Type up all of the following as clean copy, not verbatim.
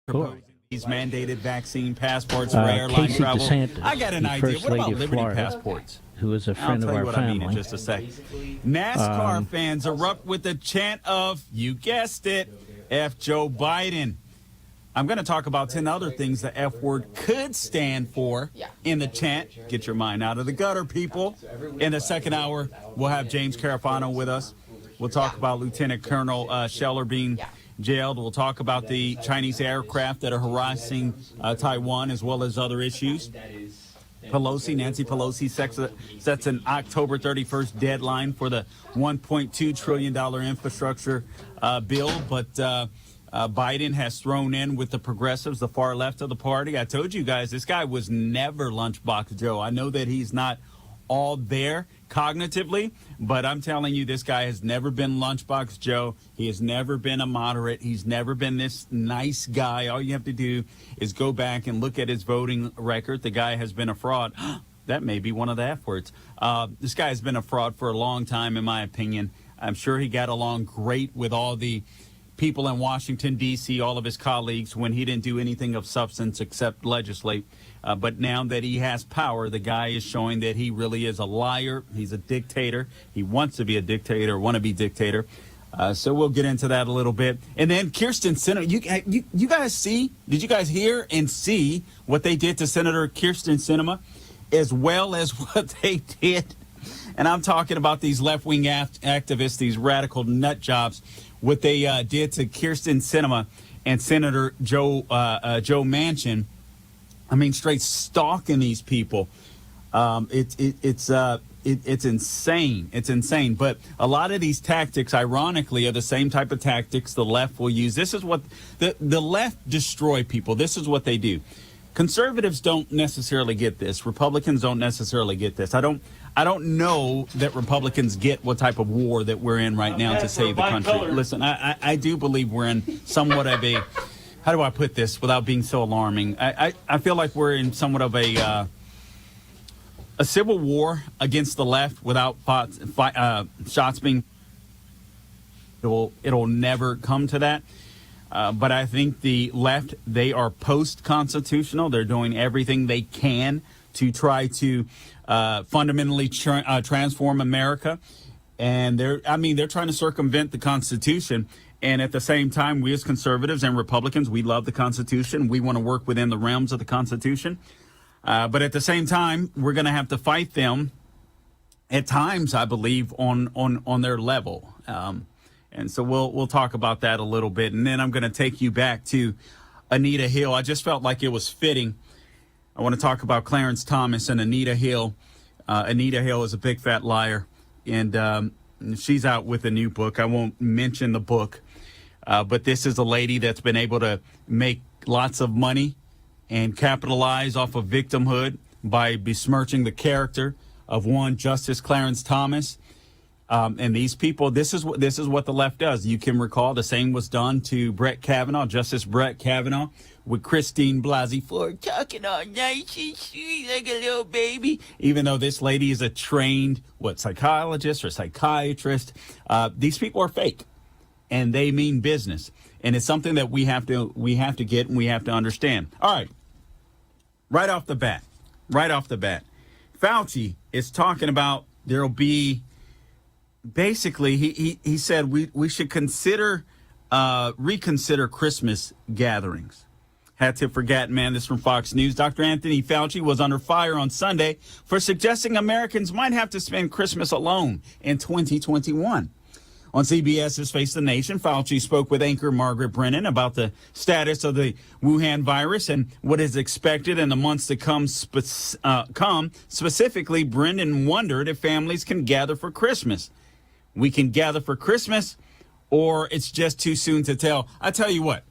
proposing these mandated vaccine passports for airline Casey travel. DeSantis, I got an the idea. First What about Lady of Liberty Florida, passports? who is a friend I'll of tell you our what family. I mean in just a sec. NASCAR fans erupt with the chant of, you guessed it, F Joe Biden. I'm going to talk about 10 other things the F word could stand for in the chant. Get your mind out of the gutter, people. In the second hour, we'll have James Carafano with us. We'll talk about Lieutenant Colonel Scheller being jailed. We'll talk about the Chinese aircraft that are harassing Taiwan, as well as other issues. Nancy Pelosi sets an October 31st deadline for the $1.2 trillion infrastructure bill, but Biden has thrown in with the progressives, the far left of the party. I told you guys, this guy was never Lunchbox Joe. I know that he's not all there cognitively, but I'm telling you, this guy has never been Lunchbox Joe. He has never been a moderate. He's never been this nice guy. All you have to do is go back and look at his voting record. The guy has been a fraud. That may be one of the F words. This guy has been a fraud for a long time, in my opinion. I'm sure he got along great with all the people in Washington, D.C., all of his colleagues, when he didn't do anything of substance except legislate. But now that he has power, the guy is showing that he really is a liar. He's a dictator. He wants to be a dictator, wannabe dictator. So we'll get into that a little bit. And then Kyrsten Sinema, you guys see, did you guys hear and see what they did to Senator Kyrsten Sinema, as well as what they did? And I'm talking about these left-wing activists, these radical nut jobs, what they did to Kyrsten Sinema and Senator Joe Manchin. I mean, straight stalking these people. It's insane. It's insane. But a lot of these tactics, ironically, are the same type of tactics the left will use. This is what the left destroy people. This is what they do. Conservatives don't necessarily get this. Republicans don't necessarily get this. I don't know that Republicans get what type of war that we're in right now to save the country. Listen, I do believe we're in somewhat of a, how do I put this without being so alarming? I feel like we're in somewhat of a civil war against the left without shots being. It'll never come to that. But I think the left, they are post-constitutional. They're doing everything they can to try to fundamentally transform America. And they're trying to circumvent the Constitution. And at the same time, we as conservatives and Republicans, we love the Constitution. We want to work within the realms of the Constitution. But at the same time, we're going to have to fight them at times, I believe, on their level. And so we'll talk about that a little bit. And then I'm going to take you back to Anita Hill. I just felt like it was fitting. I want to talk about Clarence Thomas and Anita Hill. Anita Hill is a big fat liar, and she's out with a new book. I won't mention the book, but this is a lady that's been able to make lots of money and capitalize off of victimhood by besmirching the character of one Justice Clarence Thomas. And these people, this is what the left does. You can recall the same was done to Brett Kavanaugh, Justice Brett Kavanaugh, with Christine Blasey Ford talking all nice and sweet like a little baby. Even though this lady is a trained psychologist or psychiatrist, these people are fake, and they mean business. And it's something that we have to get and we have to understand. All right, right off the bat, Fauci is talking about there'll be. Basically, he said we should reconsider Christmas gatherings. Had to forget, man. This from Fox News. Dr. Anthony Fauci was under fire on Sunday for suggesting Americans might have to spend Christmas alone in 2021. On CBS's Face the Nation, Fauci spoke with anchor Margaret Brennan about the status of the Wuhan virus and what is expected in the months to come. Specifically, Brennan wondered if families can gather for Christmas. We can gather for Christmas, or it's just too soon to tell. I tell you what,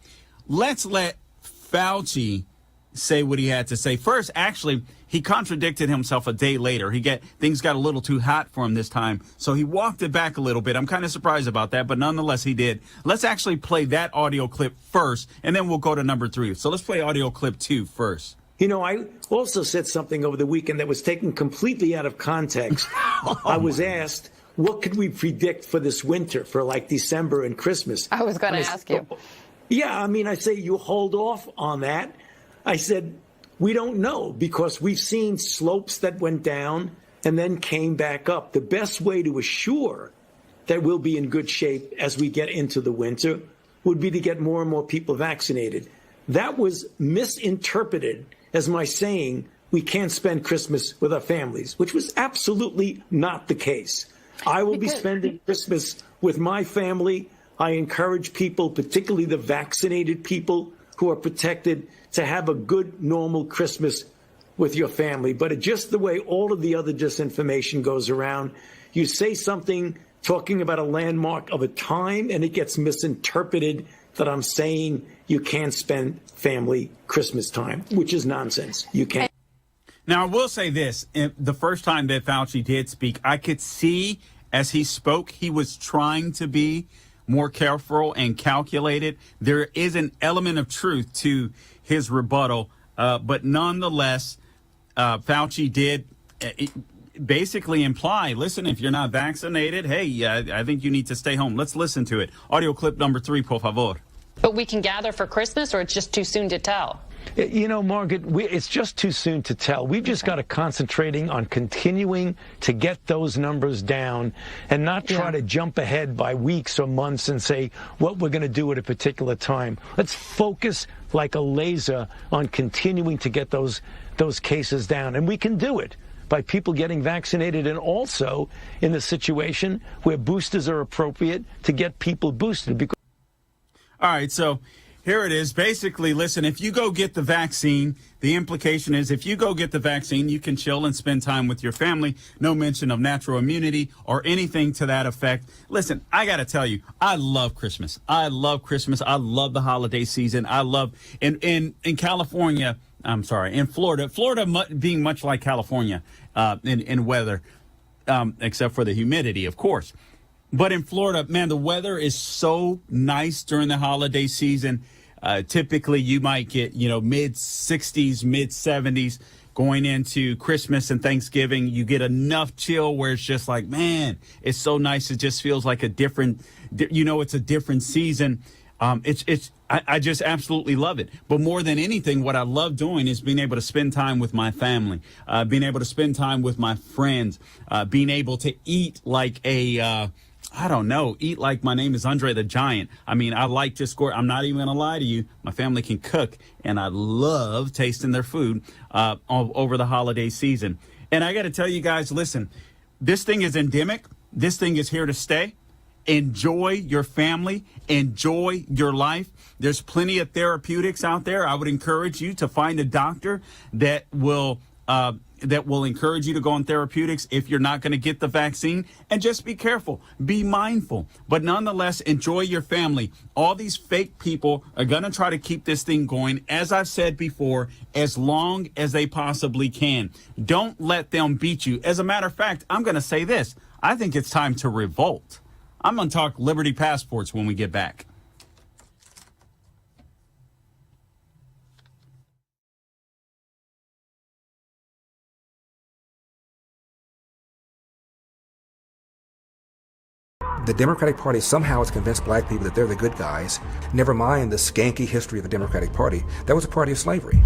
let's let Fauci say what he had to say. First, actually, he contradicted himself a day later. Things got a little too hot for him this time, so he walked it back a little bit. I'm kind of surprised about that, but nonetheless, he did. Let's actually play that audio clip first, and then we'll go to number 3. So let's play audio clip 2 first. You know, I also said something over the weekend that was taken completely out of context. I was asked, what could we predict for this winter, for like December and Christmas? I was going to ask you. Yeah, I mean, I say you hold off on that. I said, we don't know because we've seen slopes that went down and then came back up. The best way to assure that we'll be in good shape as we get into the winter would be to get more and more people vaccinated. That was misinterpreted as my saying we can't spend Christmas with our families, which was absolutely not the case. I will be spending Christmas with my family. I encourage people, particularly the vaccinated people who are protected, to have a good, normal Christmas with your family. But just the way all of the other disinformation goes around, you say something talking about a landmark of a time, and it gets misinterpreted that I'm saying you can't spend family Christmas time, which is nonsense. You can't. Now, I will say this. The first time that Fauci did speak, I could see as he spoke, he was trying to be more careful and calculated. There is an element of truth to his rebuttal, but nonetheless, Fauci did basically imply, listen, if you're not vaccinated, hey, I think you need to stay home. Let's listen to it. Audio clip number 3, por favor. But we can gather for Christmas, or it's just too soon to tell? You know, Margaret, it's just too soon to tell. We've just got to concentrating on continuing to get those numbers down and not try to jump ahead by weeks or months and say what we're going to do at a particular time. Let's focus like a laser on continuing to get those cases down. And we can do it by people getting vaccinated, and also in the situation where boosters are appropriate to get people boosted. All right, so here it is. Basically, listen, if you go get the vaccine, the implication is if you go get the vaccine, you can chill and spend time with your family. No mention of natural immunity or anything to that effect. Listen, I got to tell you, I love Christmas. I love Christmas. I love the holiday season. I love in California. I'm sorry, in Florida. Florida being much like California in weather, except for the humidity, of course. But in Florida, man, the weather is so nice during the holiday season. Typically, you might get, mid-60s, mid-70s going into Christmas and Thanksgiving. You get enough chill where it's just like, man, it's so nice. It just feels like a different, it's a different season. I just absolutely love it. But more than anything, what I love doing is being able to spend time with my family, being able to spend time with my friends, being able to eat like eat like my name is Andre the Giant. I mean, I like to score. I'm not even going to lie to you. My family can cook, and I love tasting their food over the holiday season. And I got to tell you guys, listen, this thing is endemic. This thing is here to stay. Enjoy your family. Enjoy your life. There's plenty of therapeutics out there. I would encourage you to find a doctor that will encourage you to go on therapeutics if you're not going to get the vaccine. And just be careful. Be mindful. But nonetheless, enjoy your family. All these fake people are going to try to keep this thing going, as I've said before, as long as they possibly can. Don't let them beat you. As a matter of fact, I'm going to say this. I think it's time to revolt. I'm going to talk Liberty passports when we get back. The Democratic Party somehow has convinced black people that they're the good guys. Never mind the skanky history of the Democratic Party. That was a party of slavery.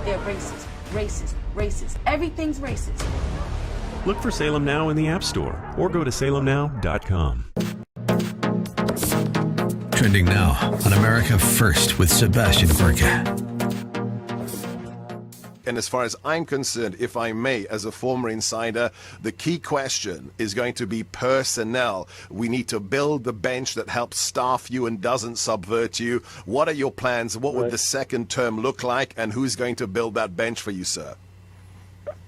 They're racist, racist, racist. Everything's racist. Look for Salem Now in the App Store or go to salemnow.com. Trending now on America First with Sebastian Gorka. And as far as I'm concerned, if I may, as a former insider, the key question is going to be personnel. We need to build the bench that helps staff you and doesn't subvert you. What are your plans? What would the second term look like? And who's going to build that bench for you, sir?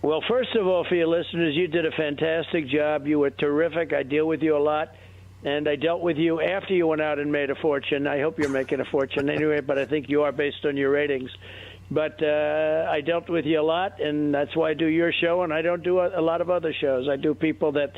Well, first of all, for your listeners, you did a fantastic job. You were terrific. I deal with you a lot. And I dealt with you after you went out and made a fortune. I hope you're making a fortune anyway, but I think you are based on your ratings. But I dealt with you a lot, and that's why I do your show, and I don't do a lot of other shows. I do people that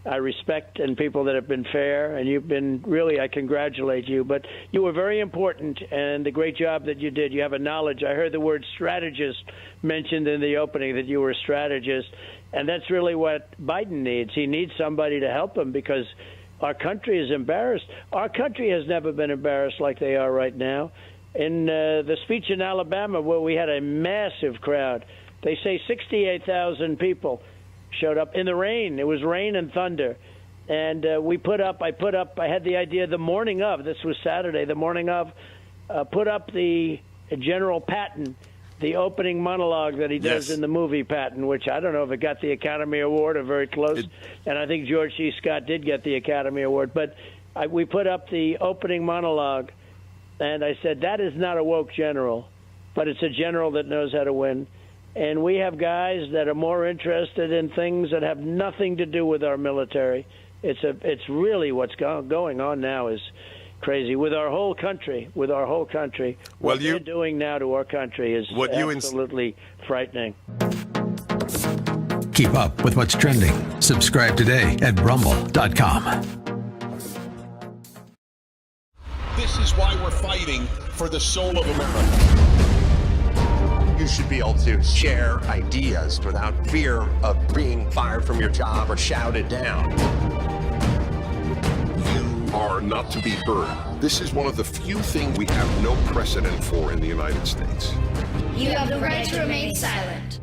I respect and people that have been fair, and you've been really, I congratulate you. But you were very important, and the great job that you did. You have a knowledge. I heard the word strategist mentioned in the opening, that you were a strategist, and that's really what Biden needs. He needs somebody to help him because our country is embarrassed. Our country has never been embarrassed like they are right now. In the speech in Alabama, where we had a massive crowd, they say 68,000 people showed up in the rain. It was rain and thunder. And I had the idea the morning of, this was Saturday, the morning of, put up the General Patton, the opening monologue that he does in the movie Patton, which I don't know if it got the Academy Award or very close. And I think George C. Scott did get the Academy Award. But we put up the opening monologue, and I said, that is not a woke general, but it's a general that knows how to win. And we have guys that are more interested in things that have nothing to do with our military. It's really what's going on now is crazy with our whole country. What they're doing now to our country is absolutely frightening. Keep up with what's trending. Subscribe today at rumble.com. This is why we're fighting for the soul of America. You should be able to share ideas without fear of being fired from your job or shouted down. You are not to be heard. This is one of the few things we have no precedent for in the United States. You have the right to remain silent.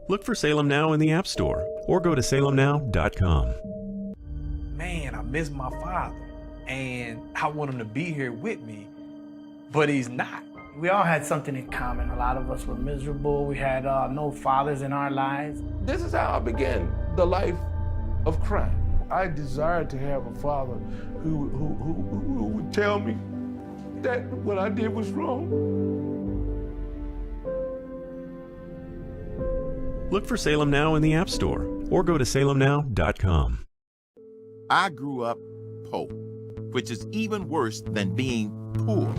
Look for Salem Now in the App Store or go to salemnow.com. Man, I miss my father, and I want him to be here with me, but he's not. We all had something in common. A lot of us were miserable. We had no fathers in our lives. This is how I began the life of crime. I desired to have a father who would tell me that what I did was wrong. Look for Salem Now in the App Store or go to salemnow.com. I grew up poor, which is even worse than being poor.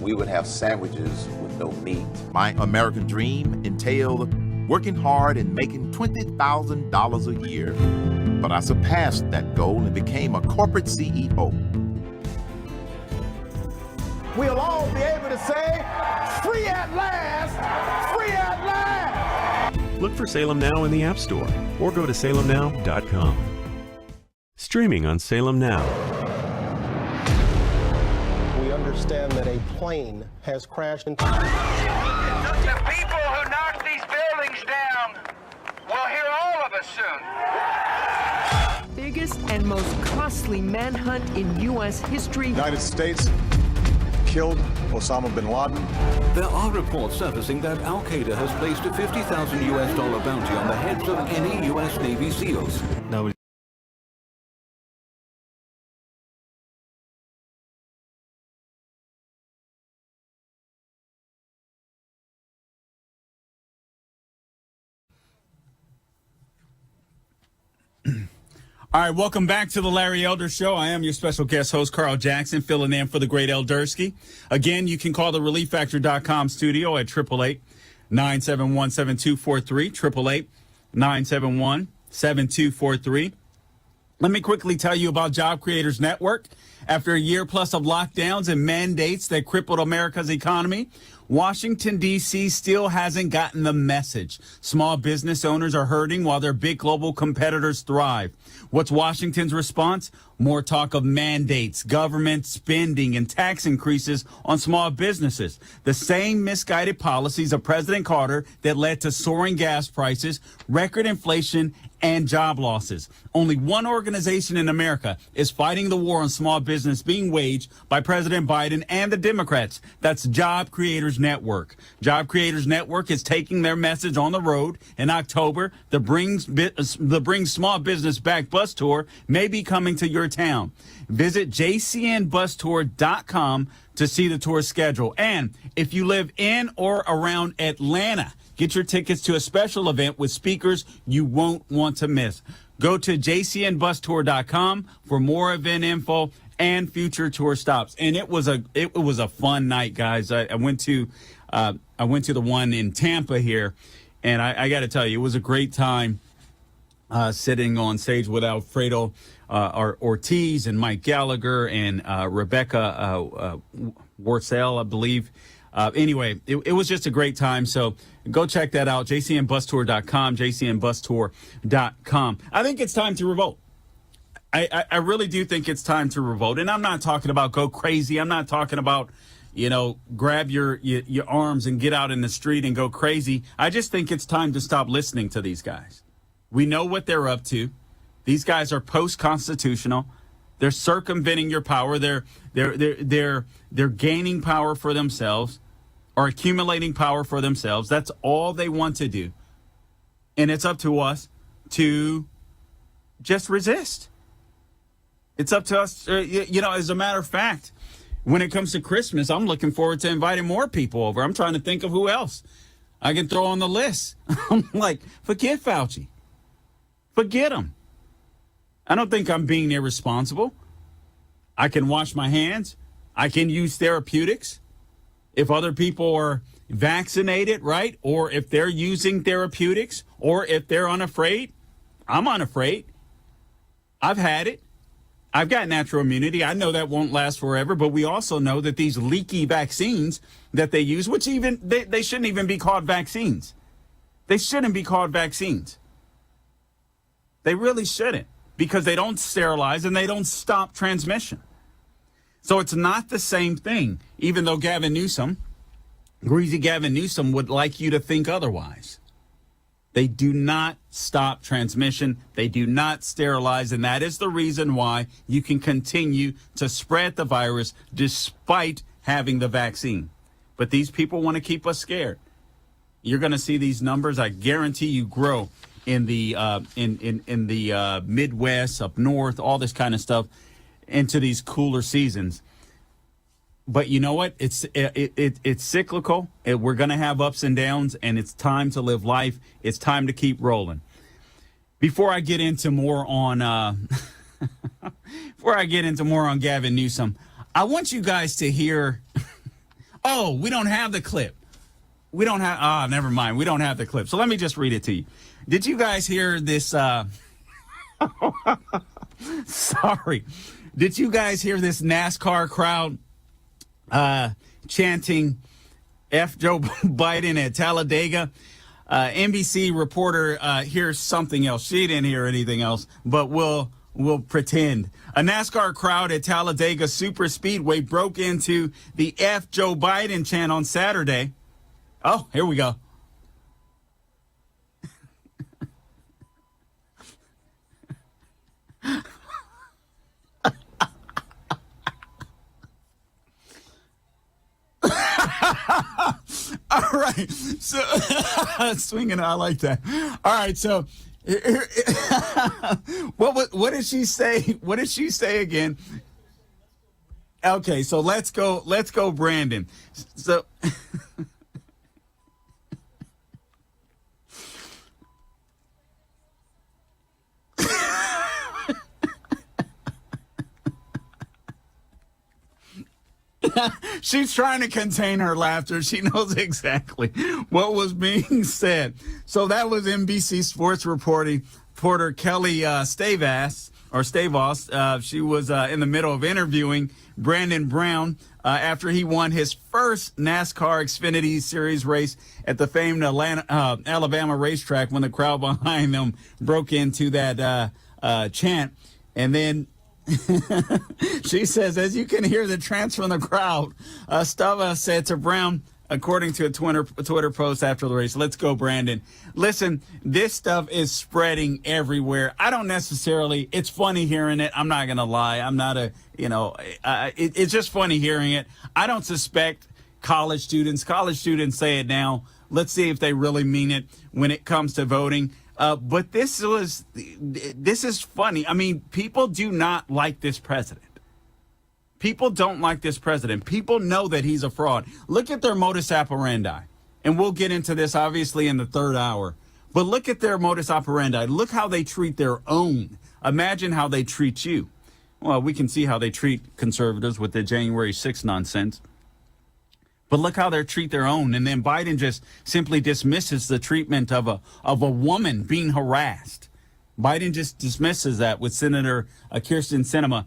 We would have sandwiches with no meat. My American dream entailed working hard and making $20,000 a year. But I surpassed that goal and became a corporate CEO. We'll all be able to say, free at last, free at last. Look for Salem Now in the App Store or go to salemnow.com. Streaming on Salem Now. We understand that a plane has crashed into... The people who knocked these buildings down will hear all of us soon. Biggest and most costly manhunt in U.S. history. United States killed Osama bin Laden. There are reports surfacing that Al-Qaeda has placed a $50,000 US bounty on the heads of any U.S. Navy SEALs. No. All right, welcome back to the Larry Elder Show. I am your special guest host, Carl Jackson, filling in for the great Eldersky. Again, you can call the ReliefFactor.com studio at 888-971-7243, 888-971-7243. Let me quickly tell you about Job Creators Network. After a year plus of lockdowns and mandates that crippled America's economy, Washington, D.C. still hasn't gotten the message. Small business owners are hurting while their big global competitors thrive. What's Washington's response? More talk of mandates, government spending, and tax increases on small businesses. The same misguided policies of President Carter that led to soaring gas prices, record inflation, and job losses. Only one organization in America is fighting the war on small business being waged by President Biden and the Democrats. That's Job Creators Network. Job Creators Network is taking their message on the road in October. The Bring Small Business Back bus tour may be coming to your town. Visit jcnbustour.com to see the tour schedule. And if you live in or around Atlanta, get your tickets to a special event with speakers you won't want to miss. Go to jcnbustour.com for more event info and future tour stops. And it was a fun night, guys. I went to the one in Tampa here, and I got to tell you, it was a great time sitting on stage with Alfredo Ortiz and Mike Gallagher and Rebecca Warcel, I believe. Anyway, it was just a great time. So go check that out. jcnbustour.com, jcnbustour.com. I think it's time to revolt. I really do think it's time to revolt. And I'm not talking about go crazy. I'm not talking about, grab your arms and get out in the street and go crazy. I just think it's time to stop listening to these guys. We know what they're up to. These guys are post-constitutional. They're circumventing your power. They're gaining power for themselves or accumulating power for themselves. That's all they want to do. And it's up to us to just resist. It's up to us. As a matter of fact, when it comes to Christmas, I'm looking forward to inviting more people over. I'm trying to think of who else I can throw on the list. I'm like, forget Fauci. Forget him. I don't think I'm being irresponsible. I can wash my hands. I can use therapeutics. If other people are vaccinated, right? Or if they're using therapeutics, or if they're unafraid, I'm unafraid. I've had it. I've got natural immunity. I know that won't last forever, but we also know that these leaky vaccines that they use, which even they shouldn't even be called vaccines. They shouldn't be called vaccines. They really shouldn't, because they don't sterilize and they don't stop transmission. So it's not the same thing, even though Greasy Gavin Newsom would like you to think otherwise. They do not stop transmission. They do not sterilize. And that is the reason why you can continue to spread the virus despite having the vaccine. But these people want to keep us scared. You're going to see these numbers, I guarantee you, grow in the Midwest, up north, all this kind of stuff into these cooler seasons. But you know what? It's cyclical. We're going to have ups and downs, and it's time to live life. It's time to keep rolling. Before I get into more on Gavin Newsom, I want you guys to hear. Oh, we don't have the clip. Never mind. We don't have the clip. So let me just read it to you. Did you guys hear this? Sorry. Did you guys hear this NASCAR crowd chanting F Joe Biden at Talladega? NBC reporter hears something else. She didn't hear anything else, but we'll pretend. A NASCAR crowd at Talladega Super Speedway broke into the F Joe Biden chant on Saturday. Oh, here we go. All right, so swinging, I like that. All right, so what did she say? What did she say again? Okay, so let's go, Brandon. So. She's trying to contain her laughter. She knows exactly what was being said. So that was NBC Sports reporter Kelly Stavos. She was in the middle of interviewing Brandon Brown after he won his first NASCAR Xfinity Series race at the famed Alabama racetrack, when the crowd behind them broke into that chant. And then she says, as you can hear the chants from the crowd, Stava said to Brown, according to a Twitter post after the race, "Let's go, Brandon." Listen, this stuff is spreading everywhere. I don't necessarily, it's funny hearing it. I'm not going to lie. I'm not it's just funny hearing it. I don't suspect college students say it now. Let's see if they really mean it when it comes to voting. But this is funny. I mean, people do not like this president. People don't like this president. People know that he's a fraud. Look at their modus operandi. And we'll get into this, obviously, in the third hour. But look at their modus operandi. Look how they treat their own. Imagine how they treat you. Well, we can see how they treat conservatives with the January 6th nonsense. But look how they treat their own. And then Biden just simply dismisses the treatment of a woman being harassed. Biden just dismisses that with Senator Kyrsten Sinema.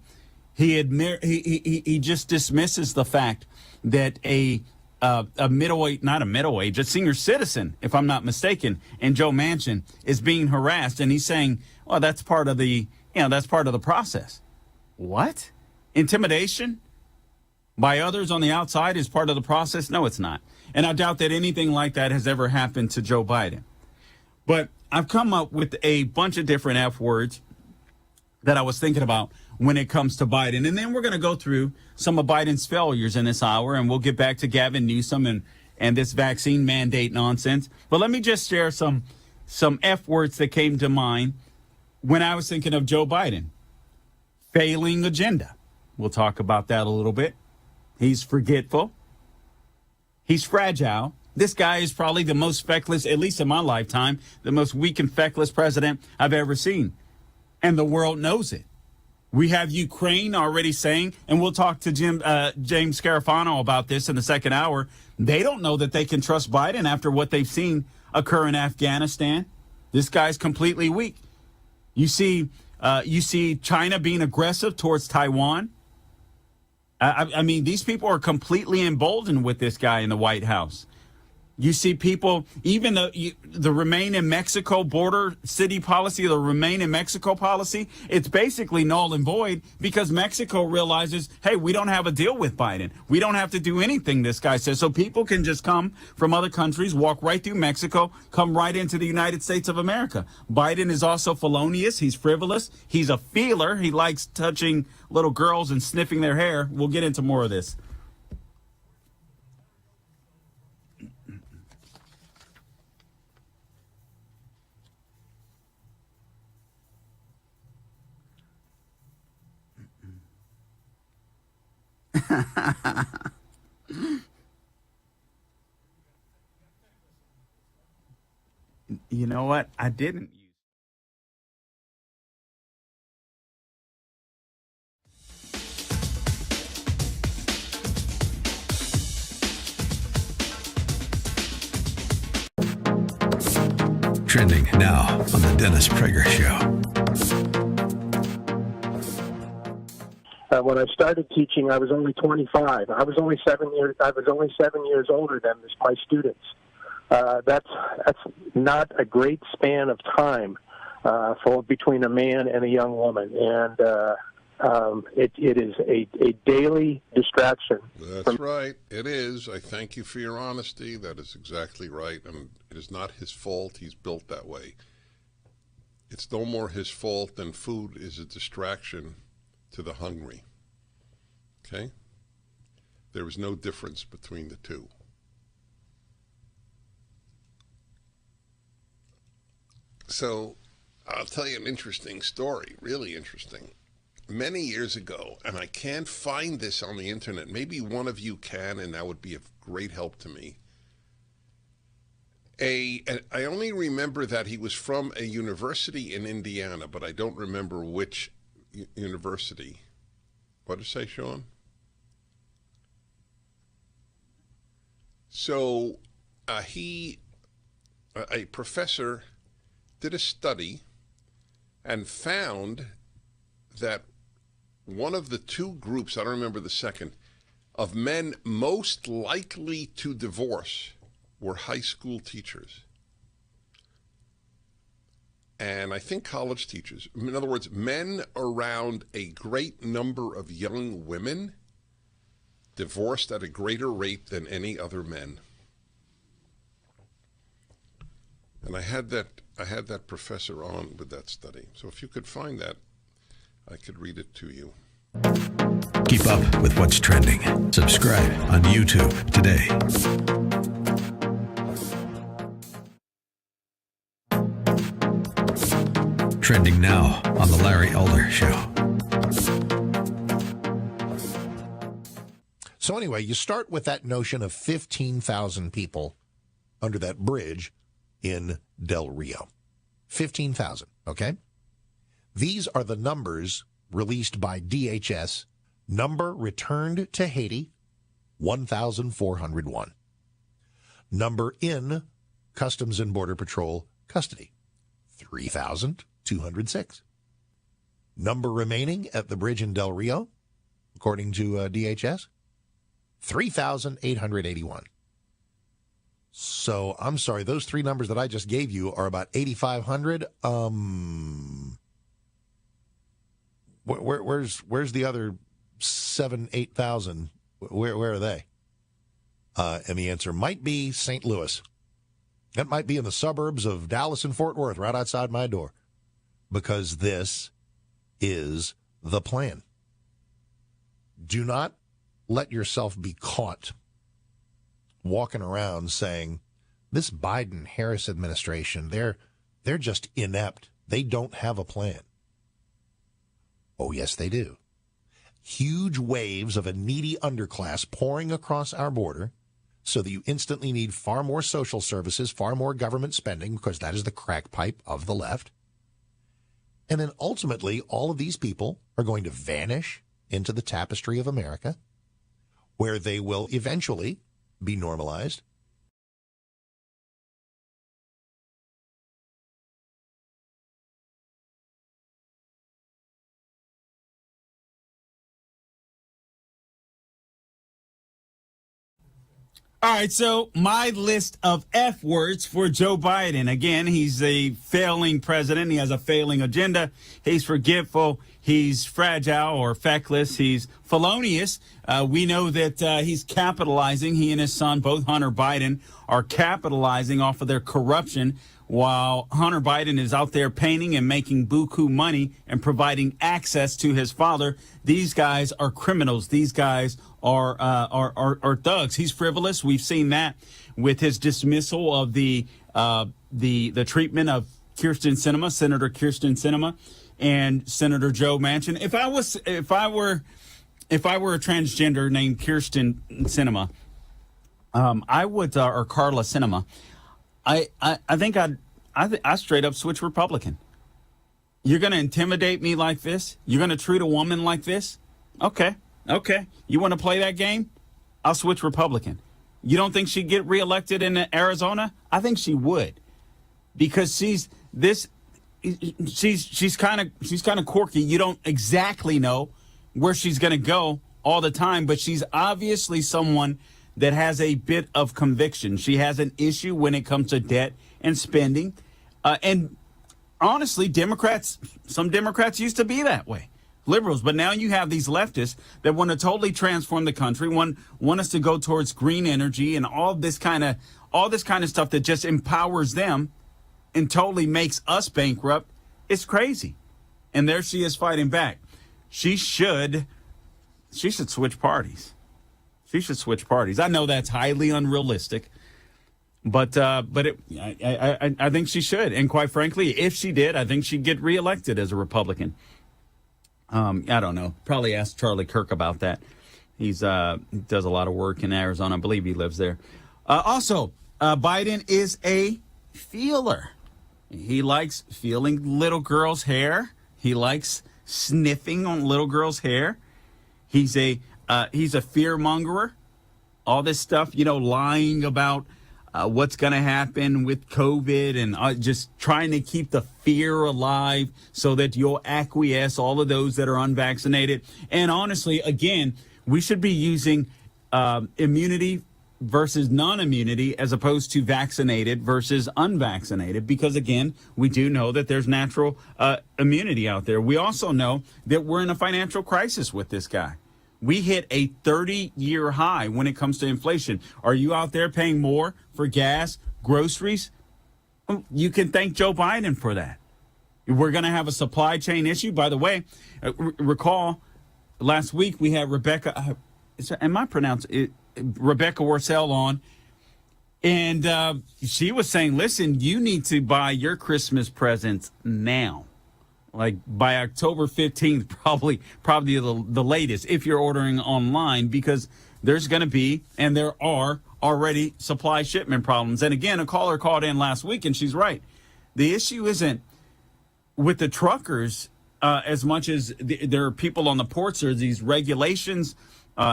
He just dismisses the fact that a a senior citizen, if I'm not mistaken, in Joe Manchin is being harassed, and he's saying, well, that's part of the process. What? Intimidation by others on the outside is part of the process? No, it's not. And I doubt that anything like that has ever happened to Joe Biden. But I've come up with a bunch of different F words that I was thinking about when it comes to Biden. And then we're going to go through some of Biden's failures in this hour, and we'll get back to Gavin Newsom and this vaccine mandate nonsense. But let me just share some F words that came to mind when I was thinking of Joe Biden. Failing agenda. We'll talk about that a little bit. He's forgetful. He's fragile. This guy is probably the most feckless, at least in my lifetime, the most weak and feckless president I've ever seen. And the world knows it. We have Ukraine already saying, and we'll talk to James Scarafano about this in the second hour. They don't know that they can trust Biden after what they've seen occur in Afghanistan. This guy's completely weak. You see China being aggressive towards Taiwan. I mean, these people are completely emboldened with this guy in the White House. You see people, even the Remain in Mexico border city policy, the Remain in Mexico policy, it's basically null and void because Mexico realizes, hey, we don't have a deal with Biden. We don't have to do anything, this guy says. So people can just come from other countries, walk right through Mexico, come right into the United States of America. Biden is also felonious. He's frivolous. He's a feeler. He likes touching little girls and sniffing their hair. We'll get into more of this. You know what? I didn't. Trending now on the Dennis Prager Show. When I started teaching, I was only 25. I was only 7 years older than my students. That's not a great span of time for between a man and a young woman, and it is a daily distraction. That's right. It is. I thank you for your honesty. That is exactly right, and it is not his fault. He's built that way. It's no more his fault than food is a distraction to the hungry. Okay? There is no difference between the two. So, I'll tell you an interesting story, really interesting. Many years ago, and I can't find this on the internet, maybe one of you can, and that would be of great help to me. I only remember that he was from a university in Indiana, but I don't remember which university. What did it say, Sean? So a professor did a study and found that one of the two groups, I don't remember the second, of men most likely to divorce were high school teachers. And I think college teachers. In other words, men around a great number of young women divorced at a greater rate than any other men. And I had that professor on with that study. So if you could find that, I could read it to you. Keep up with what's trending. Subscribe on YouTube today. Trending now on The Larry Elder Show. So anyway, you start with that notion of 15,000 people under that bridge in Del Rio. 15,000, okay? These are the numbers released by DHS. Number returned to Haiti, 1,401. Number in Customs and Border Patrol custody, 3,206. Number remaining at the bridge in Del Rio, according to DHS, 3,881. So I'm sorry, those three numbers that I just gave you are about 8,500. Where's the other 8,000? Where are they? And the answer might be St. Louis. That might be in the suburbs of Dallas and Fort Worth, right outside my door, because this is the plan. Do not let yourself be caught walking around saying, this Biden-Harris administration, they're just inept. They don't have a plan. Oh, yes, they do. Huge waves of a needy underclass pouring across our border so that you instantly need far more social services, far more government spending, because that is the crack pipe of the left. And then ultimately, all of these people are going to vanish into the tapestry of America, where they will eventually be normalized. All right, so my list of F words for Joe Biden. Again, he's a failing president. He has a failing agenda. He's forgetful. He's fragile or feckless. He's felonious. We know that he's capitalizing. He and his son, both Hunter Biden, are capitalizing off of their corruption, while Hunter Biden is out there painting and making buku money and providing access to his father. These guys are criminals. These guys are thugs. He's frivolous. We've seen that with his dismissal of the treatment of Senator Kyrsten Sinema and Senator Joe Manchin. If I were a transgender named Kyrsten Sinema, I would, or Carla Sinema, I think I straight up switch Republican. You're going to intimidate me like this? You're going to treat a woman like this? Okay. You want to play that game? I'll switch Republican. You don't think she'd get reelected in Arizona? I think she would, because she's kind of quirky. You don't exactly know where she's going to go all the time, but she's obviously someone that has a bit of conviction. She has an issue when it comes to debt and spending. And honestly, some Democrats used to be that way, liberals. But now you have these leftists that want to totally transform the country, want us to go towards green energy and all this kind of stuff that just empowers them and totally makes us bankrupt. It's crazy. And there she is fighting back. She should switch parties. She should switch parties. I know that's highly unrealistic, but I think she should. And quite frankly, if she did, I think she'd get reelected as a Republican. I don't know. Probably ask Charlie Kirk about that. He does a lot of work in Arizona. I believe he lives there. Also, Biden is a feeler. He likes feeling little girls' hair. He likes sniffing on little girls' hair. He's a fear mongerer. All this stuff, lying about what's going to happen with COVID and just trying to keep the fear alive so that you'll acquiesce, all of those that are unvaccinated. And honestly, again, we should be using immunity versus non-immunity as opposed to vaccinated versus unvaccinated, because, again, we do know that there's natural immunity out there. We also know that we're in a financial crisis with this guy. We hit a 30-year high when it comes to inflation. Are you out there paying more for gas, groceries? You can thank Joe Biden for that. We're going to have a supply chain issue. By the way, recall last week we had Rebecca Worcell on, and she was saying, listen, you need to buy your Christmas presents now. Like by October 15th, probably the latest, if you're ordering online, because there's going to be, and there are already, supply shipment problems. And again, a caller called in last week, and she's right. The issue isn't with the truckers as much as there are people on the ports. Or these regulations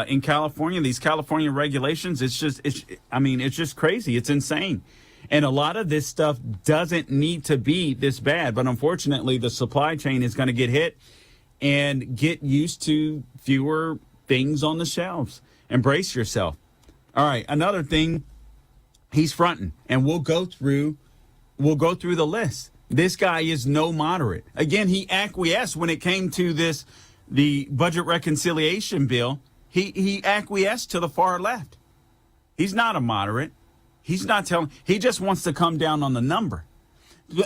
in California, these California regulations. It's just crazy. It's insane. And a lot of this stuff doesn't need to be this bad. But unfortunately, the supply chain is going to get hit and get used to fewer things on the shelves. Embrace yourself. All right, another thing he's fronting, and we'll go through the list. This guy is no moderate. Again, he acquiesced when it came to the budget reconciliation bill. He acquiesced to the far left. He's not a moderate. He just wants to come down on the number.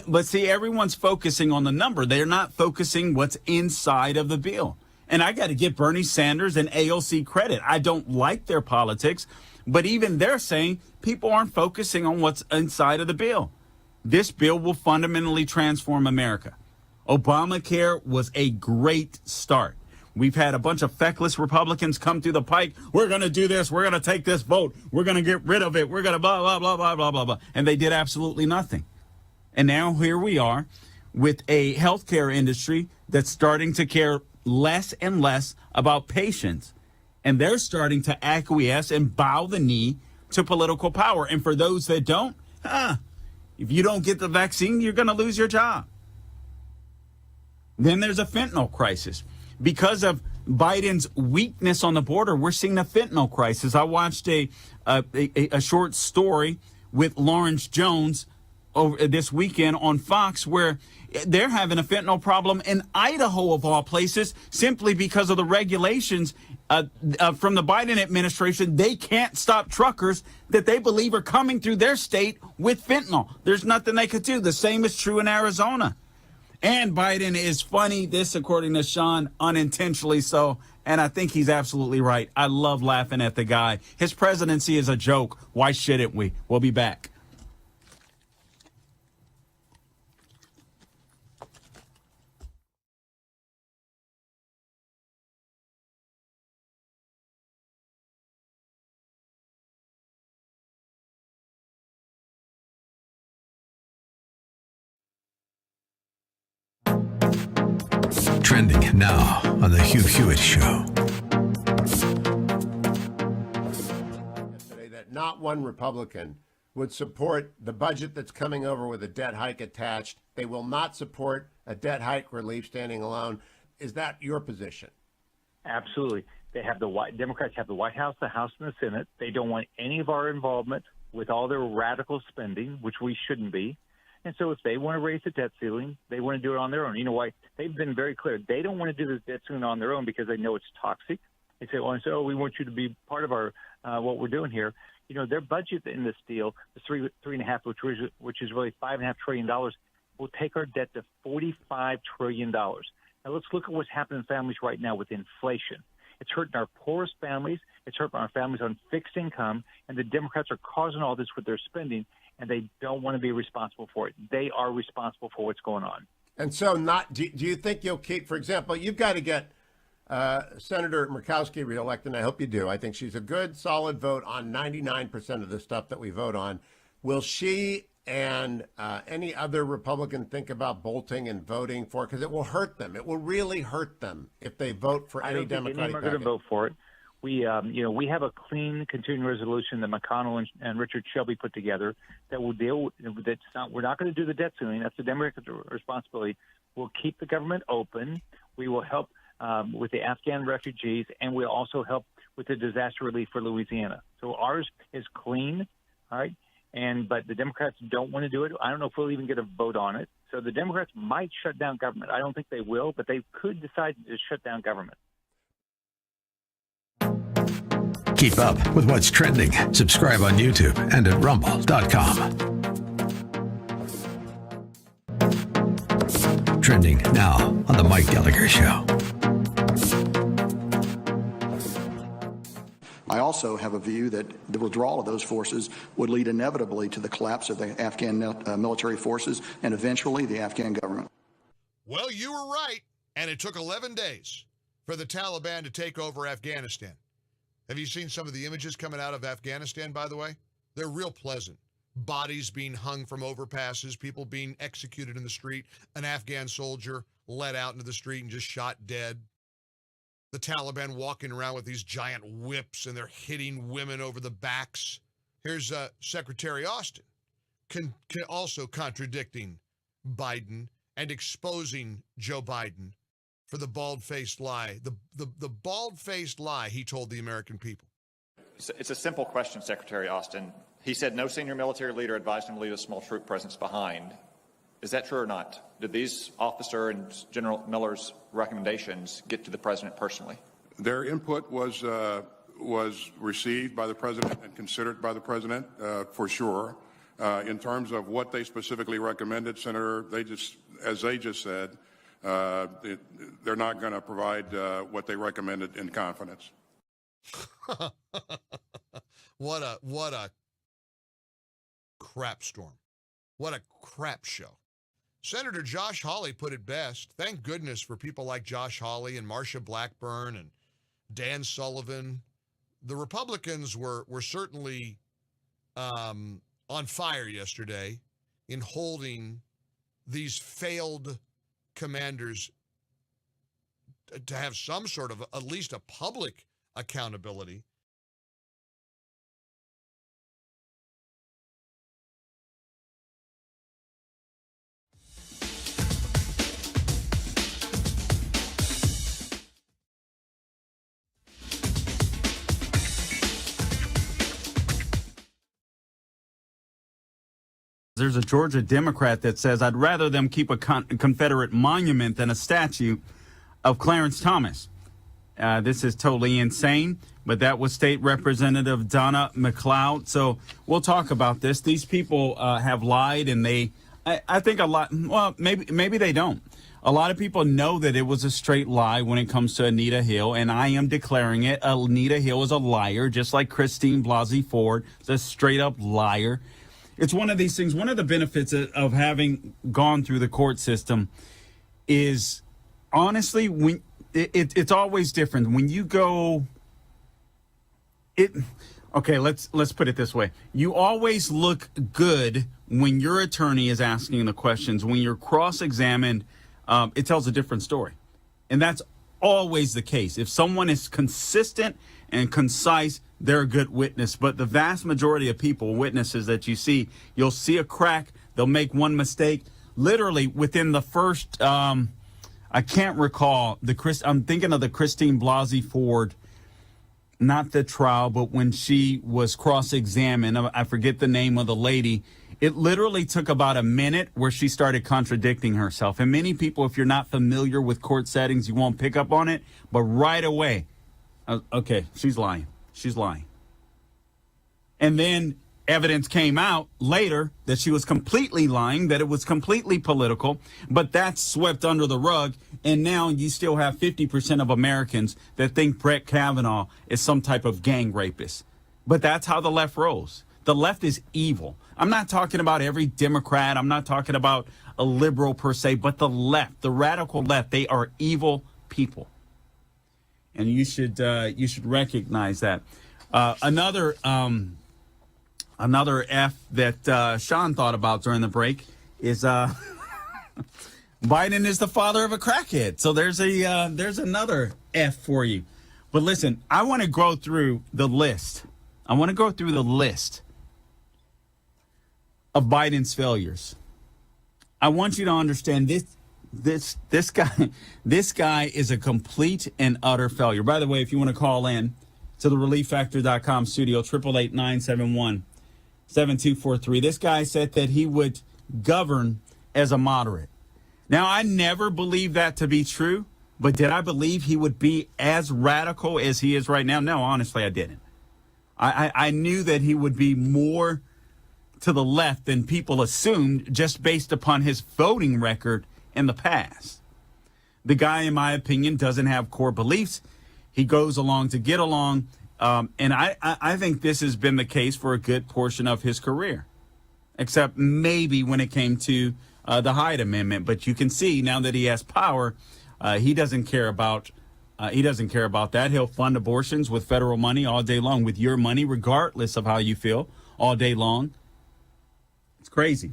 But see, everyone's focusing on the number. They're not focusing what's inside of the bill. And I got to give Bernie Sanders and AOC credit. I don't like their politics, but even they're saying people aren't focusing on what's inside of the bill. This bill will fundamentally transform America. Obamacare was a great start. We've had a bunch of feckless Republicans come through the pike. We're going to do this. We're going to take this vote. We're going to get rid of it. We're going to blah, blah, blah, blah, blah, blah, blah. And they did absolutely nothing. And now here we are with a healthcare industry that's starting to care less and less about patients. And they're starting to acquiesce and bow the knee to political power. And for those that don't, if you don't get the vaccine, you're going to lose your job. Then there's a fentanyl crisis. Because of Biden's weakness on the border, we're seeing a fentanyl crisis. I watched a short story with Lawrence Jones over this weekend on Fox, where they're having a fentanyl problem in Idaho, of all places, simply because of the regulations from the Biden administration. They can't stop truckers that they believe are coming through their state with fentanyl. There's nothing they could do. The same is true in Arizona. And Biden is funny, this according to Sean, unintentionally so, and I think he's absolutely right. I love laughing at the guy. His presidency is a joke. Why shouldn't we? We'll be back. Trending now on the Hugh Hewitt Show. Yesterday, that not one Republican would support the budget that's coming over with a debt hike attached. They will not support a debt hike relief standing alone. Is that your position? Absolutely. Democrats have the White House, the House, and the Senate. They don't want any of our involvement with all their radical spending, which we shouldn't be. And so if they want to raise the debt ceiling, they want to do it on their own. You know why? They've been very clear. They don't want to do the debt ceiling on their own because they know it's toxic. They say, well, we want you to be part of our what we're doing here. You know, their budget in this deal, the $3.5, which is really $5.5 trillion, will take our debt to $45 trillion. Now let's look at what's happening in families right now with inflation. It's hurting our poorest families. It's hurting our families on fixed income. And the Democrats are causing all this with their spending, and they don't want to be responsible for it. They are responsible for what's going on. And so do you think you'll keep, for example, you've got to get Senator Murkowski reelected, and I hope you do. I think she's a good, solid vote on 99% of the stuff that we vote on. Will she and any other Republican think about bolting and voting for it? Because it will hurt them. It will really hurt them if they vote for any Democratic package. Are going to vote for it. We have a clean continuing resolution that McConnell and Richard Shelby put together that will deal with. We're not going to do the debt ceiling. That's the Democratic responsibility. We'll keep the government open. We will help with the Afghan refugees, and we'll also help with the disaster relief for Louisiana. So ours is clean, all right. But the Democrats don't want to do it. I don't know if we'll even get a vote on it. So the Democrats might shut down government. I don't think they will, but they could decide to just shut down government. Keep up with what's trending. Subscribe on YouTube and at rumble.com. Trending now on the Mike Gallagher Show. I also have a view that the withdrawal of those forces would lead inevitably to the collapse of the Afghan military forces and eventually the Afghan government. Well, you were right, and it took 11 days for the Taliban to take over Afghanistan. Have you seen some of the images coming out of Afghanistan, by the way? They're real pleasant. Bodies being hung from overpasses, people being executed in the street, an Afghan soldier led out into the street and just shot dead. The Taliban walking around with these giant whips and they're hitting women over the backs. Here's Secretary Austin also contradicting Biden and exposing Joe Biden for the bald-faced lie, the bald-faced lie he told the American people. It's a simple question, Secretary Austin. He said no senior military leader advised him to leave a small troop presence behind. Is that true or not? Did these officer and General Miller's recommendations get to the president personally? Their input was received by the president and considered by the president for sure. In terms of what they specifically recommended, Senator, as they just said, they're not going to provide what they recommended in confidence. What a crap storm. What a crap show. Senator Josh Hawley put it best. Thank goodness for people like Josh Hawley and Marsha Blackburn and Dan Sullivan. The Republicans were certainly on fire yesterday in holding these failed commanders to have some sort of at least a public accountability. There's a Georgia Democrat that says, I'd rather them keep a Confederate monument than a statue of Clarence Thomas. This is totally insane, but that was State Representative Donna McLeod. So we'll talk about this. These people have lied, and I think a lot, well, maybe they don't. A lot of people know that it was a straight lie when it comes to Anita Hill, and I am declaring it. Anita Hill is a liar, just like Christine Blasey Ford is a straight-up liar. It's one of these things. One of the benefits of having gone through the court system is, honestly, when it's always different. When you go, okay, let's put it this way. You always look good when your attorney is asking the questions. When you're cross-examined, it tells a different story. And that's always the case. If someone is consistent and concise, they're a good witness. But the vast majority of people, witnesses that you see, you'll see a crack. They'll make one mistake. Literally within the first, I can't recall, I'm thinking of the Christine Blasey Ford, not the trial, but when she was cross-examined, I forget the name of the lady. It literally took about a minute where she started contradicting herself. And many people, if you're not familiar with court settings, you won't pick up on it. But right away, okay, she's lying. She's lying. And then evidence came out later that she was completely lying, that it was completely political, but that's swept under the rug. And now you still have 50% of Americans that think Brett Kavanaugh is some type of gang rapist. But that's how the left rolls. The left is evil. I'm not talking about every Democrat. I'm not talking about a liberal per se, but the left, the radical left, they are evil people. And you should recognize that. Another F that Sean thought about during the break is Biden is the father of a crackhead. So there's another F for you. But listen, I want to go through the list. I want to go through the list of Biden's failures. I want you to understand this guy is a complete and utter failure. By the way, if you want to call in to the ReliefFactor.com studio, 888-971-7243. This guy said that he would govern as a moderate. Now, I never believed that to be true, but did I believe he would be as radical as he is right now? No, honestly, I didn't. I knew that he would be more to the left than people assumed just based upon his voting record in the past. The guy, in my opinion, doesn't have core beliefs. He goes along to get along. And I think this has been the case for a good portion of his career, except maybe when it came to the Hyde Amendment. But you can see now that he has power, he doesn't care about that. He'll fund abortions with federal money all day long, with your money, regardless of how you feel, all day long. It's crazy.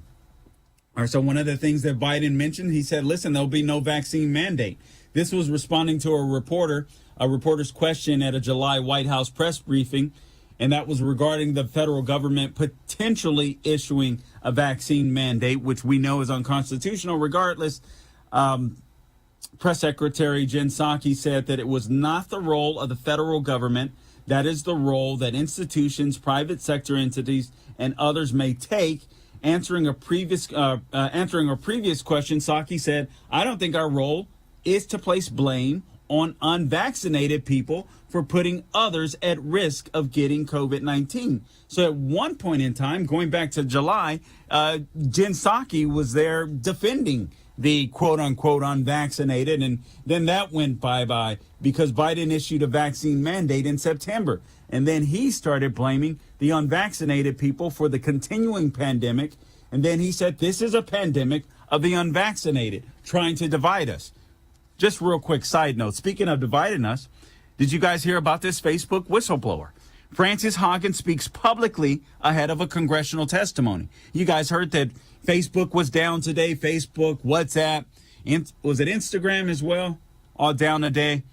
All right, so one of the things that Biden mentioned, he said, listen, there'll be no vaccine mandate. This was responding to a reporter's question at a July White House press briefing, and that was regarding the federal government potentially issuing a vaccine mandate, which we know is unconstitutional. Regardless, Press Secretary Jen Psaki said that it was not the role of the federal government That is the role that institutions, private sector entities, and others may take. Answering a previous question, Psaki said, "I don't think our role is to place blame on unvaccinated people for putting others at risk of getting COVID-19. So at one point in time, going back to July, Jen Psaki was there defending the quote-unquote unvaccinated, and then that went bye-bye because Biden issued a vaccine mandate in September. And then he started blaming the unvaccinated people for the continuing pandemic. And then he said, this is a pandemic of the unvaccinated, trying to divide us. Just real quick side note, speaking of dividing us, did you guys hear about this Facebook whistleblower? Frances Haugen speaks publicly ahead of a congressional testimony. You guys heard that Facebook was down today, Facebook, WhatsApp, was it Instagram as well? All down today.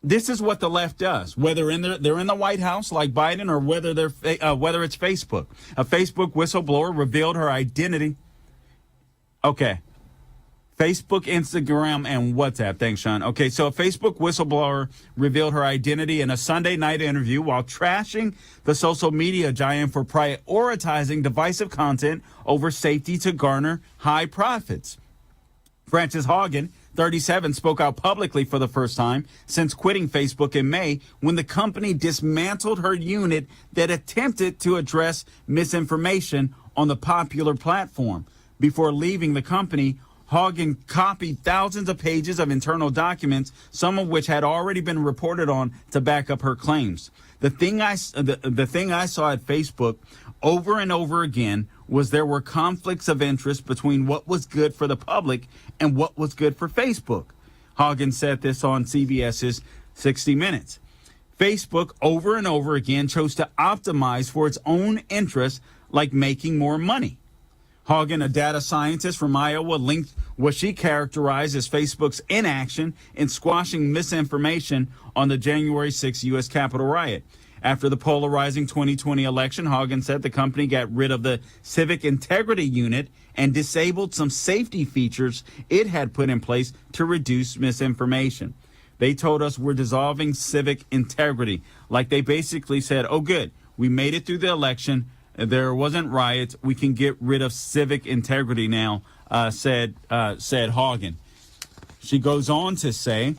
This is what the left does, whether they're in the White House like Biden or whether it's Facebook. A Facebook whistleblower revealed her identity. Okay. Facebook, Instagram, and WhatsApp. Thanks, Sean. Okay, so a Facebook whistleblower revealed her identity in a Sunday night interview while trashing the social media giant for prioritizing divisive content over safety to garner high profits. Frances Haugen, 37, spoke out publicly for the first time since quitting Facebook in May when the company dismantled her unit that attempted to address misinformation on the popular platform. Before leaving the company, Haugen copied thousands of pages of internal documents, some of which had already been reported on to back up her claims. The thing I saw at Facebook over and over again was there were conflicts of interest between what was good for the public and what was good for Facebook. Haugen said this on CBS's 60 Minutes. Facebook over and over again chose to optimize for its own interests, like making more money. Haugen, a data scientist from Iowa, linked what she characterized as Facebook's inaction in squashing misinformation on the January 6 U.S. Capitol riot. After the polarizing 2020 election, Haugen said the company got rid of the Civic Integrity Unit and disabled some safety features it had put in place to reduce misinformation. They told us we're dissolving civic integrity. Like they basically said, oh, good, we made it through the election. There wasn't riots. We can get rid of civic integrity now, said Haugen. She goes on to say,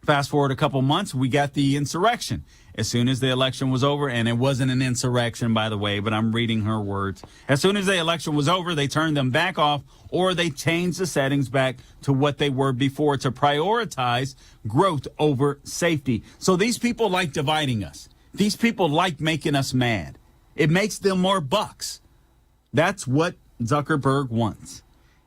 fast forward a couple months, we got the insurrection. As soon as the election was over, and it wasn't an insurrection, by the way, but I'm reading her words. As soon as the election was over, they turned them back off, or they changed the settings back to what they were before to prioritize growth over safety. So these people like dividing us. These people like making us mad. It makes them more bucks. That's what Zuckerberg wants.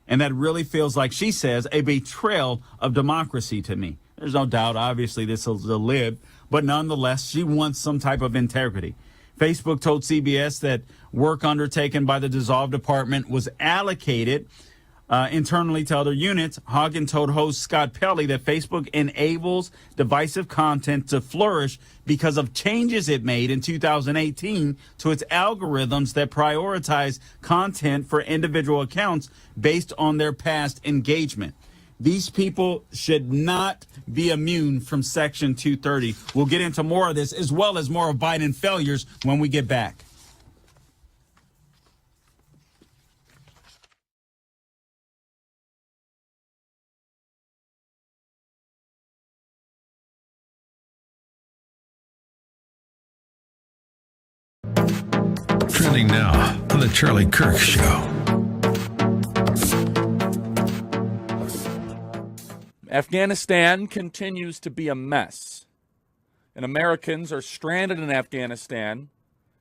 And that really feels like, she says, a betrayal of democracy to me. There's no doubt, obviously, this is a lib, but nonetheless, she wants some type of integrity. Facebook told CBS that work undertaken by the dissolved department was allocated internally to other units. Haugen told host Scott Pelley that Facebook enables divisive content to flourish because of changes it made in 2018 to its algorithms that prioritize content for individual accounts based on their past engagement. These people should not be immune from Section 230. We'll get into more of this as well as more of Biden failures when we get back. Trending now on The Charlie Kirk Show. Afghanistan continues to be a mess, and Americans are stranded in Afghanistan,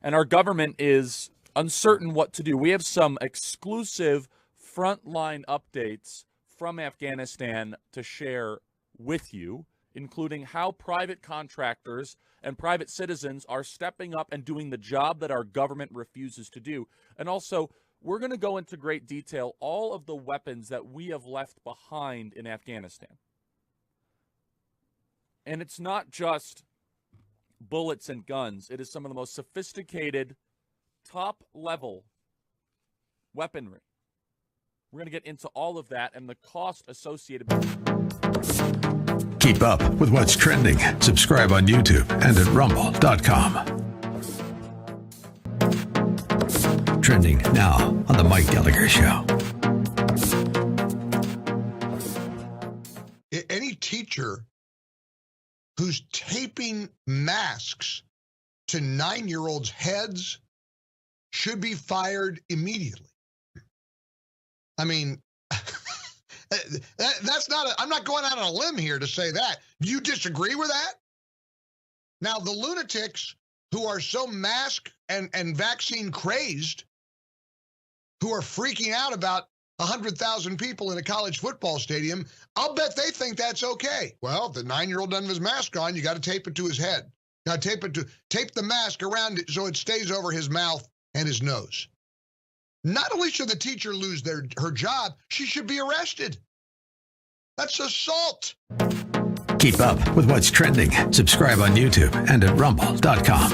and our government is uncertain what to do. We have some exclusive frontline updates from Afghanistan to share with you, including how private contractors and private citizens are stepping up and doing the job that our government refuses to do. And also, we're going to go into great detail all of the weapons that we have left behind in Afghanistan. And it's not just bullets and guns. It is some of the most sophisticated, top-level weaponry. We're going to get into all of that and the cost associated with it. Keep up with what's trending. Subscribe on YouTube and at rumble.com. Trending now on The Mike Gallagher Show. Any teacher who's taping masks to 9-year-olds' heads should be fired immediately. I mean, that's not, I'm not going out on a limb here to say that. Do you disagree with that? Now, the lunatics who are so mask and vaccine crazed, who are freaking out about 100,000 people in a college football stadium, I'll bet they think that's okay. Well, if the 9-year-old doesn't have his mask on, you got to tape it to his head. Now tape the mask around it so it stays over his mouth and his nose. Not only should the teacher lose her job, she should be arrested. That's assault. Keep up with what's trending. Subscribe on YouTube and at rumble.com.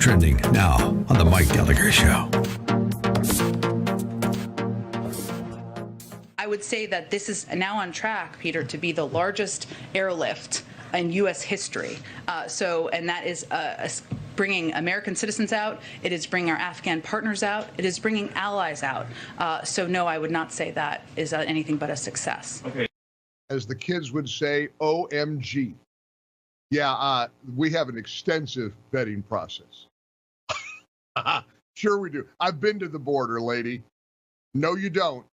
Trending now on The Mike Gallagher Show. I would say that this is now on track, Peter, to be the largest airlift in U.S. history. And that is bringing American citizens out. It is bringing our Afghan partners out. It is bringing allies out. So no, I would not say that is anything but a success. Okay. As the kids would say, OMG. Yeah, we have an extensive vetting process. Sure we do. I've been to the border, lady. No, you don't.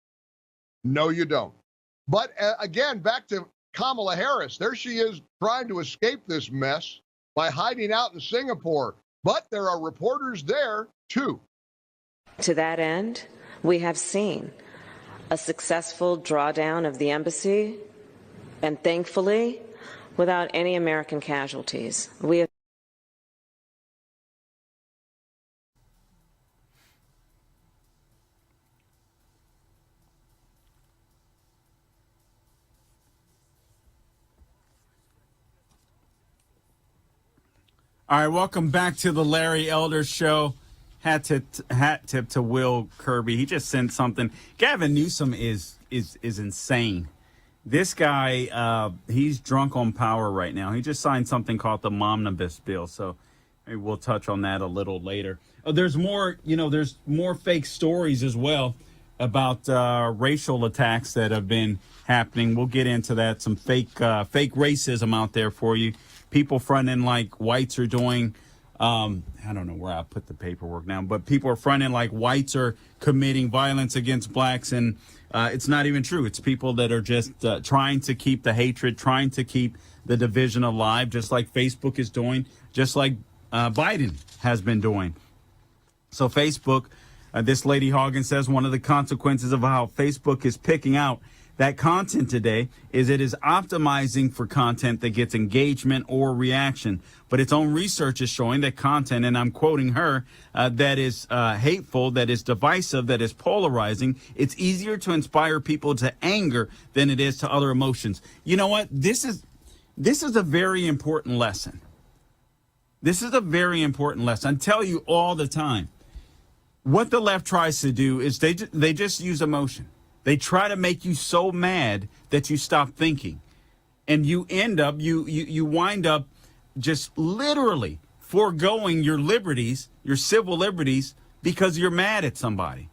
No, you don't. But again, back to Kamala Harris. There she is trying to escape this mess by hiding out in Singapore. But there are reporters there, too. To that end, we have seen a successful drawdown of the embassy, and thankfully, without any American casualties. We have All right, welcome back to the Larry Elder Show. Hat tip to Will Kirby. He just sent something. Gavin Newsom is insane. This guy, he's drunk on power right now. He just signed something called the Momnibus bill. So maybe we'll touch on that a little later. There's more, there's more fake stories as well about racial attacks that have been happening. We'll get into that. Some fake racism out there for you. People fronting like whites are doing, I don't know where I put the paperwork now, but people are fronting like whites are committing violence against blacks, and it's not even true. It's people that are just trying to keep the hatred, trying to keep the division alive, just like Facebook is doing, just like Biden has been doing. So Facebook, this lady Hagen says one of the consequences of how Facebook is picking out that content today is it is optimizing for content that gets engagement or reaction. But its own research is showing that content, and I'm quoting her, that is hateful, that is divisive, that is polarizing, it's easier to inspire people to anger than it is to other emotions. You know what? This is a very important lesson. This is a very important lesson. I tell you all the time, what the left tries to do is they just use emotion. They try to make you so mad that you stop thinking. And you end up, you wind up just literally foregoing your liberties, your civil liberties, because you're mad at somebody.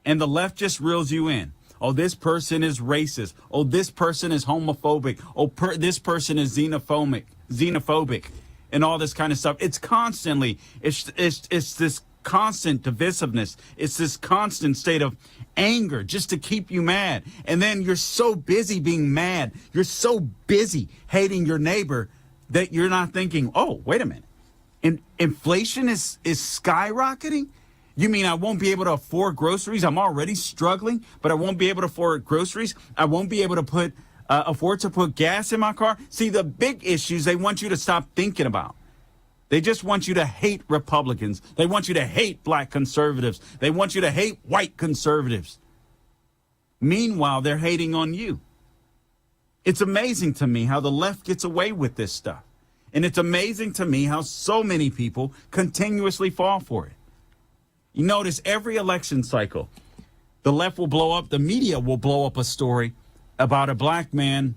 And the left just reels you in. Oh, this person is racist. Oh, this person is homophobic. Oh, this person is xenophobic, and all this kind of stuff. It's constantly, it's this constant divisiveness. It's this constant state of anger just to keep you mad. And then you're so busy being mad. You're so busy hating your neighbor that you're not thinking, oh, wait a minute. Inflation is skyrocketing? You mean I won't be able to afford groceries? I'm already struggling, but I won't be able to afford groceries. I won't be able to afford to put gas in my car. See, the big issues they want you to stop thinking about. They just want you to hate Republicans. They want you to hate black conservatives. They want you to hate white conservatives. Meanwhile, they're hating on you. It's amazing to me how the left gets away with this stuff. And it's amazing to me how so many people continuously fall for it. You notice every election cycle, The left will blow up, the media will blow up a story about a black man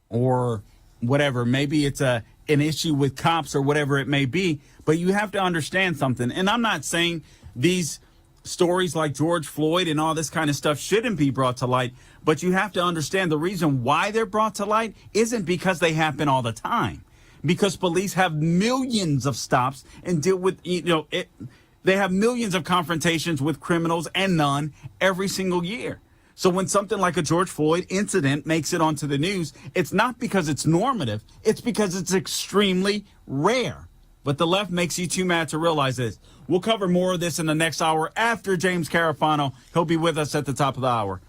or whatever. Maybe it's an issue with cops or whatever it may be. But you have to understand something. And I'm not saying these stories like George Floyd and all this kind of stuff shouldn't be brought to light. But you have to understand the reason why they're brought to light isn't because they happen all the time. Because police have millions of stops and deal with, they have millions of confrontations with criminals and none every single year. So when something like a George Floyd incident makes it onto the news, it's not because it's normative. It's because it's extremely rare. But the left makes you too mad to realize this. We'll cover more of this in the next hour after James Carafano. He'll be with us at the top of the hour.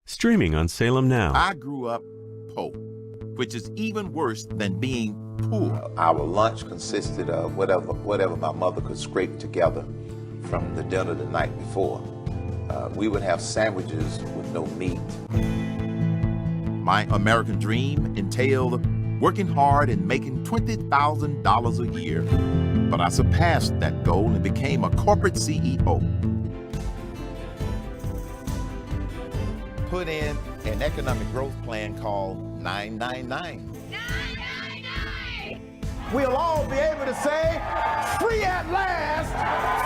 Streaming on Salem Now. I grew up poor, which is even worse than being poor. Our lunch consisted of whatever my mother could scrape together from the dinner the night before. We would have sandwiches with no meat. My American dream entailed working hard and making $20,000 a year. But I surpassed that goal and became a corporate CEO. Put in an economic growth plan called 999. We'll all be able to say, free at last,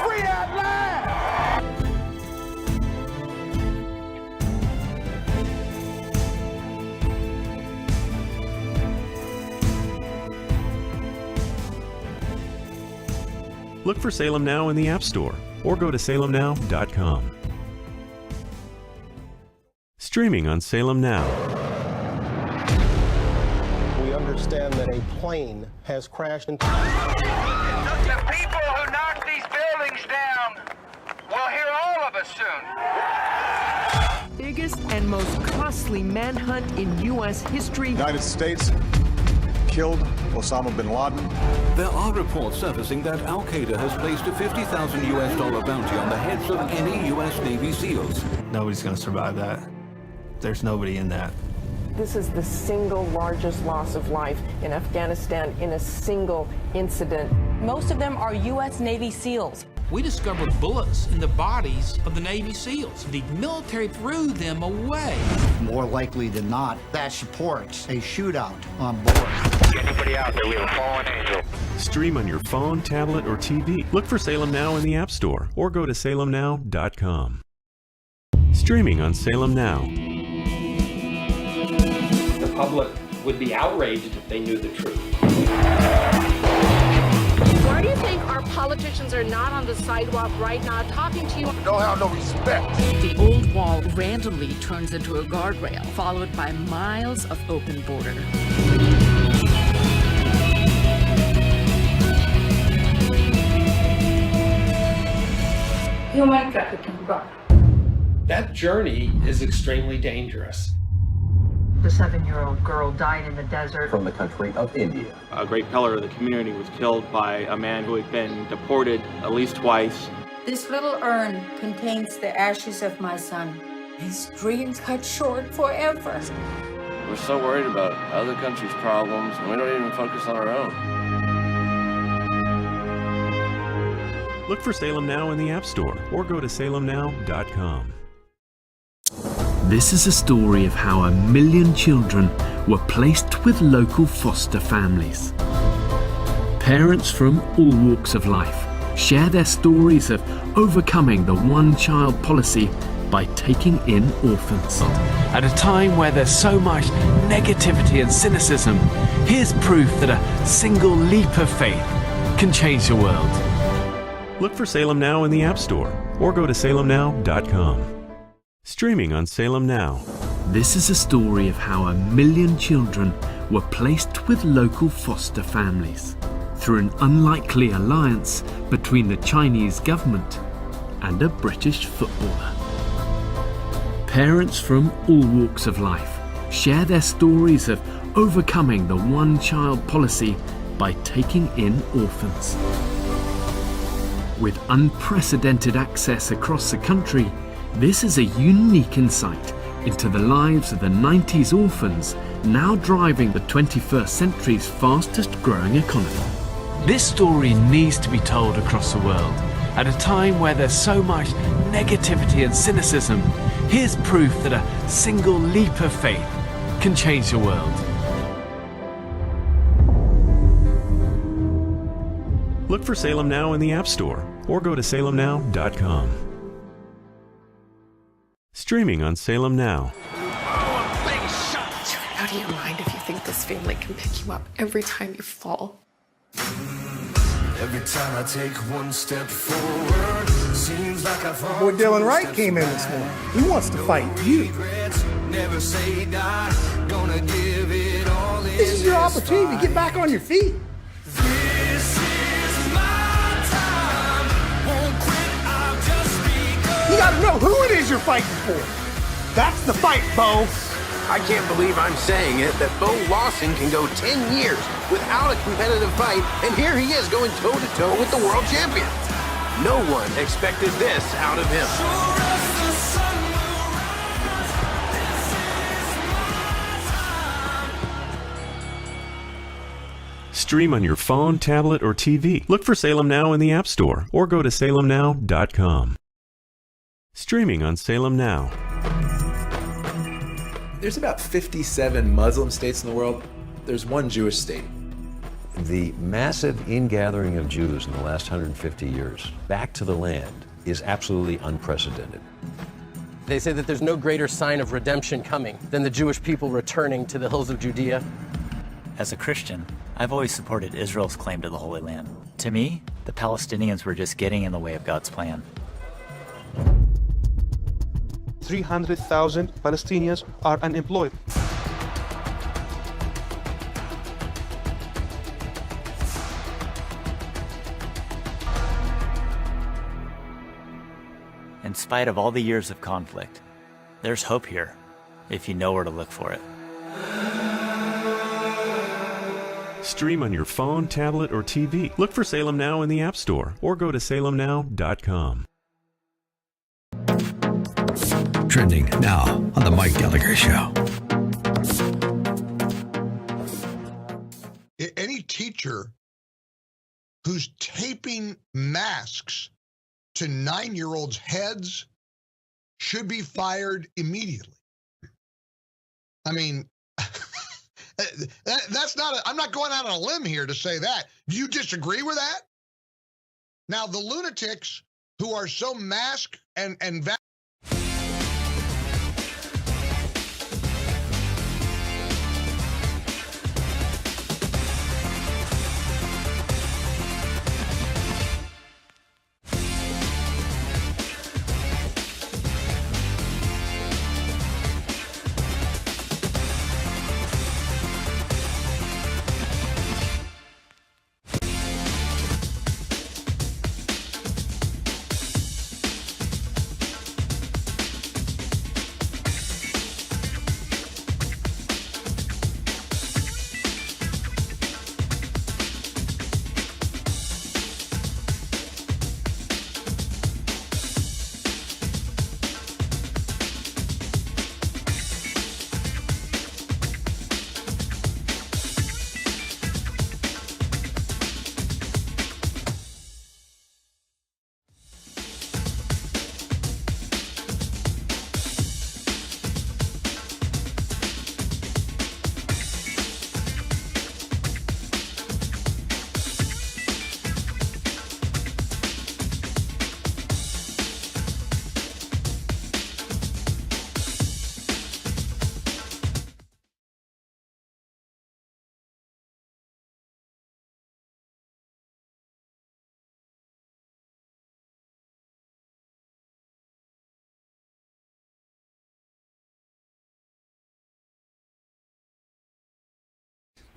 free at last. Look for Salem Now in the App Store or go to salemnow.com. Streaming on Salem Now. We understand that a plane has crashed into... The people who knock these buildings down will hear all of us soon. Biggest and most costly manhunt in U.S. history. United States killed Osama bin Laden. There are reports surfacing that Al-Qaeda has placed a $50,000 bounty on the heads of any U.S. Navy SEALs. Nobody's going to survive that. There's nobody in that. This is the single largest loss of life in Afghanistan in a single incident. Most of them are U.S. Navy SEALs. We discovered bullets in the bodies of the Navy SEAls. The military threw them away. More likely than not, that supports a shootout on board. Anybody out there, we have a fallen angel. Stream on your phone, tablet, or TV. Look for Salem Now in the App Store or go to salemnow.com. Streaming on Salem Now. The public would be outraged if they knew the truth. Why do you think our politicians are not on the sidewalk right now talking to you? Don't have no respect. The old wall randomly turns into a guardrail, followed by miles of open border. Human trafficking gone. That journey is extremely dangerous. The 7-year-old girl died in the desert. From the country of India. A great pillar of the community was killed by a man who had been deported at least twice. This little urn contains the ashes of my son. His dream cut short forever. We're so worried about other countries' problems, and we don't even focus on our own. Look for Salem Now in the App Store or go to salemnow.com. This is a story of how 1 million children were placed with local foster families. Parents from all walks of life share their stories of overcoming the one-child policy by taking in orphans. At a time where there's so much negativity and cynicism, here's proof that a single leap of faith can change the world. Look for Salem Now in the App Store or go to salemnow.com. Streaming on Salem Now. This is a story of how 1 million children were placed with local foster families through an unlikely alliance between the Chinese government and a British footballer. Parents from all walks of life share their stories of overcoming the one-child policy by taking in orphans. With unprecedented access across the country, this is a unique insight into the lives of the 90s orphans now driving the 21st century's fastest growing economy. This story needs to be told across the world. At a time where there's so much negativity and cynicism, here's proof that a single leap of faith can change the world. Look for Salem Now in the App Store or go to salemnow.com. Streaming on Salem Now. Out of your mind if you think this family can pick you up every time you fall. Every time I take one step forward, seems like I fall. Boy, Dylan Wright came in this morning. He wants to fight you. Never say die, gonna give it all. This is your opportunity to get back on your feet. This is my time. Won't quit, I'll just be. You gotta know who it is you're fighting for. That's the fight, Bo. I can't believe I'm saying it, that Bo Lawson can go 10 years without a competitive fight, and here he is going toe-to-toe with the world champion. No one expected this out of him. Stream on your phone, tablet, or TV. Look for Salem Now in the App Store or go to salemnow.com. Streaming on Salem Now. There's about 57 Muslim states in the world. There's one Jewish state. The massive ingathering of Jews in the last 150 years back to the land is absolutely unprecedented. They say that there's no greater sign of redemption coming than the Jewish people returning to the hills of Judea. As a Christian, I've always supported Israel's claim to the Holy Land. To me, the Palestinians were just getting in the way of God's plan. 300,000 Palestinians are unemployed. In spite of all the years of conflict, there's hope here, if you know where to look for it. Stream on your phone, tablet, or TV. Look for Salem Now in the App Store or go to salemnow.com. Trending now on The Mike Gallagher Show. Any teacher who's taping masks to 9-year-olds' heads should be fired immediately. I mean, that's not, I'm not going out on a limb here to say that. Do you disagree with that? Now, the lunatics who are so masked and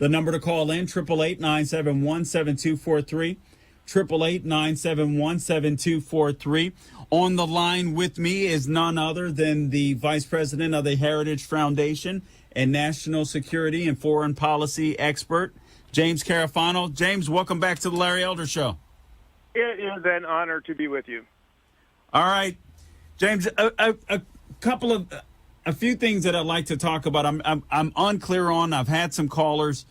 The number to call in, 888-971-7243, 888-971-7243. On the line with me is none other than the Vice President of the Heritage Foundation and National Security and Foreign Policy expert, James Carafano. James, welcome back to the Larry Elder Show. It is an honor to be with you. All right, James, a few things that I'd like to talk about. I'm unclear on. I've had some callers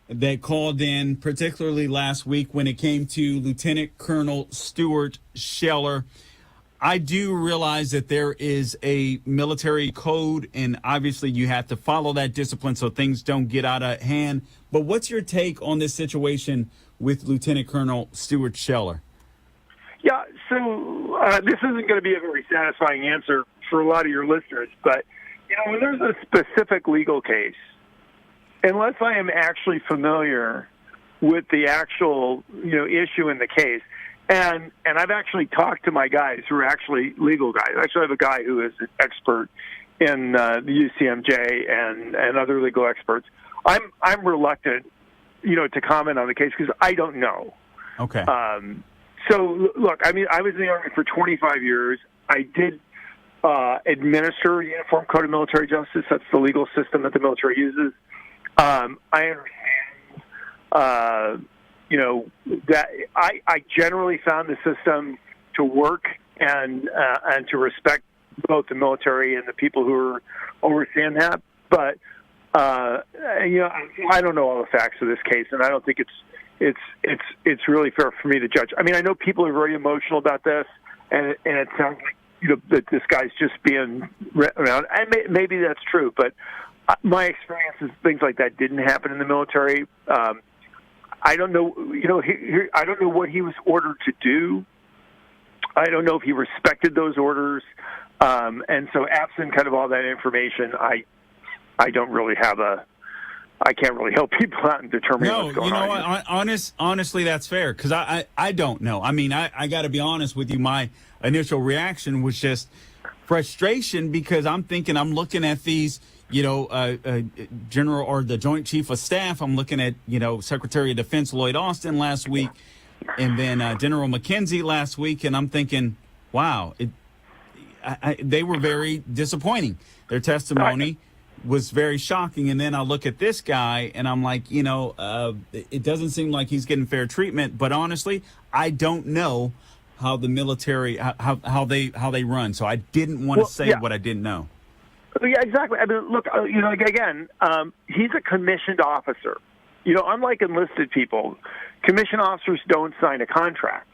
that called in, particularly last week when it came to Lieutenant Colonel Stuart Scheller. I do realize that there is a military code, and obviously you have to follow that discipline so things don't get out of hand. But what's your take on this situation with Lieutenant Colonel Stuart Scheller? Yeah, so this isn't going to be a very satisfying answer for a lot of your listeners, but, when there's a specific legal case, unless I am actually familiar with the actual, issue in the case, and I've actually talked to my guys who are actually legal guys. I actually have a guy who is an expert in the UCMJ and other legal experts. I'm reluctant, to comment on the case because I don't know. Okay. So, look, I was in the Army for 25 years. I did administer Uniform Code of Military Justice. That's the legal system that the military uses. I understand, that I generally found the system to work and to respect both the military and the people who are overseeing that. But, I don't know all the facts of this case, and I don't think it's really fair for me to judge. I know people are very emotional about this, and it sounds like that this guy's just being around. And maybe that's true, but my experience is things like that didn't happen in the military. I don't know. I don't know what he was ordered to do. I don't know if he respected those orders. And so, absent kind of all that information, I don't really have I can't really help people out and determine what's going on. Honestly, that's fair because I don't know. I got to be honest with you. My initial reaction was just frustration because I'm looking at these, General or the Joint Chief of Staff. I'm looking at, Secretary of Defense Lloyd Austin last week and then General McKenzie last week. And I'm thinking, wow, they were very disappointing. Their testimony was very shocking. And then I look at this guy and I'm like, it doesn't seem like he's getting fair treatment. But honestly, I don't know how the military, how they run. So I didn't want to say what I didn't know. Yeah, exactly. Look, again, he's a commissioned officer. Unlike enlisted people, commissioned officers don't sign a contract.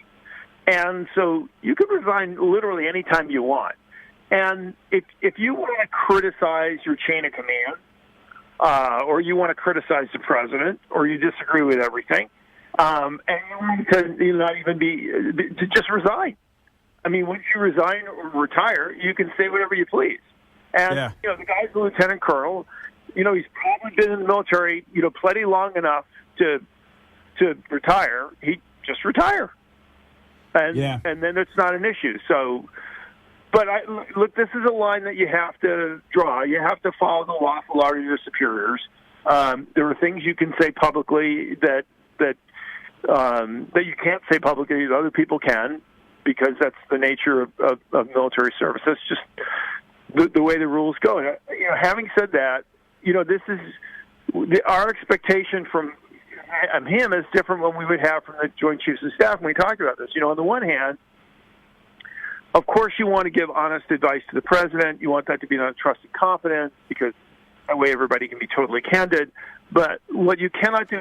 And so you can resign literally anytime you want. And if you want to criticize your chain of command, or you want to criticize the president, or you disagree with everything, and you want to not even to just resign. Once you resign or retire, you can say whatever you please. And, the guy's a lieutenant colonel. He's probably been in the military, plenty long enough to retire. He'd just retire. And then it's not an issue. So, but look, this is a line that you have to draw. You have to follow the lawful order of your superiors. There are things you can say publicly that you can't say publicly that other people can, because that's the nature of military service. That's just the way the rules go. Having said that, this is our expectation from him is different than we would have from the Joint Chiefs of Staff when we talked about this. On the one hand, of course, you want to give honest advice to the president. You want that to be done in trust and confidence, because that way everybody can be totally candid. But what you cannot do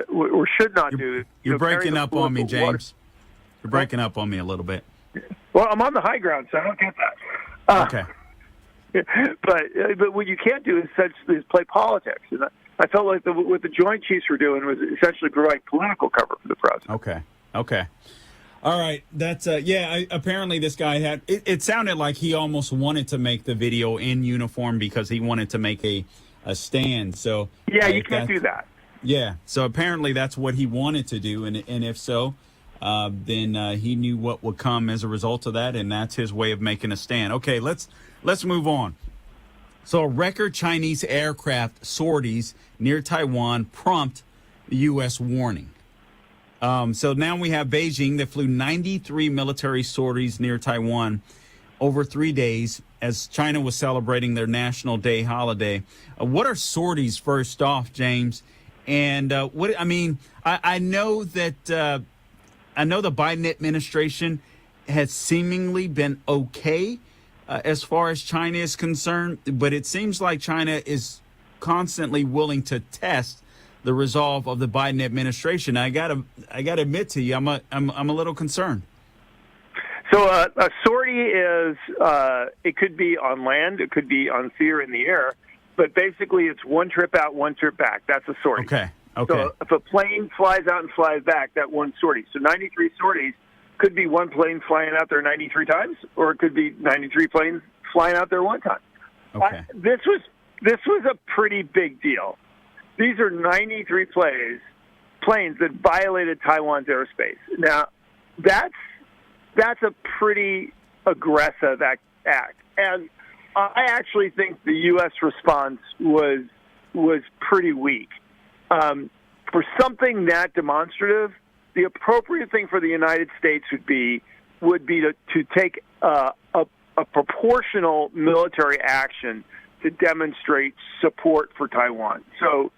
or should not do. You're breaking up on me, James. You're breaking up on me a little bit. Well, I'm on the high ground, so I don't get that. Okay. But what you can't do is play politics. And I felt like what the Joint Chiefs were doing was essentially provide political cover for the president. Okay. All right. That's apparently this guy had it sounded like he almost wanted to make the video in uniform because he wanted to make a stand. So you can't do that. Yeah. So apparently that's what he wanted to do, and if so, then he knew what would come as a result of that, and that's his way of making a stand. Okay, let's move on. So a record Chinese aircraft sorties near Taiwan prompt the U.S. warning. So now we have Beijing that flew 93 military sorties near Taiwan over 3 days as China was celebrating their National Day holiday. What are sorties, first off, James? And I know that I know the Biden administration has seemingly been okay as far as China is concerned, but it seems like China is constantly willing to test the resolve of the Biden administration. I gotta admit to you, I'm a little concerned. So a sortie is it could be on land, it could be on sea or in the air, but basically it's one trip out, one trip back. That's a sortie. Okay. So if a plane flies out and flies back, that one sortie. So 93 sorties could be one plane flying out there 93 times, or it could be 93 planes flying out there one time. Okay. This was a pretty big deal. These are 93 planes that violated Taiwan's airspace. Now, that's a pretty aggressive act, and I actually think the U.S. response was pretty weak. For something that demonstrative, the appropriate thing for the United States would be to take a proportional military action to demonstrate support for Taiwan. So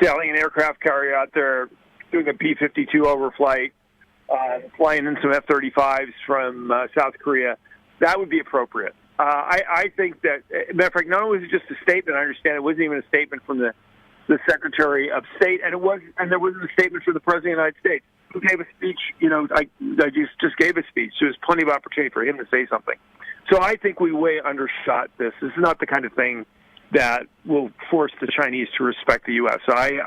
sailing an aircraft carrier out there, doing a B-52 overflight, flying in some F-35s from South Korea, that would be appropriate. I think that, matter of fact, not only was it just a statement, I understand it wasn't even a statement from the Secretary of State, and there wasn't a statement from the President of the United States, who gave a speech. I just gave a speech. There was plenty of opportunity for him to say something. So I think we way undershot this. This is not the kind of thing that will force the Chinese to respect the U.S. So I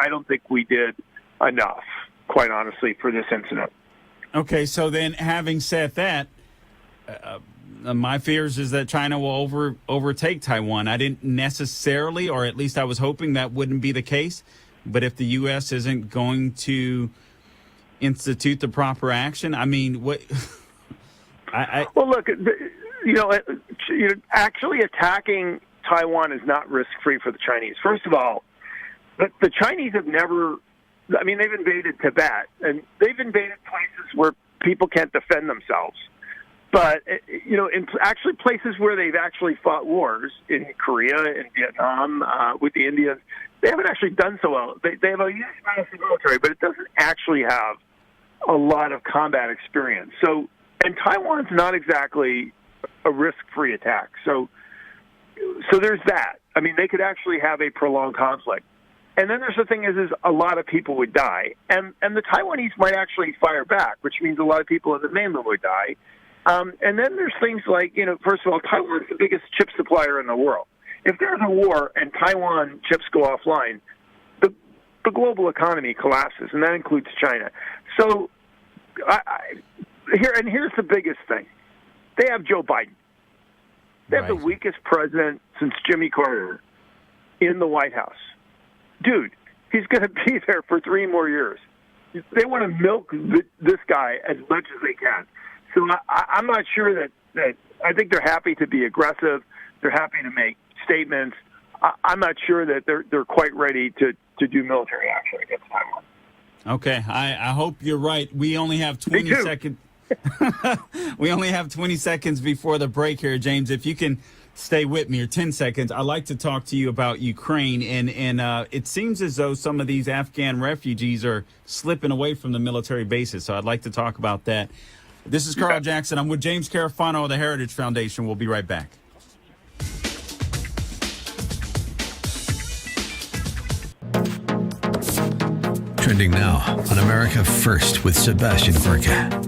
don't think we did enough, quite honestly, for this incident. Okay, so then having said that, my fears is that China will overtake Taiwan. I didn't necessarily, or at least I was hoping that wouldn't be the case. But if the U.S. isn't going to institute the proper action, I mean, what? Well, look, actually attacking Taiwan is not risk-free for the Chinese. First of all, the Chinese have never, they've invaded Tibet, and they've invaded places where people can't defend themselves. But, in actually places where they've actually fought wars, in Korea, in Vietnam, with the Indians, they haven't actually done so well. They have a huge massive military, but it doesn't actually have a lot of combat experience. So, and Taiwan's not exactly a risk-free attack. So there's that. I mean, they could actually have a prolonged conflict. And then there's the thing is a lot of people would die. And the Taiwanese might actually fire back, which means a lot of people in the mainland would die. And then there's things like, first of all, Taiwan's the biggest chip supplier in the world. If there's a war and Taiwan chips go offline, the global economy collapses, and that includes China. So here's the biggest thing. They have Joe Biden. They have the weakest president since Jimmy Carter in the White House. Dude, he's going to be there for 3 more years. They want to milk this guy as much as they can. So I'm not sure that I think they're happy to be aggressive. They're happy to make statements. I'm not sure that they're quite ready to do military action against Taiwan. Okay, I hope you're right. We only have 20 seconds. We only have 20 seconds before the break here, James. If you can stay with me, or 10 seconds, I'd like to talk to you about Ukraine. And it seems as though some of these Afghan refugees are slipping away from the military bases. So I'd like to talk about that. This is Carl Jackson. I'm with James Carafano of the Heritage Foundation. We'll be right back. Trending now on America First with Sebastian Gorka.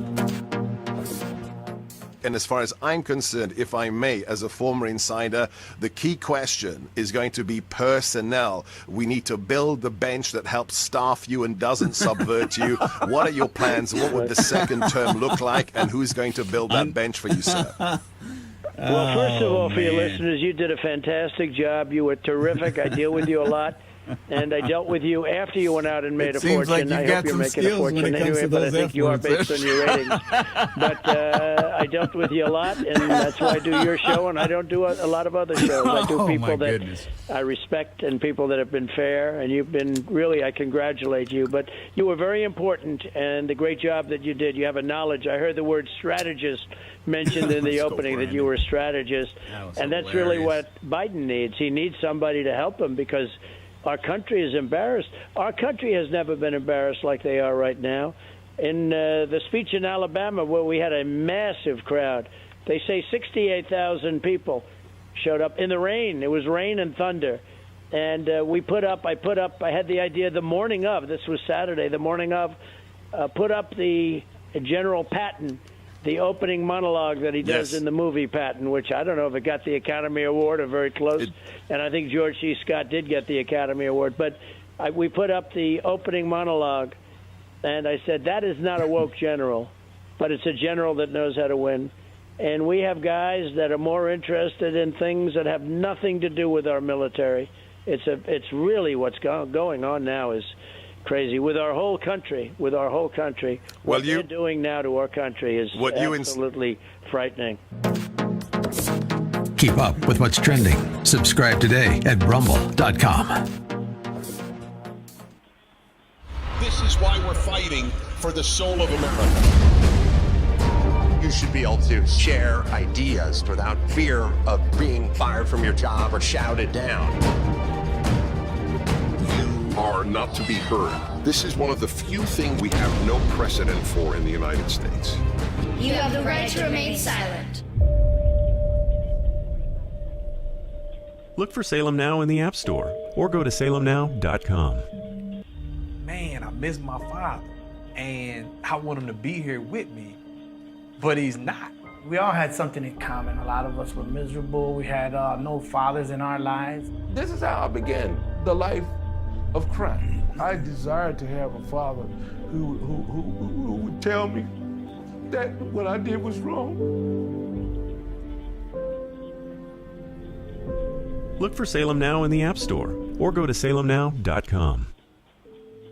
And as far as I'm concerned, if I may, as a former insider, the key question is going to be personnel. We need to build the bench that helps staff you and doesn't subvert you. What are your plans? What would the second term look like? And who's going to build that bench for you, sir? Well, first of all, for your listeners, you did a fantastic job. You were terrific. I deal with you a lot. And I dealt with you after you went out and made a fortune. I hope you're making a fortune anyway, but I think you are based on your ratings. But I dealt with you a lot, and that's why I do your show, and I don't do a lot of other shows. I do people that I respect and people that have been fair, and you've been really, I congratulate you. But you were very important, and the great job that you did. You have a knowledge. I heard the word strategist mentioned in the opening, that you were a strategist, and that's really what Biden needs. He needs somebody to help him because our country is embarrassed. Our country has never been embarrassed like they are right now. in the speech in Alabama where we had a massive crowd. They say 68,000 people showed up in the rain. It was rain and thunder. And I had the idea the morning of, this was Saturday, the morning of, put up the General Patton, the opening monologue that he does in the movie Patton, which I don't know if it got the Academy Award or very close. And I think George C. Scott did get the Academy Award. But we put up the opening monologue, and I said, that is not a woke general, but it's a general that knows how to win. And we have guys that are more interested in things that have nothing to do with our military. It's really what's going on now is crazy with our whole country. What they're doing now to our country is absolutely frightening. Keep up with what's trending. Subscribe today at rumble.com. This is why we're fighting for the soul of America. You should be able to share ideas without fear of being fired from your job or shouted down. Are not to be heard. This is one of the few things we have no precedent for in the United States. You have the right to remain silent. Look for Salem Now in the App Store or go to salemnow.com. Man, I miss my father, and I want him to be here with me, but he's not. We all had something in common. A lot of us were miserable. We had no fathers in our lives. This is how I began the life of crime. I desired to have a father who would tell me that what I did was wrong. Look for Salem Now in the App Store or go to salemnow.com.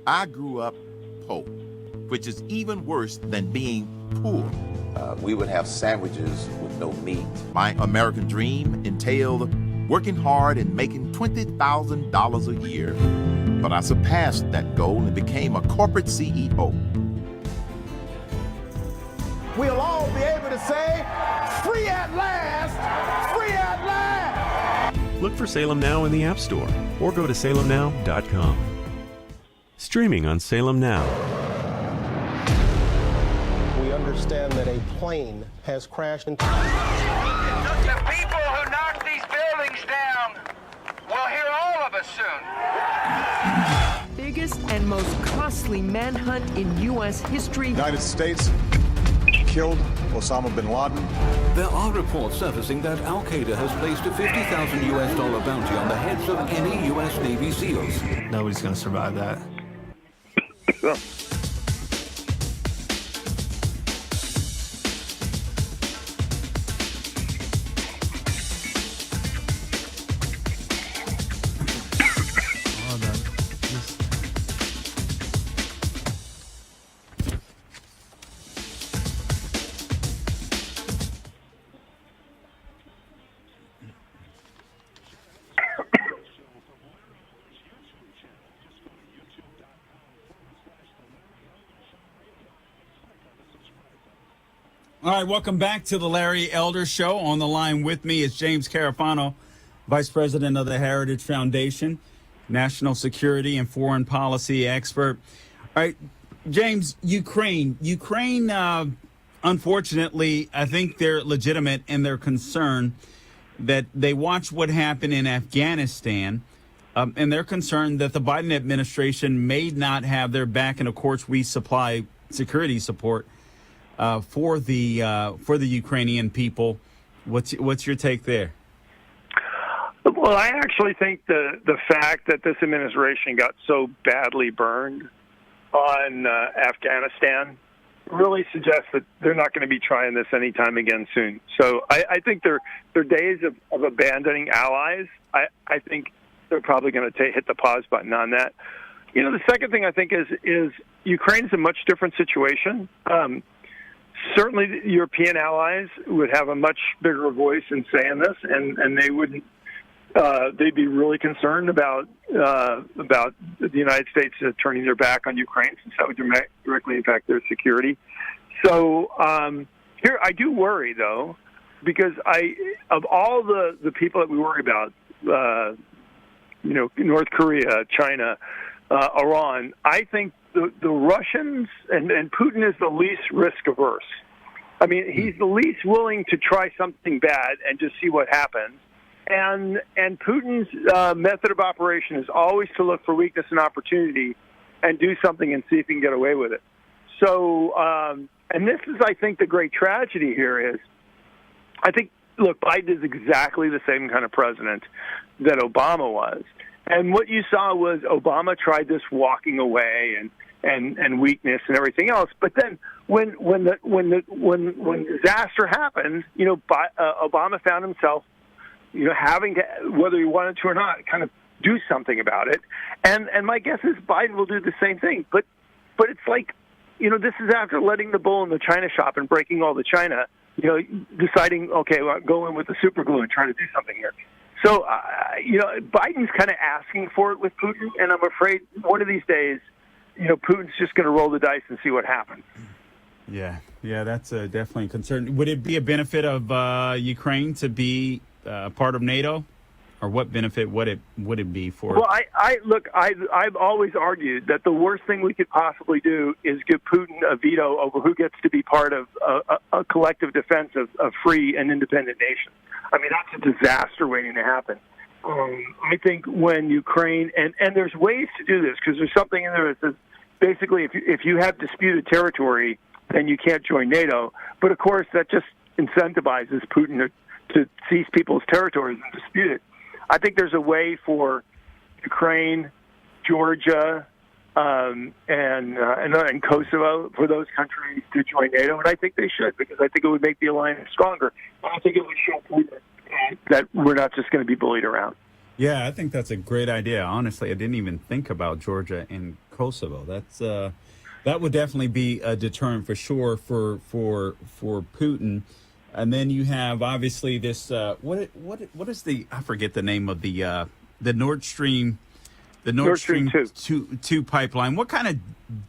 I grew up poor, which is even worse than being poor. We would have sandwiches with no meat. My American dream entailed working hard and making $20,000 a year. But I surpassed that goal and became a corporate CEO. We'll all be able to say, free at last, free at last. Look for Salem Now in the App Store or go to salemnow.com. Streaming on Salem Now. We understand that a plane has crashed into... The people who knocked these buildings down will hear all of us soon. Biggest and most costly manhunt in U.S. history. United States killed Osama bin Laden. There are reports surfacing that Al-Qaeda has placed a $50,000 US bounty on the heads of any U.S. Navy SEALs. Nobody's going to survive that. All right, welcome back to the Larry Elder Show. On the line with me is James Carafano, Vice President of the Heritage Foundation, national security and foreign policy expert. All right, James, Ukraine, unfortunately, I think they're legitimate in their concern that they watch what happened in Afghanistan, and they're concerned that the Biden administration may not have their back, and of course we supply security support for the Ukrainian people. What's your take there? Well, I actually think the fact that this administration got so badly burned on Afghanistan really suggests that they're not going to be trying this anytime again soon. So I think their days of abandoning allies, I think they're probably going to hit the pause button on that. You know, the second thing I think is Ukraine's a much different situation. Certainly, the European allies would have a much bigger voice in saying this, and they wouldn't. They'd be really concerned about the United States turning their back on Ukraine, since that would directly impact their security. So here, I do worry though, because of all the people that we worry about, North Korea, China, Iran, I think the Russians and Putin is the least risk averse. I mean, he's the least willing to try something bad and just see what happens. And Putin's method of operation is always to look for weakness and opportunity and do something and see if he can get away with it. So, and this is, I think, the great tragedy here is, I think, look, Biden is exactly the same kind of president that Obama was. And what you saw was Obama tried this walking away and weakness and everything else. But then when disaster happened, Obama found himself, having to, whether he wanted to or not, kind of do something about it. And my guess is Biden will do the same thing. But it's like, this is after letting the bull in the china shop and breaking all the china, deciding, okay, well, go in with the super glue and try to do something here. So, Biden's kind of asking for it with Putin, and I'm afraid one of these days, Putin's just going to roll the dice and see what happens. Yeah, that's definitely a concern. Would it be a benefit of Ukraine to be part of NATO, or what benefit would it be for? Well, I've always argued that the worst thing we could possibly do is give Putin a veto over who gets to be part of a collective defense of free and independent nations. I mean, that's a disaster waiting to happen. I think when Ukraine, and there's ways to do this, because there's something in there that says, basically, if you have disputed territory, then you can't join NATO. But, of course, that just incentivizes Putin to seize people's territories and dispute it. I think there's a way for Ukraine, Georgia, and Kosovo, for those countries to join NATO, and I think they should, because I think it would make the alliance stronger. And I think it would show Putin that we're not just going to be bullied around. Yeah, I think that's a great idea. Honestly, I didn't even think about Georgia and Kosovo. That would definitely be a deterrent for sure for Putin. And then you have obviously this what is the, I forget the name of the Nord Stream. The Nord Stream 2 pipeline. What kind of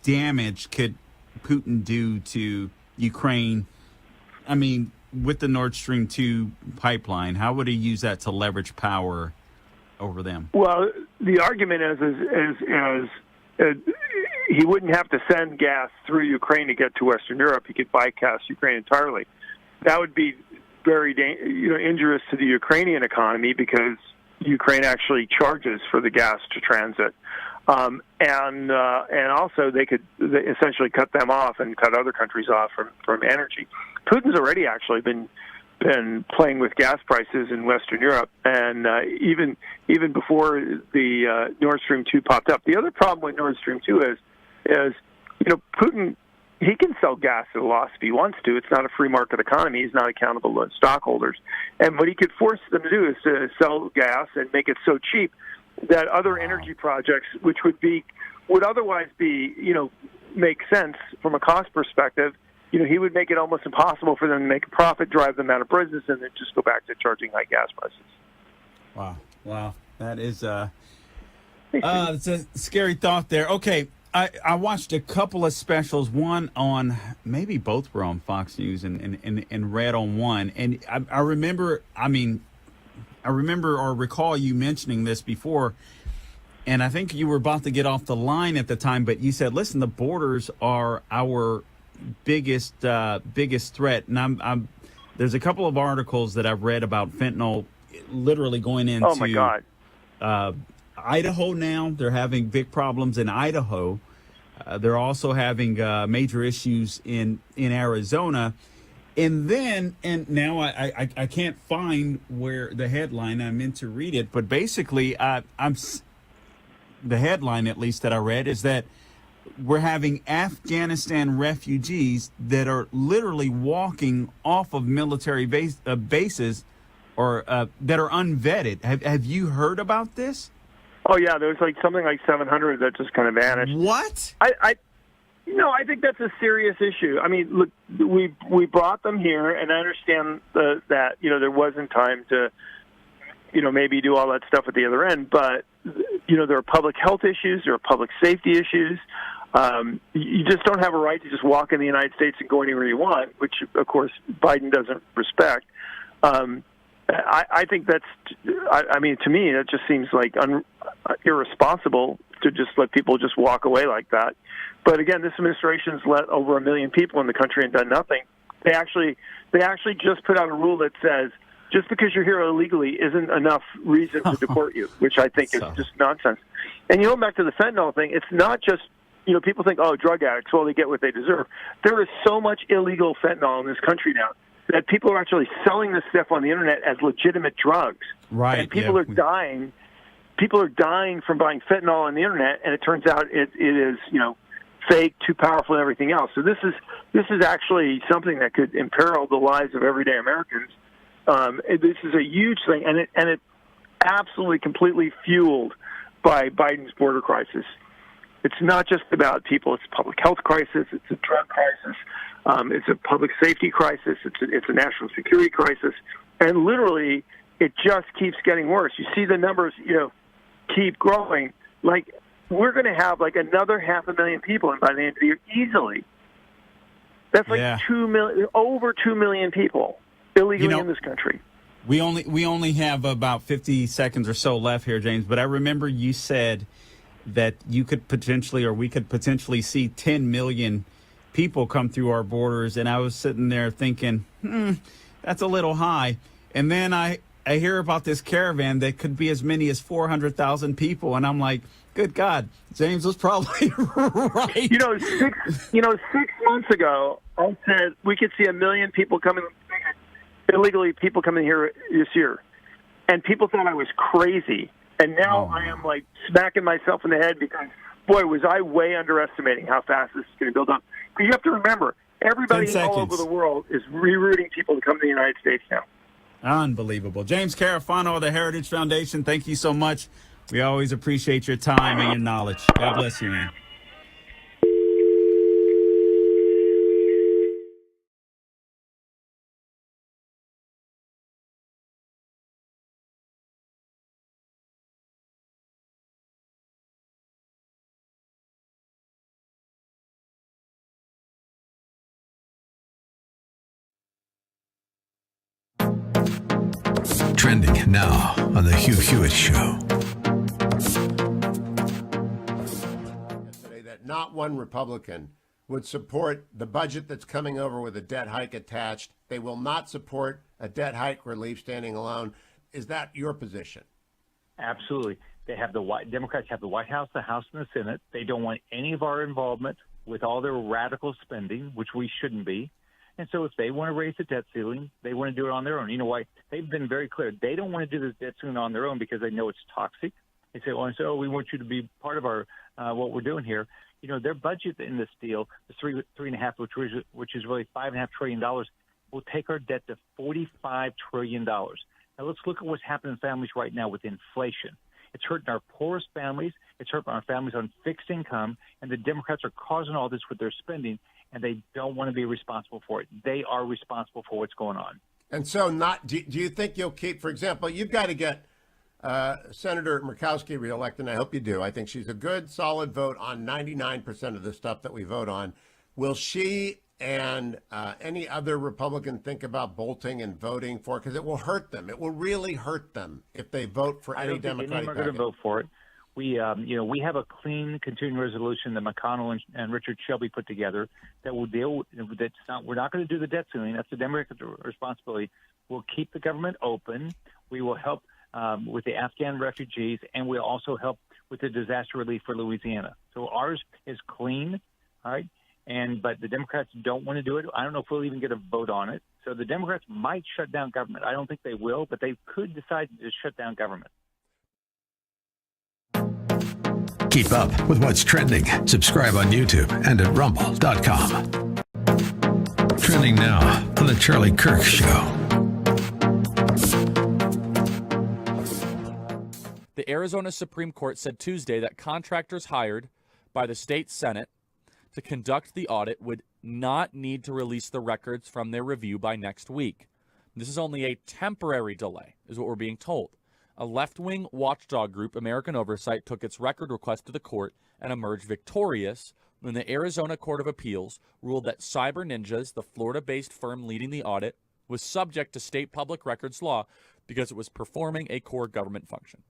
damage could Putin do to Ukraine? I mean, with the Nord Stream 2 pipeline, how would he use that to leverage power over them? Well, the argument is he wouldn't have to send gas through Ukraine to get to Western Europe. He could bypass Ukraine entirely. That would be very injurious to the Ukrainian economy, because Ukraine actually charges for the gas to transit, and also they essentially cut them off and cut other countries off from energy. Putin's already actually been playing with gas prices in Western Europe, and even before the Nord Stream 2 popped up. The other problem with Nord Stream 2 is Putin, he can sell gas at a loss if he wants to. It's not a free market economy. He's not accountable to stockholders. And what he could force them to do is to sell gas and make it so cheap that other energy projects, which would otherwise be, make sense from a cost perspective, he would make it almost impossible for them to make a profit, drive them out of business, and then just go back to charging high gas prices. Wow. That is it's a scary thought there. Okay. I watched a couple of specials, one on, maybe both were on Fox News and read on one. And I remember or recall you mentioning this before, and I think you were about to get off the line at the time, but you said, listen, the borders are our biggest threat. And there's a couple of articles that I've read about fentanyl literally going into, oh my God, Idaho now. They're having big problems in Idaho. They're also having major issues in Arizona. And now I can't find where the headline, I meant to read it, but basically the headline, at least that I read, is that we're having Afghanistan refugees that are literally walking off of military bases or that are unvetted. Have you heard about this? Oh yeah, there was something like 700 that just kind of vanished. What? I think that's a serious issue. I mean, look, we brought them here, and I understand that there wasn't time to maybe do all that stuff at the other end, but there are public health issues, there are public safety issues. You just don't have a right to just walk in the United States and go anywhere you want, which of course Biden doesn't respect. I think to me, that just seems like irresponsible to just let people just walk away like that. But again, this administration's let over 1 million people in the country and done nothing. They actually just put out a rule that says just because you're here illegally isn't enough reason to deport you, which I think is just nonsense. And you go back to the fentanyl thing, it's not just, people think, oh, drug addicts, well, they get what they deserve. There is so much illegal fentanyl in this country now that people are actually selling this stuff on the internet as legitimate drugs. Right. And people are dying. People are dying from buying fentanyl on the internet, and it turns out it is, fake, too powerful, and everything else. So this is actually something that could imperil the lives of everyday Americans. This is a huge thing, and it absolutely completely fueled by Biden's border crisis. It's not just about people. It's a public health crisis. It's a drug crisis. It's a public safety crisis. It's a national security crisis. And literally, it just keeps getting worse. You see the numbers, keep growing. Like, we're going to have like another 500,000 people by the end of the year easily. That's like 2 million, over 2 million people illegally in this country. We only have about 50 seconds or so left here, James. But I remember you said that we could potentially see 10 million people come through our borders, and I was sitting there thinking, that's a little high. And then I hear about this caravan that could be as many as 400,000 people, and I'm like, good God, James was probably right. 6 months ago, I said we could see 1 million people illegally coming here this year, and people thought I was crazy. And now I am like smacking myself in the head because, boy, was I way underestimating how fast this is going to build up. Because you have to remember, everybody all over the world is rerouting people to come to the United States now. Unbelievable. James Carafano of the Heritage Foundation, thank you so much. We always appreciate your time and your knowledge. God bless you, man. Trending now on The Hugh Hewitt Show. Yesterday that not one Republican would support the budget that's coming over with a debt hike attached. They will not support a debt hike relief standing alone. Is that your position? Absolutely. Democrats have the White House, the House, and the Senate. They don't want any of our involvement with all their radical spending, which we shouldn't be. And so if they want to raise the debt ceiling, they want to do it on their own. You know why? They've been very clear. They don't want to do this debt ceiling on their own because they know it's toxic. They say, we want you to be part of our what we're doing here. Their budget in this deal, the $3.5, which is really $5.5 trillion, will take our debt to $45 trillion. Now let's look at what's happening in families right now with inflation. It's hurting our poorest families. It's hurting our families on fixed income. And the Democrats are causing all this with their spending, and they don't want to be responsible for it. They are responsible for what's going on. And so do you think you'll keep, for example, you've got to get Senator Murkowski reelected, and I hope you do. I think she's a good, solid vote on 99% of the stuff that we vote on. Will she and any other Republican think about bolting and voting for it? Because it will hurt them. It will really hurt them if they vote for any Democratic package. I don't think any of them are going to vote for it. We have a clean continuing resolution that McConnell and Richard Shelby put together that will deal with. We're not going to do the debt ceiling. That's the Democratic responsibility. We'll keep the government open. We will help with the Afghan refugees, and we'll also help with the disaster relief for Louisiana. So ours is clean, all right? But the Democrats don't want to do it. I don't know if we'll even get a vote on it. So the Democrats might shut down government. I don't think they will, but they could decide to just shut down government. Keep up with what's trending. Subscribe on YouTube and at rumble.com. Trending now on The Charlie Kirk Show. The Arizona Supreme Court said Tuesday that contractors hired by the state Senate to conduct the audit would not need to release the records from their review by next week. This is only a temporary delay, is what we're being told. A left-wing watchdog group, American Oversight, took its record request to the court and emerged victorious when the Arizona Court of Appeals ruled that Cyber Ninjas, the Florida-based firm leading the audit, was subject to state public records law because it was performing a core government function.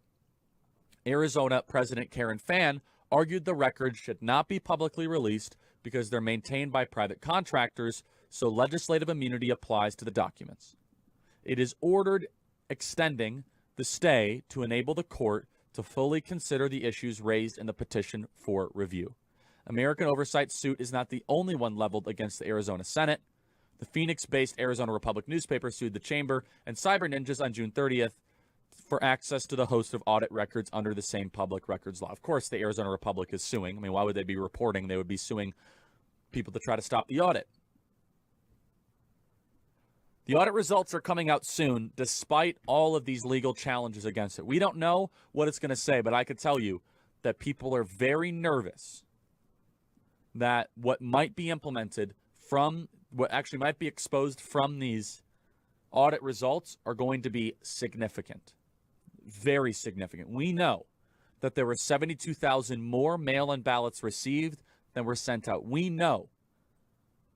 Arizona President Karen Fann argued the records should not be publicly released because they're maintained by private contractors, so legislative immunity applies to the documents. It is ordered extending the stay to enable the court to fully consider the issues raised in the petition for review. American Oversight suit is not the only one leveled against the Arizona Senate. The Phoenix-based Arizona Republic newspaper sued the chamber and Cyber Ninjas on June 30th for access to the host of audit records under the same public records law. Of course, the Arizona Republic is suing. I mean, why would they be reporting? They would be suing people to try to stop the audit. The audit results are coming out soon, despite all of these legal challenges against it. We don't know what it's going to say, but I could tell you that people are very nervous that what might be implemented from, what actually might be exposed from these audit results are going to be significant. Very significant. We know that there were 72,000 more mail-in ballots received than were sent out. We know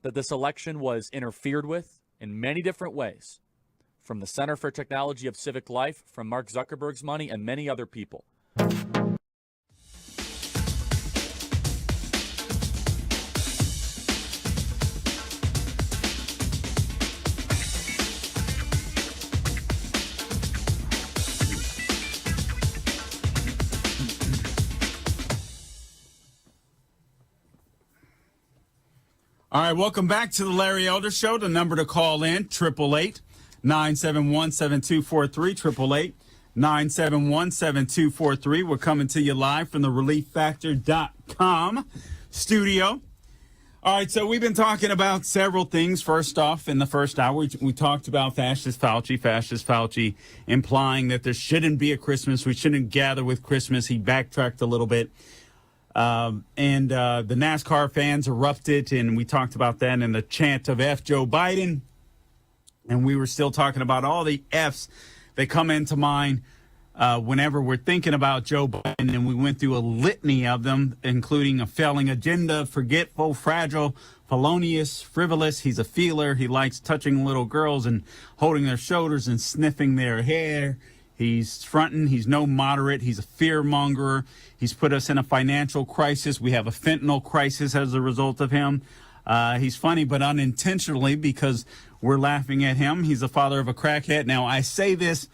that this election was interfered with in many different ways, from the Center for Technology of Civic Life, from Mark Zuckerberg's money, and many other people. All right, welcome back to the Larry Elder Show. The number to call in, 888-971-7243, 888-971-7243. We're coming to you live from the ReliefFactor.com studio. All right, so we've been talking about several things. First off, in the first hour, we talked about Fascist Fauci implying that there shouldn't be a Christmas. We shouldn't gather with Christmas. He backtracked a little bit. The NASCAR fans erupted, and we talked about that in the chant of F Joe Biden. And we were still talking about all the Fs that come into mind whenever we're thinking about Joe Biden. And we went through a litany of them, including a failing agenda, forgetful, fragile, felonious, frivolous. He's a feeler. He likes touching little girls and holding their shoulders and sniffing their hair. He's fronting. He's no moderate. He's a fear mongerer. He's put us in a financial crisis. We have a fentanyl crisis as a result of him. He's funny, but unintentionally, because we're laughing at him. He's the father of a crackhead. Now, I say this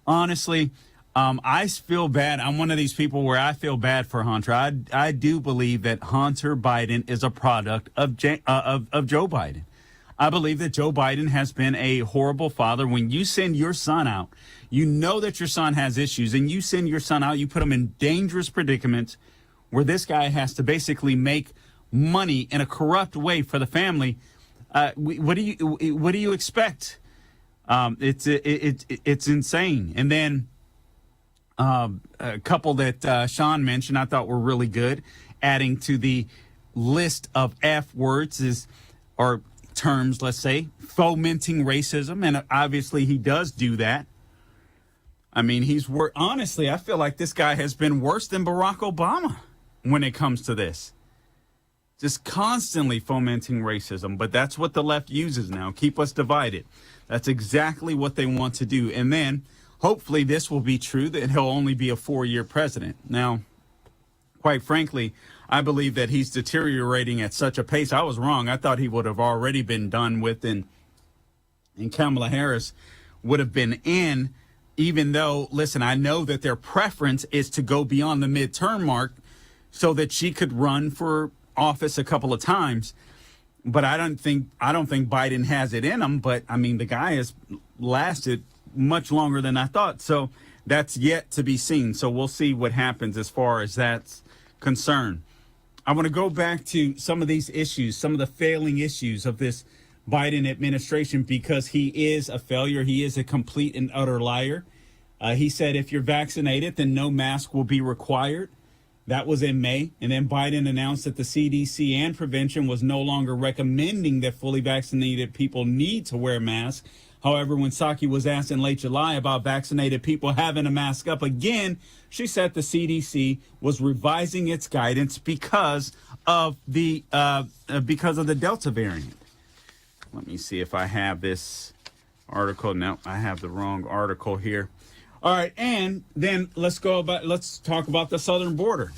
honestly. I feel bad. I'm one of these people where I feel bad for Hunter. I do believe that Hunter Biden is a product of Joe Biden. I believe that Joe Biden has been a horrible father. When you send your son out, you know that your son has issues, and you send your son out, you put him in dangerous predicaments where this guy has to basically make money in a corrupt way for the family. What do you expect? It's insane. And then a couple that Sean mentioned I thought were really good, adding to the list of F words or terms, let's say, fomenting racism. And obviously he does do that. I mean, honestly, I feel like this guy has been worse than Barack Obama when it comes to this. Just constantly fomenting racism. But that's what the left uses now. Keep us divided. That's exactly what they want to do. And then hopefully this will be true, that he'll only be a 4-year president. Now, quite frankly, I believe that he's deteriorating at such a pace. I was wrong. I thought he would have already been done with, and Kamala Harris would have been in, even though, listen, I know that their preference is to go beyond the midterm mark so that she could run for office a couple of times. But I don't think Biden has it in him. But I mean, the guy has lasted much longer than I thought. So that's yet to be seen. So we'll see what happens as far as that's concerned. I want to go back to some of these issues, some of the failing issues of this Biden administration, because he is a failure. He is a complete and utter liar. He said if you're vaccinated, then no mask will be required. That was in May. And then Biden announced that the CDC and prevention was no longer recommending that fully vaccinated people need to wear masks. However, when Psaki was asked in late July about vaccinated people having a mask up again, she said the CDC was revising its guidance because of the Delta variant. Let me see if I have this article. No, I have the wrong article here. All right, and then let's talk about the southern border.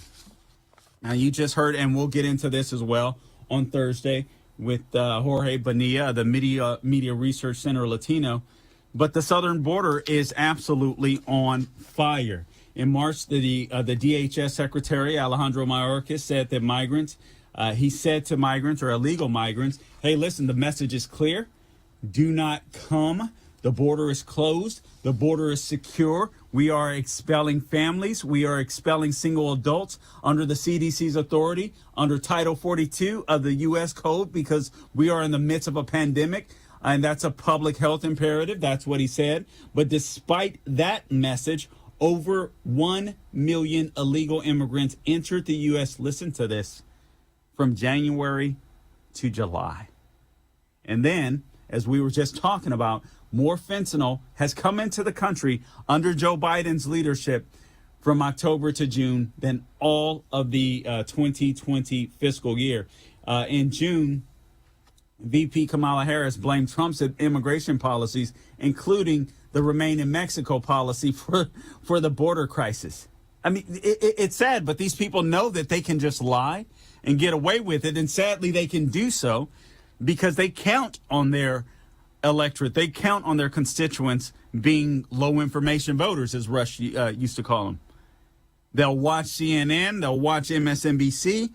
Now, you just heard, and we'll get into this as well on Thursday with Jorge Bonilla, the Media Research Center Latino. But the southern border is absolutely on fire. In March, the DHS Secretary Alejandro Mayorkas said that he said to migrants or illegal migrants, hey, listen, the message is clear. Do not come. The border is closed. The border is secure. We are expelling families. We are expelling single adults under the CDC's authority, under Title 42 of the U.S. Code, because we are in the midst of a pandemic, and that's a public health imperative. That's what he said. But despite that message, over 1 million illegal immigrants entered the U.S., listen to this, from January to July. And then, as we were just talking about, more fentanyl has come into the country under Joe Biden's leadership from October to June than all of the 2020 fiscal year. In June, VP Kamala Harris blamed Trump's immigration policies, including the Remain in Mexico policy, for the border crisis. I mean, it's sad, but these people know that they can just lie and get away with it. And sadly, they can do so because they count on their electorate. They count on their constituents being low information voters, as Rush used to call them. They'll watch CNN, they'll watch MSNBC,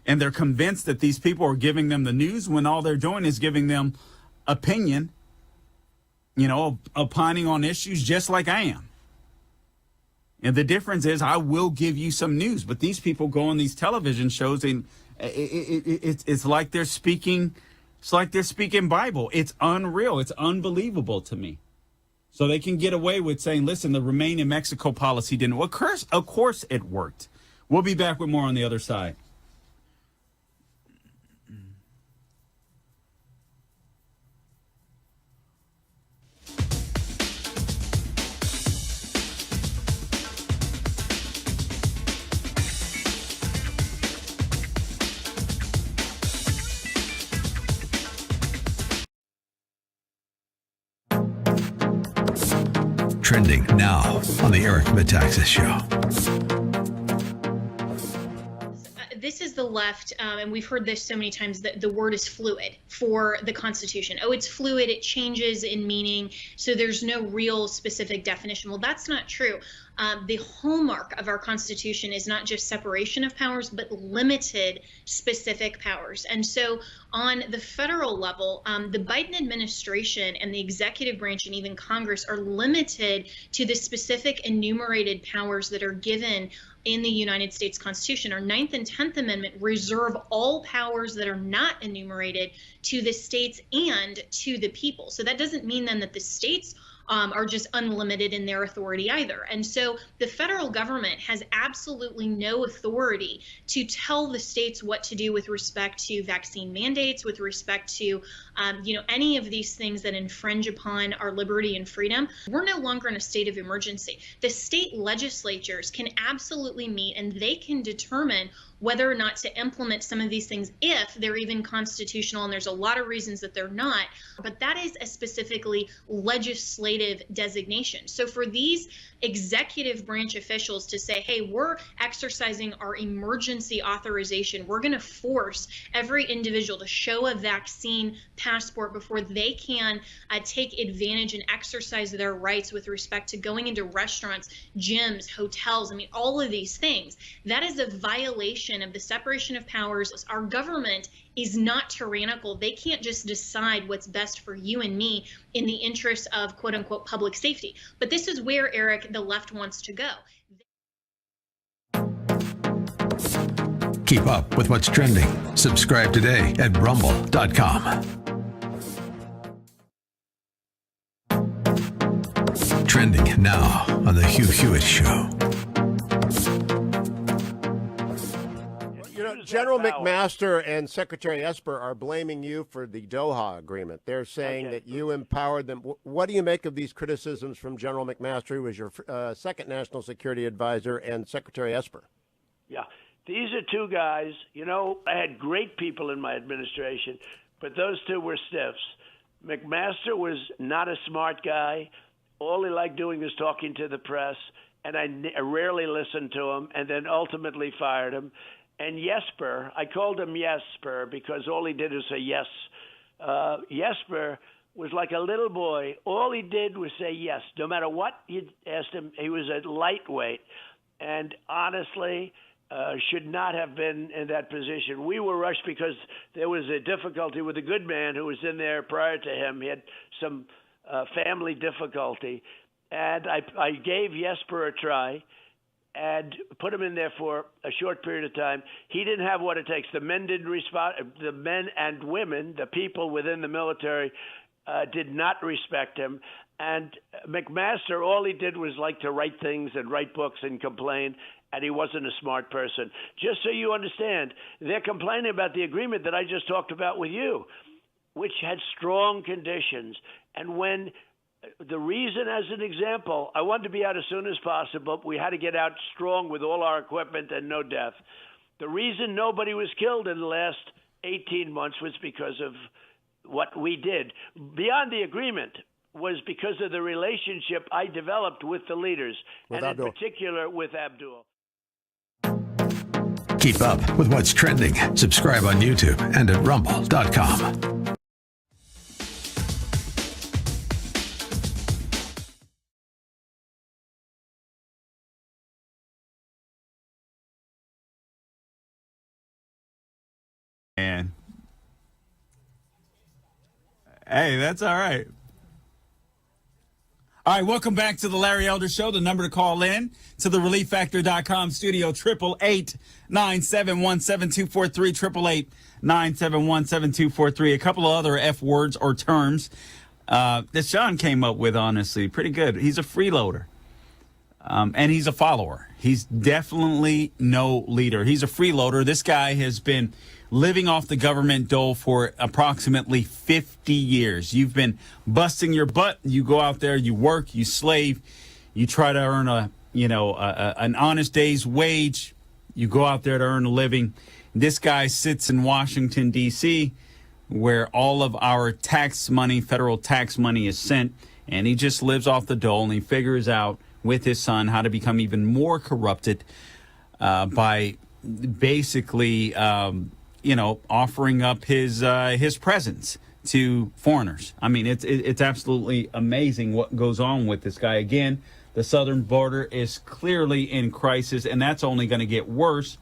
and they're convinced that these people are giving them the news when all they're doing is giving them opinion, opining on issues just like I am. And the difference is I will give you some news, but these people go on these television shows and it's like they're speaking. It's like they're speaking Bible. It's unreal. It's unbelievable to me. So they can get away with saying, listen, the Remain in Mexico policy didn't work. Of course it worked. We'll be back with more on the other side. Trending now on the Eric Metaxas Show. This is the left, and we've heard this so many times, that the word is fluid for the Constitution. Oh, it's fluid, it changes in meaning, so there's no real specific definition. Well, that's not true. The hallmark of our Constitution is not just separation of powers, but limited specific powers. And so on the federal level, the Biden administration and the executive branch and even Congress are limited to the specific enumerated powers that are given in the United States Constitution. Our 9th and 10th Amendment reserve all powers that are not enumerated to the states and to the people. So that doesn't mean then that the states are just unlimited in their authority either. And so the federal government has absolutely no authority to tell the states what to do with respect to vaccine mandates, with respect to any of these things that infringe upon our liberty and freedom. We're no longer in a state of emergency. The state legislatures can absolutely meet and they can determine whether or not to implement some of these things if they're even constitutional, and there's a lot of reasons that they're not, but that is a specifically legislative designation. So for these executive branch officials to say, hey, we're exercising our emergency authorization, we're going to force every individual to show a vaccine passport before they can take advantage and exercise their rights with respect to going into restaurants, gyms, hotels, all of these things, that is a violation of the separation of powers. Our government is not tyrannical. They can't just decide what's best for you and me in the interest of quote unquote public safety. But this is where, Eric, the left wants to go. Keep up with what's trending. Subscribe today at rumble.com. Trending now on the Hugh Hewitt Show. General McMaster and Secretary Esper are blaming you for the Doha agreement. They're saying that you empowered them. What do you make of these criticisms from General McMaster, who was your second national security advisor, and Secretary Esper? Yeah, these are two guys. I had great people in my administration, but those two were stiffs. McMaster was not a smart guy. All he liked doing was talking to the press, and I rarely listened to him, and then ultimately fired him. And Jesper, I called him Jesper because all he did was say yes. Jesper was like a little boy. All he did was say yes. No matter what you asked him, he was a lightweight. And honestly, should not have been in that position. We were rushed because there was a difficulty with a good man who was in there prior to him. He had some family difficulty. And I gave Jesper a try and put him in there for a short period of time. He didn't have what it takes. The men didn't respond. The men and women, the people within the military, did not respect him. And McMaster, all he did was like to write things and write books and complain, and he wasn't a smart person. Just so you understand, they're complaining about the agreement that I just talked about with you, which had strong conditions. And when the reason, as an example, I wanted to be out as soon as possible. We had to get out strong with all our equipment and no death. The reason nobody was killed in the last 18 months was because of what we did. Beyond the agreement was because of the relationship I developed with the leaders, With and Abdul. in particular with Abdul. Keep up with what's trending. Subscribe on YouTube and at rumble.com. And hey, that's all right. All right, welcome back to the Larry Elder Show. The number to call in to the relieffactor.com studio, 888-971-7243, 888-971-7243. A couple of other F words or terms that Sean came up with, honestly. Pretty good. He's a freeloader, and he's a follower. He's definitely no leader. He's a freeloader. This guy has been living off the government dole for approximately 50 years. You've been busting your butt. You go out there, you work, you slave, you try to earn an honest day's wage. You go out there to earn a living. This guy sits in Washington, D.C., where all of our tax money, federal tax money, is sent, and he just lives off the dole, and he figures out with his son how to become even more corrupted by basically offering up his presence to foreigners. I mean, it's absolutely amazing what goes on with this guy. Again, the southern border is clearly in crisis, and that's only going to get worse.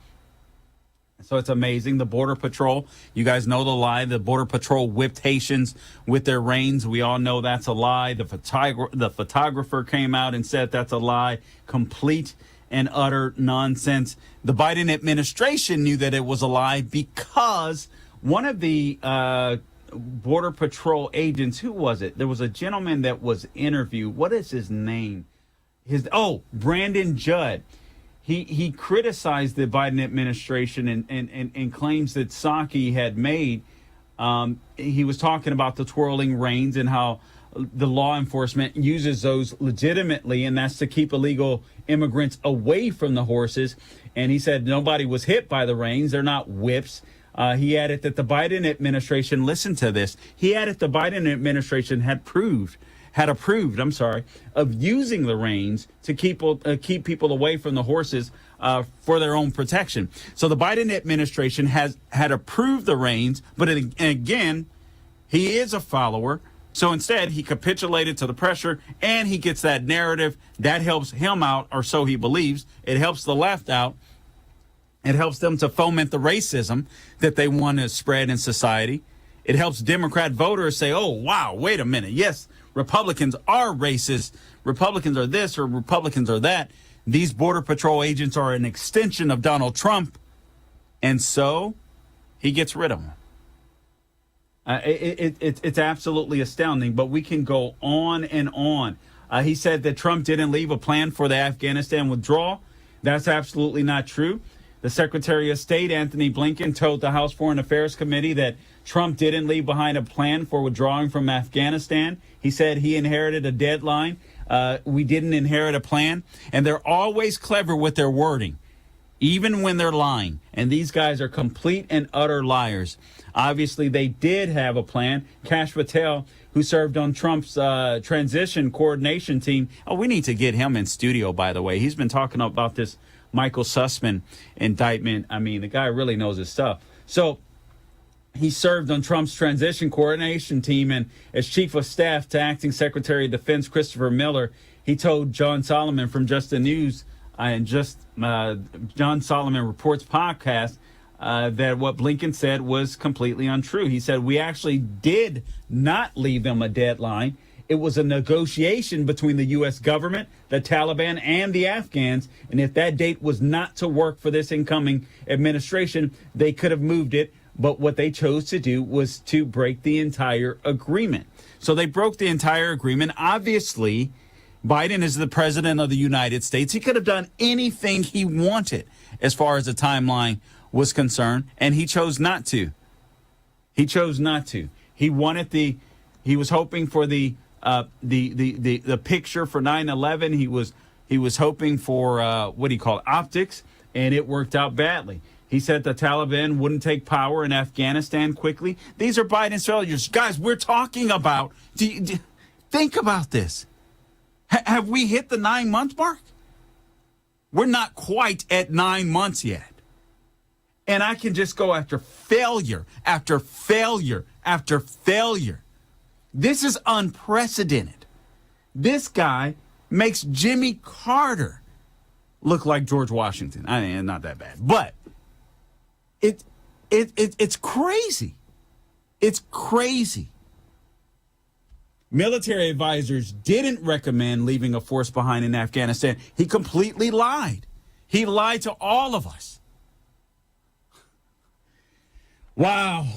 So it's amazing. The Border Patrol, you guys know the lie. The Border Patrol whipped Haitians with their reins. We all know that's a lie. The photographer came out and said that's a lie. Complete and utter nonsense. The Biden administration knew that it was a lie because one of the Border Patrol agents, who was it? There was a gentleman that was interviewed. What is his name? Brandon Judd. He criticized the Biden administration and claims that Psaki had made. He was talking about the twirling reins and how the law enforcement uses those legitimately, and that's to keep illegal immigrants away from the horses. And he said nobody was hit by the reins. They're not whips. He added that the Biden administration, listen to this, he added the Biden administration had approved of using the reins to keep people away from the horses for their own protection. So the Biden administration had approved the reins, but again, he is a follower. So instead, he capitulated to the pressure, and he gets that narrative. That helps him out, or so he believes. It helps the left out. It helps them to foment the racism that they want to spread in society. It helps Democrat voters say, oh, wow, wait a minute. Yes, Republicans are racist. Republicans are this or Republicans are that. These Border Patrol agents are an extension of Donald Trump. And so he gets rid of them. It's absolutely astounding, but we can go on and on. He said that Trump didn't leave a plan for the Afghanistan withdrawal. That's absolutely not true. The Secretary of State, Anthony Blinken, told the House Foreign Affairs Committee that Trump didn't leave behind a plan for withdrawing from Afghanistan. He said he inherited a deadline. We didn't inherit a plan. And they're always clever with their wording, even when they're lying. And these guys are complete and utter liars. Obviously, they did have a plan. Kash Patel, who served on Trump's transition coordination team. Oh, we need to get him in studio, by the way. He's been talking about this Michael Sussman indictment. I mean, the guy really knows his stuff. So he served on Trump's transition coordination team, and as chief of staff to acting Secretary of Defense Christopher Miller, he told John Solomon from Just the News and John Solomon Reports podcast that what Blinken said was completely untrue. He said, we actually did not leave them a deadline. It was a negotiation between the U.S. government, the Taliban, and the Afghans. And if that date was not to work for this incoming administration, they could have moved it. But what they chose to do was to break the entire agreement. So they broke the entire agreement. Obviously, Biden is the president of the United States. He could have done anything he wanted as far as the timeline was concerned, and he chose not to. He chose not to. He was hoping for the picture for 9/11. He was hoping for what do you call it, optics, and it worked out badly. He said the Taliban wouldn't take power in Afghanistan quickly. These are Biden's failures. Guys, we're talking about, think about this. Have we hit the 9-month mark? We're not quite at 9 months yet. And I can just go after failure after failure after failure. This is unprecedented. This guy makes Jimmy Carter look like George Washington. I mean, not that bad, but it's crazy. It's crazy. Military advisors didn't recommend leaving a force behind in Afghanistan. He completely lied. He lied to all of us. Wow.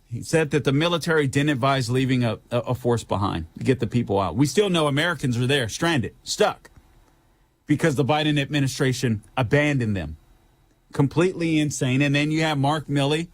He said that the military didn't advise leaving a force behind to get the people out. We still know Americans are there, stranded, stuck, because the Biden administration abandoned them. Completely insane. And then you have Mark Milley,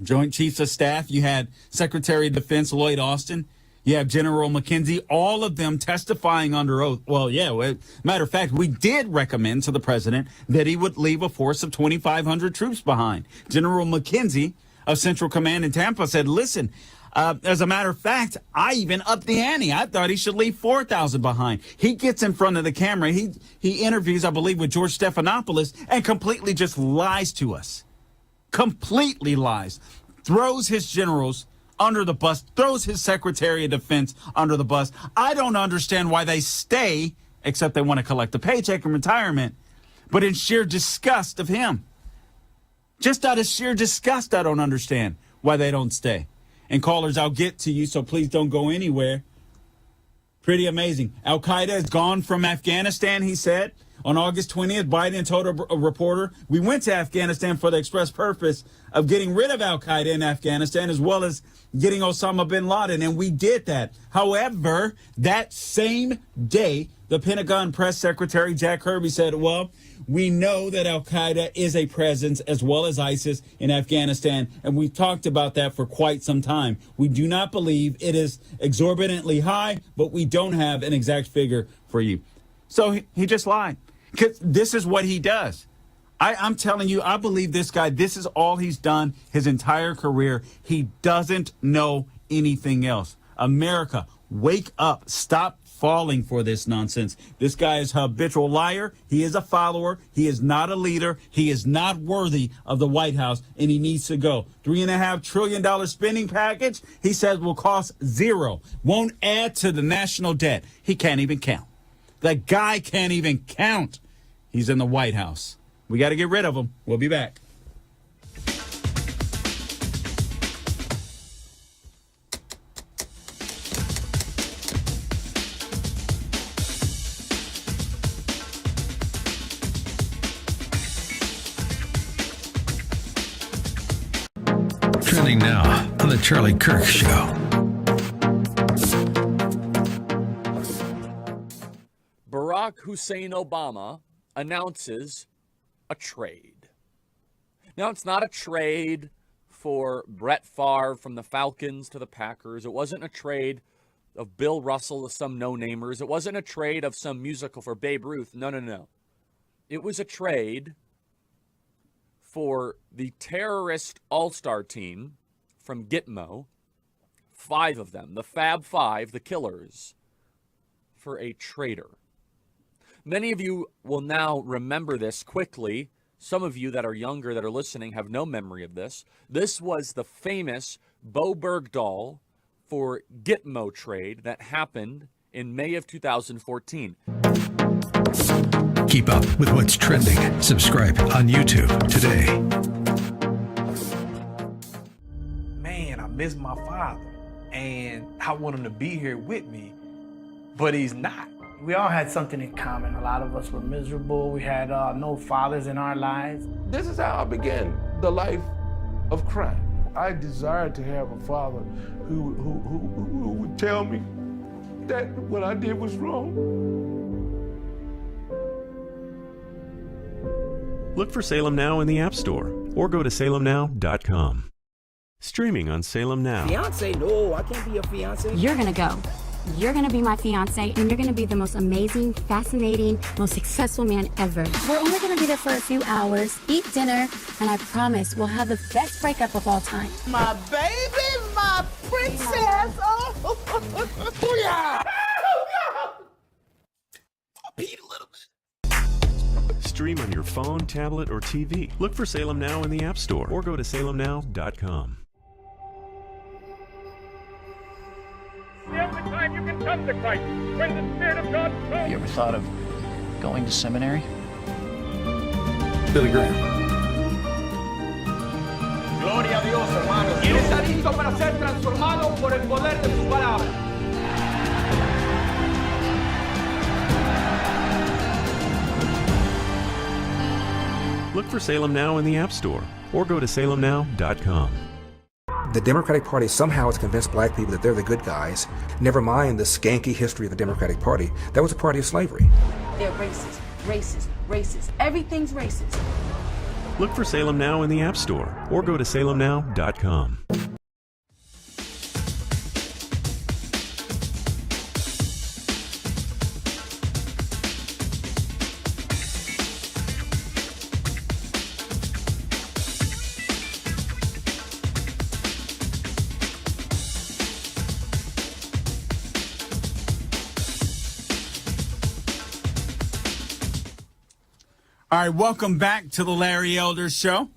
Joint Chiefs of Staff. You had Secretary of Defense Lloyd Austin. You have General McKenzie, all of them testifying under oath. Well, yeah, matter of fact, we did recommend to the president that he would leave a force of 2,500 troops behind. General McKenzie of Central Command in Tampa said, listen, as a matter of fact, I even upped the ante. I thought he should leave 4,000 behind. He gets in front of the camera. He interviews, I believe, with George Stephanopoulos and completely just lies to us. Completely lies. Throws his generals under the bus, throws his Secretary of Defense under the bus. I don't understand why they stay, except they want to collect a paycheck in retirement, but in sheer disgust of him. Just out of sheer disgust, I don't understand why they don't stay. And callers, I'll get to you, so please don't go anywhere. Pretty amazing. Al-Qaeda is gone from Afghanistan, he said. On August 20th, Biden told a reporter, we went to Afghanistan for the express purpose of getting rid of Al-Qaeda in Afghanistan, as well as getting Osama bin Laden, and we did that. However, that same day, the Pentagon press secretary, Jack Kirby, said, well, we know that Al-Qaeda is a presence as well as ISIS in Afghanistan, and we've talked about that for quite some time. We do not believe it is exorbitantly high, but we don't have an exact figure for you. So he just lied. Because this is what he does. I'm telling you, I believe this guy, this is all he's done his entire career. He doesn't know anything else. America, wake up. Stop falling for this nonsense. This guy is a habitual liar. He is a follower. He is not a leader. He is not worthy of the White House, and he needs to go. $3.5 trillion spending package, he says, will cost zero. Won't add to the national debt. He can't even count. The guy can't even count. He's in the White House. We got to get rid of him. We'll be back. Trending now on The Charlie Kirk Show. Barack Hussein Obama announces a trade. Now, it's not a trade for Brett Favre from the Falcons to the Packers. It wasn't a trade of Bill Russell to some no-namers. It wasn't a trade of some musical for Babe Ruth. No. It was a trade for the terrorist all-star team from Gitmo, 5 of them, the Fab Five, the Killers, for a traitor. Many of you will now remember this quickly. Some of you that are younger that are listening have no memory of this. This was the famous Bo Bergdahl for Gitmo trade that happened in May of 2014. Keep up with what's trending. Subscribe on YouTube today. Man, I miss my father, and I want him to be here with me, but he's not. We all had something in common. A lot of us were miserable. We had no fathers in our lives. This is how I began the life of crime. I desired to have a father who would tell me that what I did was wrong. Look for Salem Now in the App Store or go to salemnow.com. Streaming on Salem Now. Fiance? No, I can't be your fiance. You're gonna go. You're gonna be my fiance, and you're gonna be the most amazing, fascinating, most successful man ever. We're only gonna be there for a few hours, eat dinner, and I promise we'll have the best breakup of all time. My baby, my princess. Oh, yeah. Beat a little bit. Stream on your phone, tablet, or TV. Look for Salem Now in the App Store or go to salemnow.com. The only time you can come to Christ, when the Spirit of God comes. You ever thought of going to seminary? Billy Graham. Gloria a Dios, hermanos. ¿Quién está listo para ser transformado por el poder de su palabra? Look for Salem Now in the App Store or go to salemnow.com. The Democratic Party somehow has convinced black people that they're the good guys. Never mind the skanky history of the Democratic Party. That was a party of slavery. They're racist, racist, racist. Everything's racist. Look for Salem Now in the App Store or go to salemnow.com. All right, welcome back to the Larry Elder Show.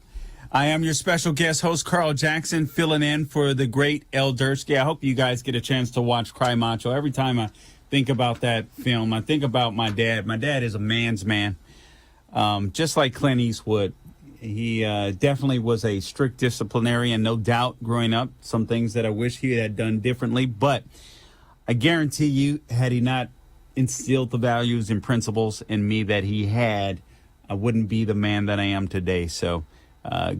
I am your special guest host, Carl Jackson, filling in for the great Eldersky. I hope you guys get a chance to watch Cry Macho. Every time I think about that film, I think about my dad. My dad is a man's man, just like Clint Eastwood. He definitely was a strict disciplinarian, no doubt, growing up. Some things that I wish he had done differently. But I guarantee you, had he not instilled the values and principles in me that he had, I wouldn't be the man that I am today. So,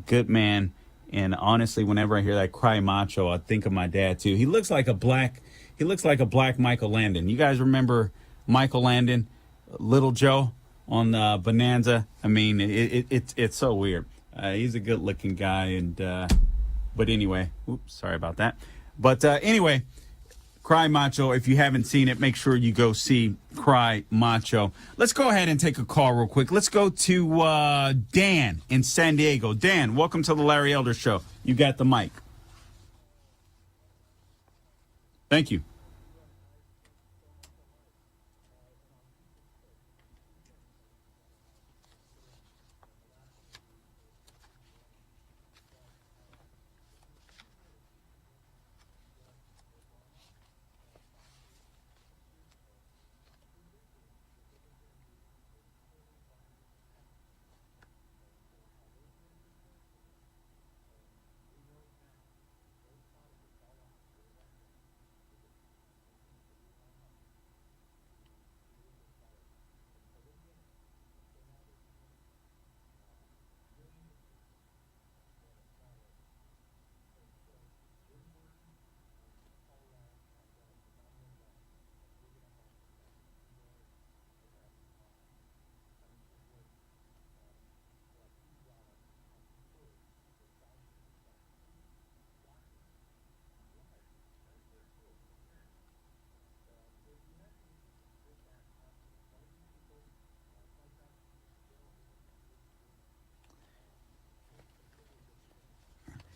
good man. And honestly, whenever I hear that Cry Macho, I think of my dad too. He looks like a black Michael Landon. You guys remember Michael Landon, Little Joe on Bonanza? I mean, it's so weird. He's a good looking guy. And but anyway, oops, sorry about that. But anyway, Cry Macho. If you haven't seen it, make sure you go see Cry Macho. Let's go ahead and take a call real quick. Let's go to Dan in San Diego. Dan, welcome to the Larry Elder Show. You got the mic. Thank you.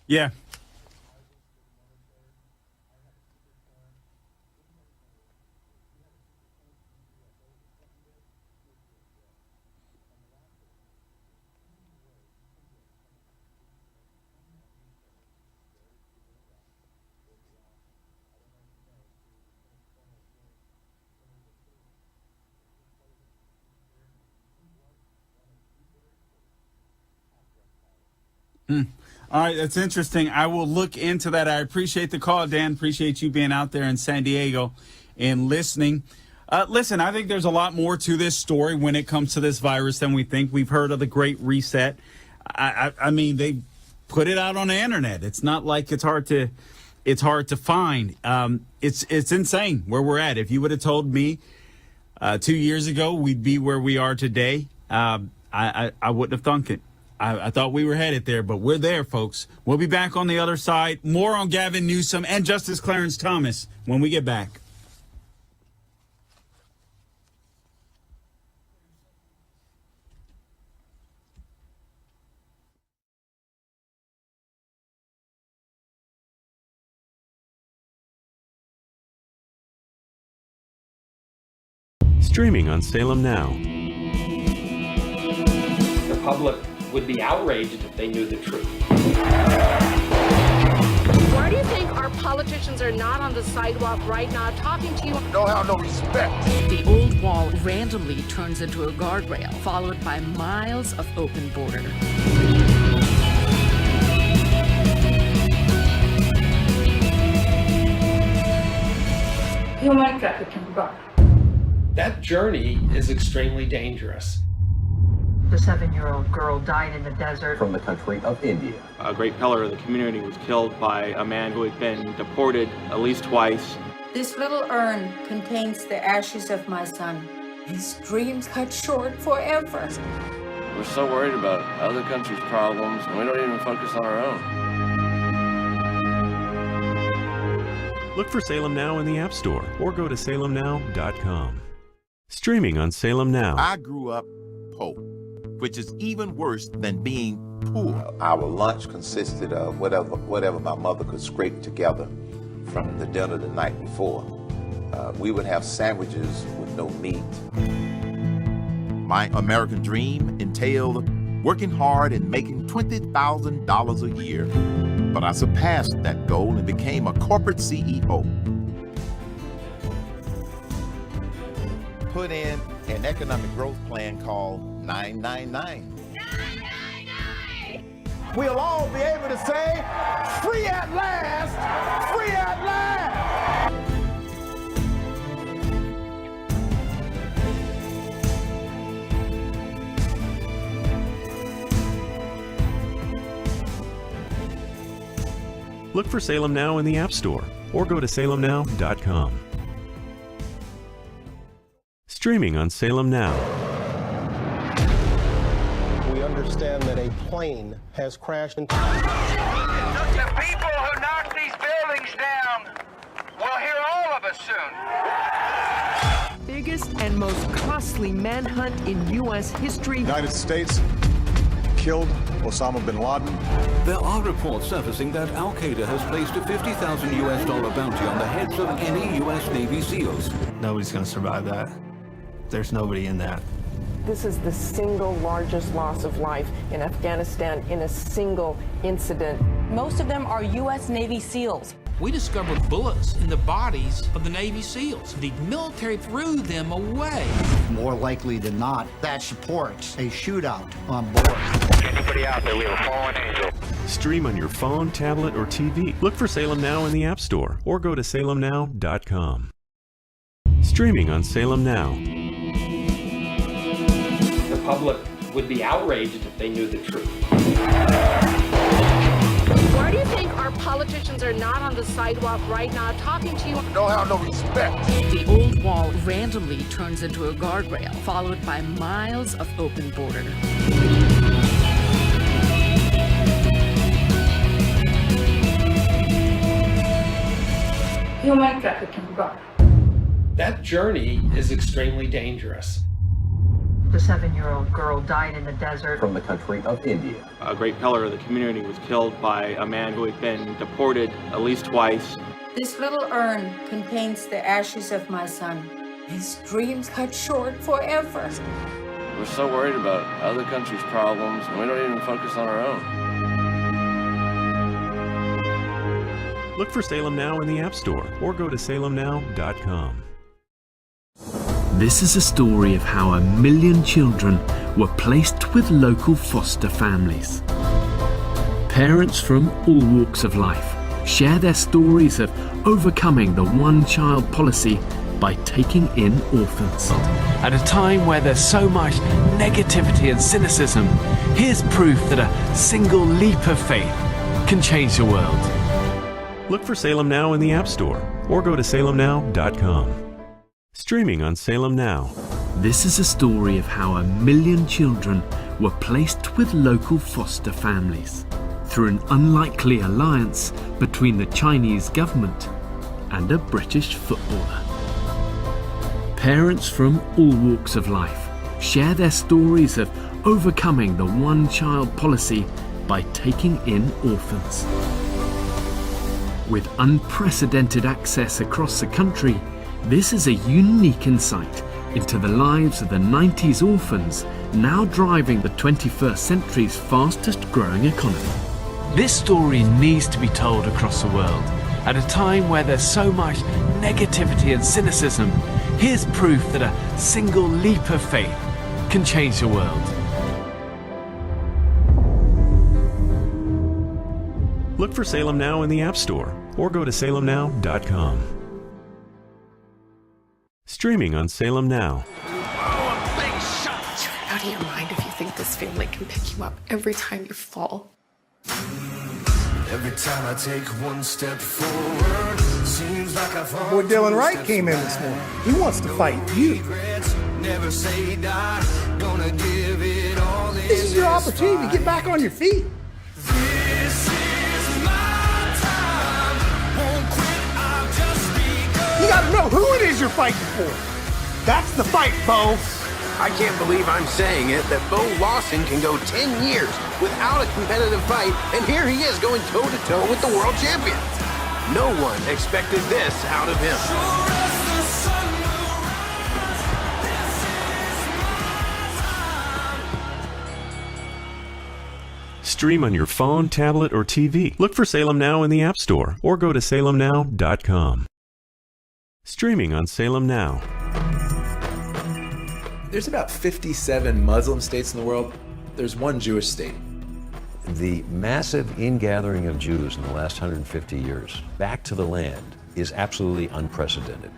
Yeah. All right, that's interesting. I will look into that. I appreciate the call, Dan. Appreciate you being out there in San Diego and listening. Listen, I think there's a lot more to this story when it comes to this virus than we think. We've heard of the Great Reset. I mean, they put it out on the internet. It's not like it's hard to find. It's insane where we're at. If you would have told me 2 years ago we'd be where we are today, I wouldn't have thunk it. I thought we were headed there, but we're there, folks. We'll be back on the other side. More on Gavin Newsom and Justice Clarence Thomas when we get back. Streaming on Salem Now. The public would be outraged if they knew the truth. Why do you think our politicians are not on the sidewalk right now talking to you? Don't have no respect. The old wall randomly turns into a guardrail, followed by miles of open border. Human trafficking, God. That journey is extremely dangerous. The 7-year-old girl died in the desert. From the country of India. A great pillar of the community was killed by a man who had been deported at least twice. This little urn contains the ashes of my son. His dreams cut short forever. We're so worried about other countries' problems, and we don't even focus on our own. Look for Salem Now in the App Store or go to salemnow.com. Streaming on Salem Now. I grew up poor, which is even worse than being poor. Our lunch consisted of whatever my mother could scrape together from the dinner the night before. We would have sandwiches with no meat. My American dream entailed working hard and making $20,000 a year. But I surpassed that goal and became a corporate CEO. Put in an economic growth plan called 999. We'll all be able to say, free at last, free at last. Look for Salem Now in the App Store or go to salemnow.com. Streaming on Salem Now. We understand that a plane has crashed into... The people who knocked these buildings down will hear all of us soon. Biggest and most costly manhunt in U.S. history. United States killed Osama bin Laden. There are reports surfacing that Al-Qaeda has placed a $50,000 US bounty on the heads of any U.S. Navy SEALs. Nobody's going to survive that. There's nobody in that. This is the single largest loss of life in Afghanistan in a single incident. Most of them are U.S. Navy SEALs. We discovered bullets in the bodies of the Navy SEAls. The military threw them away. More likely than not, that supports a shootout on board. Anybody out there, we have a fallen angel. Stream on your phone, tablet, or TV. Look for Salem Now in the App Store or go to salemnow.com. Streaming on Salem Now. The public would be outraged if they knew the truth. Why do you think our politicians are not on the sidewalk right now talking to you? Don't have no respect. The old wall randomly turns into a guardrail, followed by miles of open border. Human trafficking, God. That journey is extremely dangerous. The 7-year-old girl died in the desert. From the country of India. A great pillar of the community was killed by a man who had been deported at least twice. This little urn contains the ashes of my son. His dreams cut short forever. We're so worried about other countries' problems, and we don't even focus on our own. Look for Salem Now in the App Store or go to salemnow.com. This is a story of how 1 million children were placed with local foster families. Parents from all walks of life share their stories of overcoming the one-child policy by taking in orphans. At a time where there's so much negativity and cynicism, here's proof that a single leap of faith can change the world. Look for Salem Now in the App Store or go to salemnow.com. Streaming on Salem Now. This is a story of how 1 million children were placed with local foster families through an unlikely alliance between the Chinese government and a British footballer. Parents from all walks of life share their stories of overcoming the one-child policy by taking in orphans. With unprecedented access across the country, this is a unique insight into the lives of the 90s orphans now driving the 21st century's fastest growing economy. This story needs to be told across the world. At a time where there's so much negativity and cynicism, here's proof that a single leap of faith can change the world. Look for Salem Now in the App Store or go to salemnow.com. Streaming on Salem Now. You're out of your mind if you think this family can pick you up every time you fall. Every time I take one step forward, seems like I fall. Boy, Dylan Wright came in this morning. He wants to fight you. Never say die, gonna give it all. This is your opportunity to get back on your feet. This is my time. Won't quit, I've just begun. You gotta know who it is you're fighting for. That's the fight, Bo. I can't believe I'm saying it, that Bo Lawson can go 10 years without a competitive fight, and here he is going toe-to-toe with the world champion. No one expected this out of him. Stream on your phone, tablet, or TV. Look for Salem Now in the App Store or go to salemnow.com. Streaming on Salem Now. There's about 57 Muslim states in the world. There's one Jewish state. The massive ingathering of Jews in the last 150 years back to the land is absolutely unprecedented.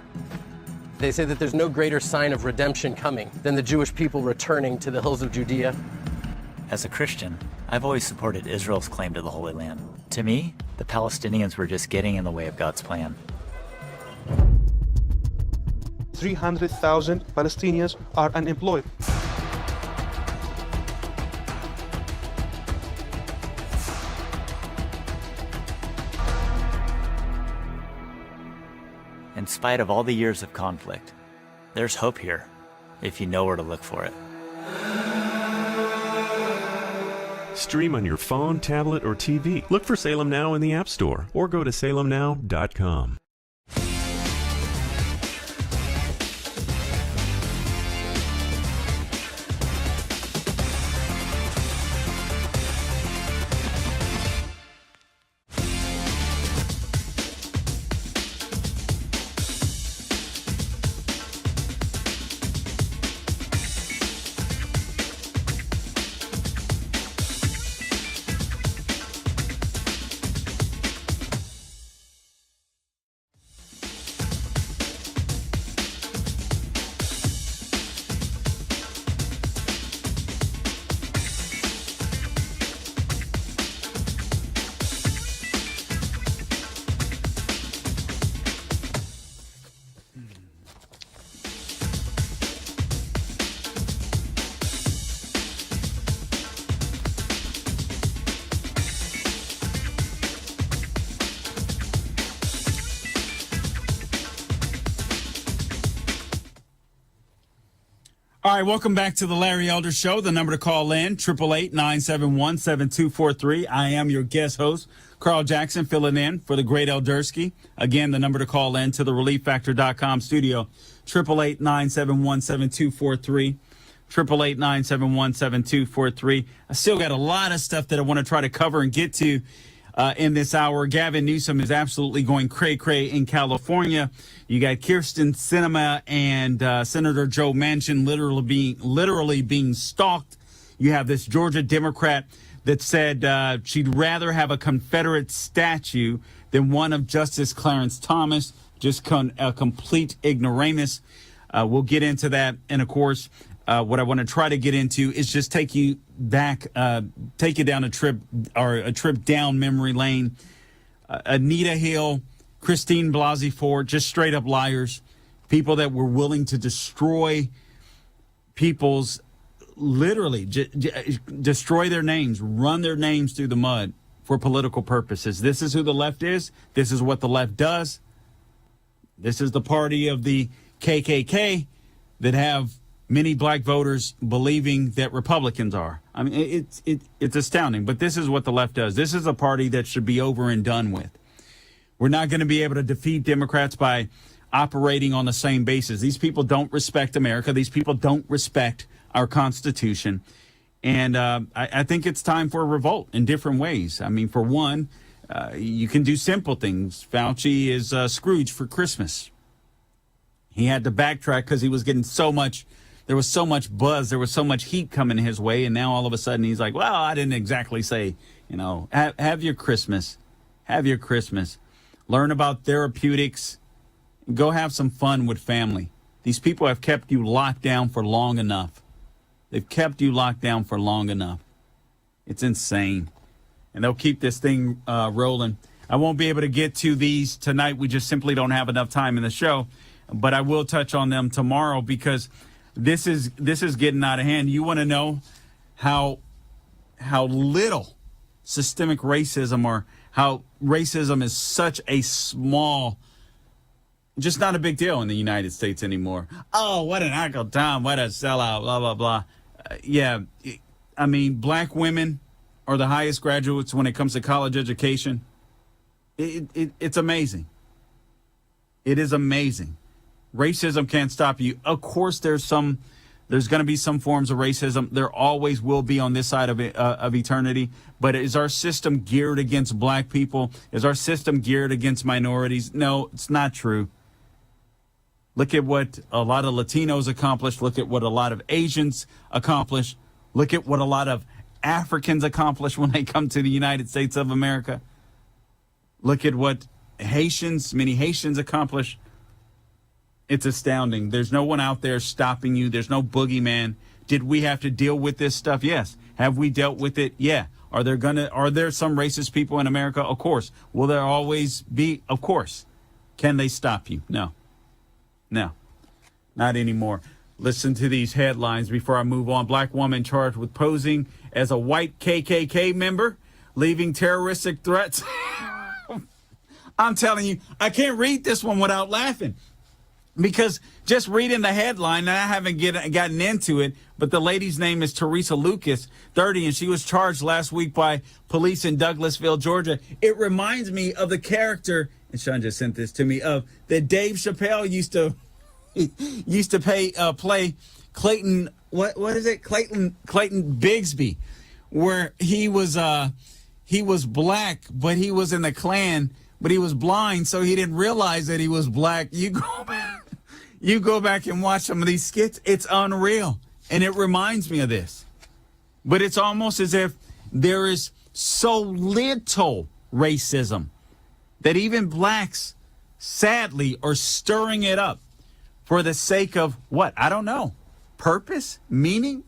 They say that there's no greater sign of redemption coming than the Jewish people returning to the hills of Judea. As a Christian, I've always supported Israel's claim to the Holy Land. To me, the Palestinians were just getting in the way of God's plan. 300,000 Palestinians are unemployed. In spite of all the years of conflict, there's hope here, if you know where to look for it. Stream on your phone, tablet, or TV. Look for Salem Now in the App Store or go to salemnow.com. All right, welcome back to the Larry Elder Show. The number to call in, 888-971-7243. I am your guest host, Carl Jackson, filling in for the great Eldersky. Again, the number to call in to the ReliefFactor.com studio, 888-971-7243. 888-971-7243. I still got a lot of stuff that I want to try to cover and get to in this hour. Gavin Newsom is absolutely going cray-cray in California. You got Kyrsten Sinema and Senator Joe Manchin literally being stalked. You have this Georgia Democrat that said she'd rather have a Confederate statue than one of Justice Clarence Thomas. Just a complete ignoramus. We'll get into that. And, of course, what I want to try to get into is just take you back, take you down a trip down memory lane. Anita Hill, Christine Blasey Ford, just straight up liars. People that were willing to destroy people's, literally destroy their names, run their names through the mud for political purposes. This is who the left is. This is what the left does. This is the party of the KKK that have many black voters believing that Republicans are. I mean, it's astounding, but this is what the left does. This is a party that should be over and done with. We're not going to be able to defeat Democrats by operating on the same basis. These people don't respect America. These people don't respect our Constitution. And I think it's time for a revolt in different ways. I mean, for one, you can do simple things. Fauci is Scrooge for Christmas. He had to backtrack because he was getting there was so much buzz, there was so much heat coming his way, and now all of a sudden he's like, well, I didn't exactly say, have your Christmas. Have your Christmas. Learn about therapeutics. Go have some fun with family. These people have kept you locked down for long enough. They've kept you locked down for long enough. It's insane. And they'll keep this thing rolling. I won't be able to get to these tonight. We just simply don't have enough time in the show. But I will touch on them tomorrow because this is getting out of hand. You want to know how little systemic racism, or how racism is such a small, just not a big deal in the United States anymore. Oh, what an Uncle Tom, what a sellout, blah, blah, blah. Yeah, I mean, black women are the highest graduates when it comes to college education. It's amazing. It is amazing. Racism can't stop you. Of course, there's going to be some forms of racism. There always will be on this side of eternity. But is our system geared against black people? Is our system geared against minorities? No, it's not true. Look at what a lot of Latinos accomplish. Look at what a lot of Asians accomplish. Look at what a lot of Africans accomplish when they come to the United States of America. Look at what many Haitians accomplish. It's astounding. There's no one out there stopping you. There's no boogeyman. Did we have to deal with this stuff? Yes. Have we dealt with it? Yeah. Are there some racist people in America? Of course. Will there always be? Of course. Can they stop you? No. No. Not anymore. Listen to these headlines before I move on. Black woman charged with posing as a white KKK member, leaving terroristic threats. I'm telling you, I can't read this one without laughing. Because just reading the headline, and I haven't gotten into it, but the lady's name is Teresa Lucas, 30, and she was charged last week by police in Douglasville, Georgia. It reminds me of the character, and Sean just sent this to me, of that Dave Chappelle used to play Clayton. What is it? Clayton Bigsby, where he was black, but he was in the Klan, but he was blind, so he didn't realize that he was black. You go back and watch some of these skits. It's unreal. And it reminds me of this. But it's almost as if there is so little racism that even blacks, sadly, are stirring it up for the sake of what? I don't know. Purpose? Meaning?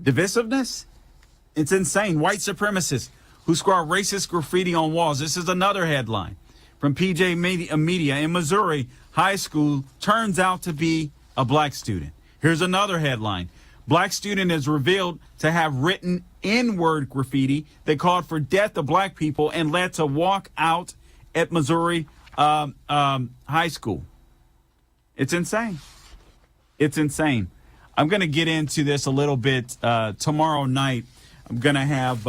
Divisiveness? It's insane. White supremacists who scrawl racist graffiti on walls. This is another headline from PJ Media in Missouri. High school turns out to be a black student. Here's another headline. Black student is revealed to have written N-word graffiti that called for death of black people and led to walk out at Missouri high school. It's insane. It's insane. I'm going to get into this a little bit tomorrow night. I'm going to have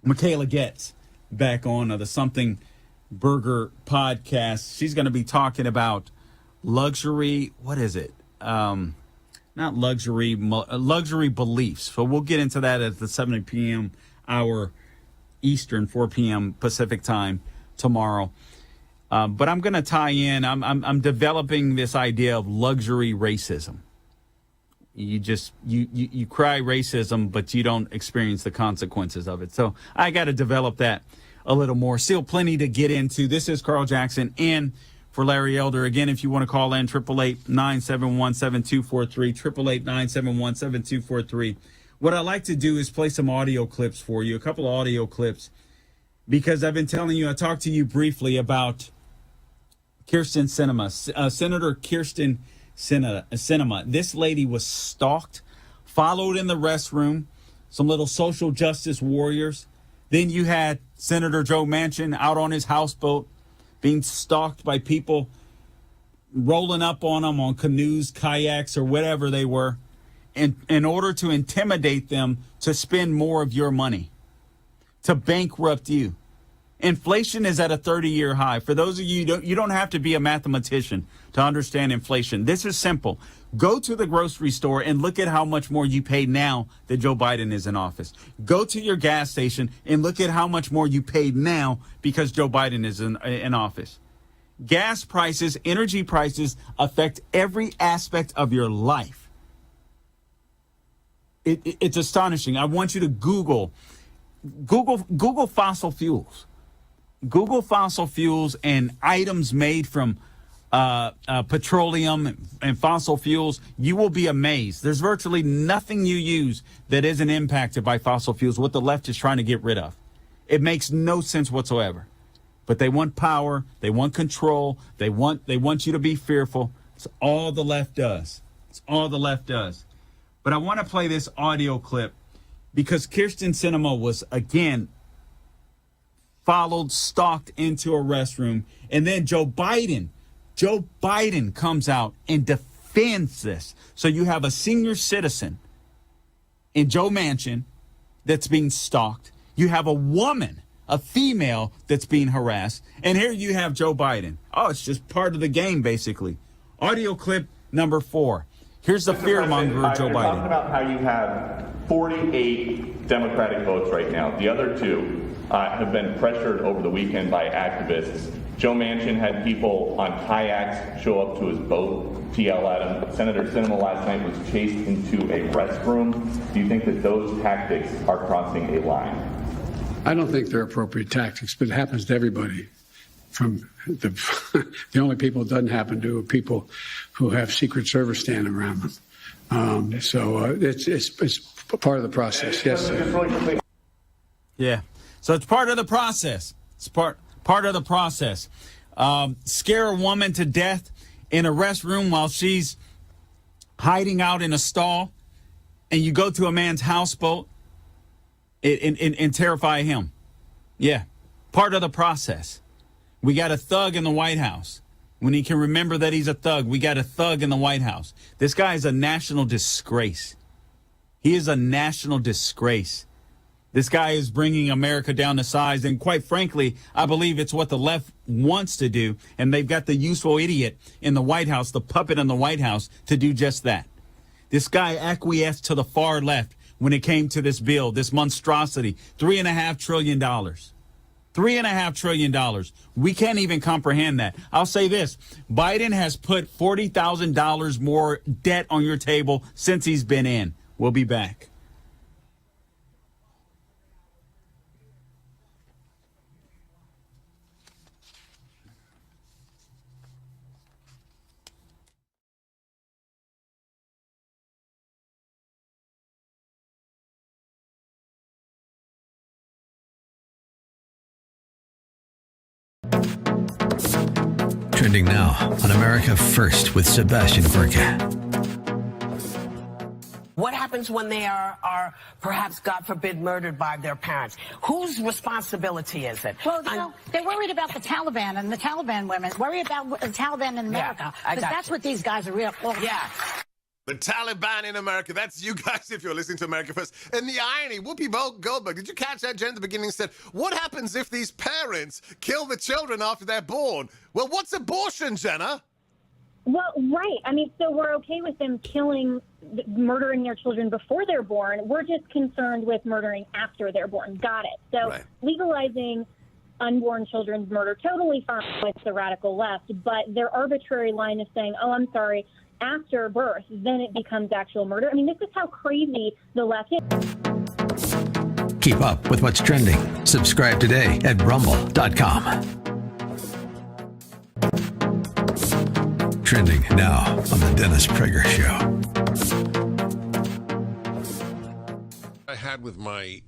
Michaela Getz back on the Something Burger podcast. She's going to be talking about luxury. What is it? Not luxury beliefs. So we'll get into that at the 7 p.m. hour Eastern, 4 p.m. Pacific time tomorrow. But I'm going to tie in. I'm developing this idea of luxury racism. You just you cry racism, but you don't experience the consequences of it. So I got to develop that a little more. Still plenty to get into. This is Carl Jackson in for Larry Elder. Again, if you want to call in, 888-971-7243, 888-971-7243. What I like to do is play some audio clips for you, a couple of audio clips, because I've been telling you, I talked to you briefly about Kyrsten Sinema, Senator Kyrsten Sinema. This lady was stalked, followed in the restroom, some little social justice warriors. Then you had Senator Joe Manchin out on his houseboat being stalked by people rolling up on him on canoes, kayaks, or whatever they were, in order to intimidate them to spend more of your money, to bankrupt you. Inflation is at a 30-year high. For those of you, you don't have to be a mathematician to understand inflation. This is simple. Go to the grocery store and look at how much more you pay now that Joe Biden is in office. Go to your gas station and look at how much more you paid now because Joe Biden is in office. Gas prices, energy prices affect every aspect of your life. It's astonishing. I want you to Google fossil fuels. Google fossil fuels and items made from petroleum and fossil fuels. You will be amazed. There's virtually nothing you use that isn't impacted by fossil fuels, what the left is trying to get rid of. It makes no sense whatsoever. But they want power. They want control. They want you to be fearful. It's all the left does. It's all the left does. But I want to play this audio clip because Kyrsten Sinema was, again, followed, stalked into a restroom. And then Joe Biden comes out and defends this. So you have a senior citizen in Joe Manchin that's being stalked. You have a woman, a female that's being harassed. And here you have Joe Biden. Oh, it's just part of the game, basically. Audio clip number 4. Here's the fearmonger, Joe Biden. Talking about how you have 48 Democratic votes right now. The other 2 have been pressured over the weekend by activists. Joe Manchin had people on kayaks show up to his boat to yell at him. Senator Sinema last night was chased into a restroom. Do you think that those tactics are crossing a line? I don't think they're appropriate tactics, but it happens to everybody. From the only people it doesn't happen to are people who have Secret Service standing around them. It's part of the process. Yes. Yeah. So it's part of the process. It's part of the process. Scare a woman to death in a restroom while she's hiding out in a stall, and you go to a man's houseboat and terrify him. Yeah. Part of the process. We got a thug in the White House. When he can remember that he's a thug, we got a thug in the White House. This guy is a national disgrace. He is a national disgrace. This guy is bringing America down to size. And quite frankly, I believe it's what the left wants to do. And they've got the useful idiot in the White House, the puppet in the White House, to do just that. This guy acquiesced to the far left when it came to this bill, this monstrosity, $3.5 trillion. $3.5 trillion. We can't even comprehend that. I'll say this. Biden has put $40,000 more debt on your table since he's been in. We'll be back. Trending now on America First with Sebastian Gorka. What happens when they are perhaps, God forbid, murdered by their parents? Whose responsibility is it? Well, you know, they're worried about the Taliban and the Taliban women. Worry about the Taliban in America. Because that's what these guys are real for. Yeah. The Taliban in America. That's you guys if you're listening to America First. And the irony, Whoopi Goldberg, did you catch that? Jen at the beginning said, what happens if these parents kill the children after they're born? Well, what's abortion, Jenna? Well, right. I mean, so we're okay with them murdering their children before they're born. We're just concerned with murdering after they're born. Got it. So legalizing unborn children's murder, totally fine with the radical left, but their arbitrary line is saying, oh, I'm sorry, after birth, then it becomes actual murder. I mean, this is how crazy the left is. Keep up with what's trending. Subscribe today at rumble.com. Trending now on the Dennis Prager Show. I had with my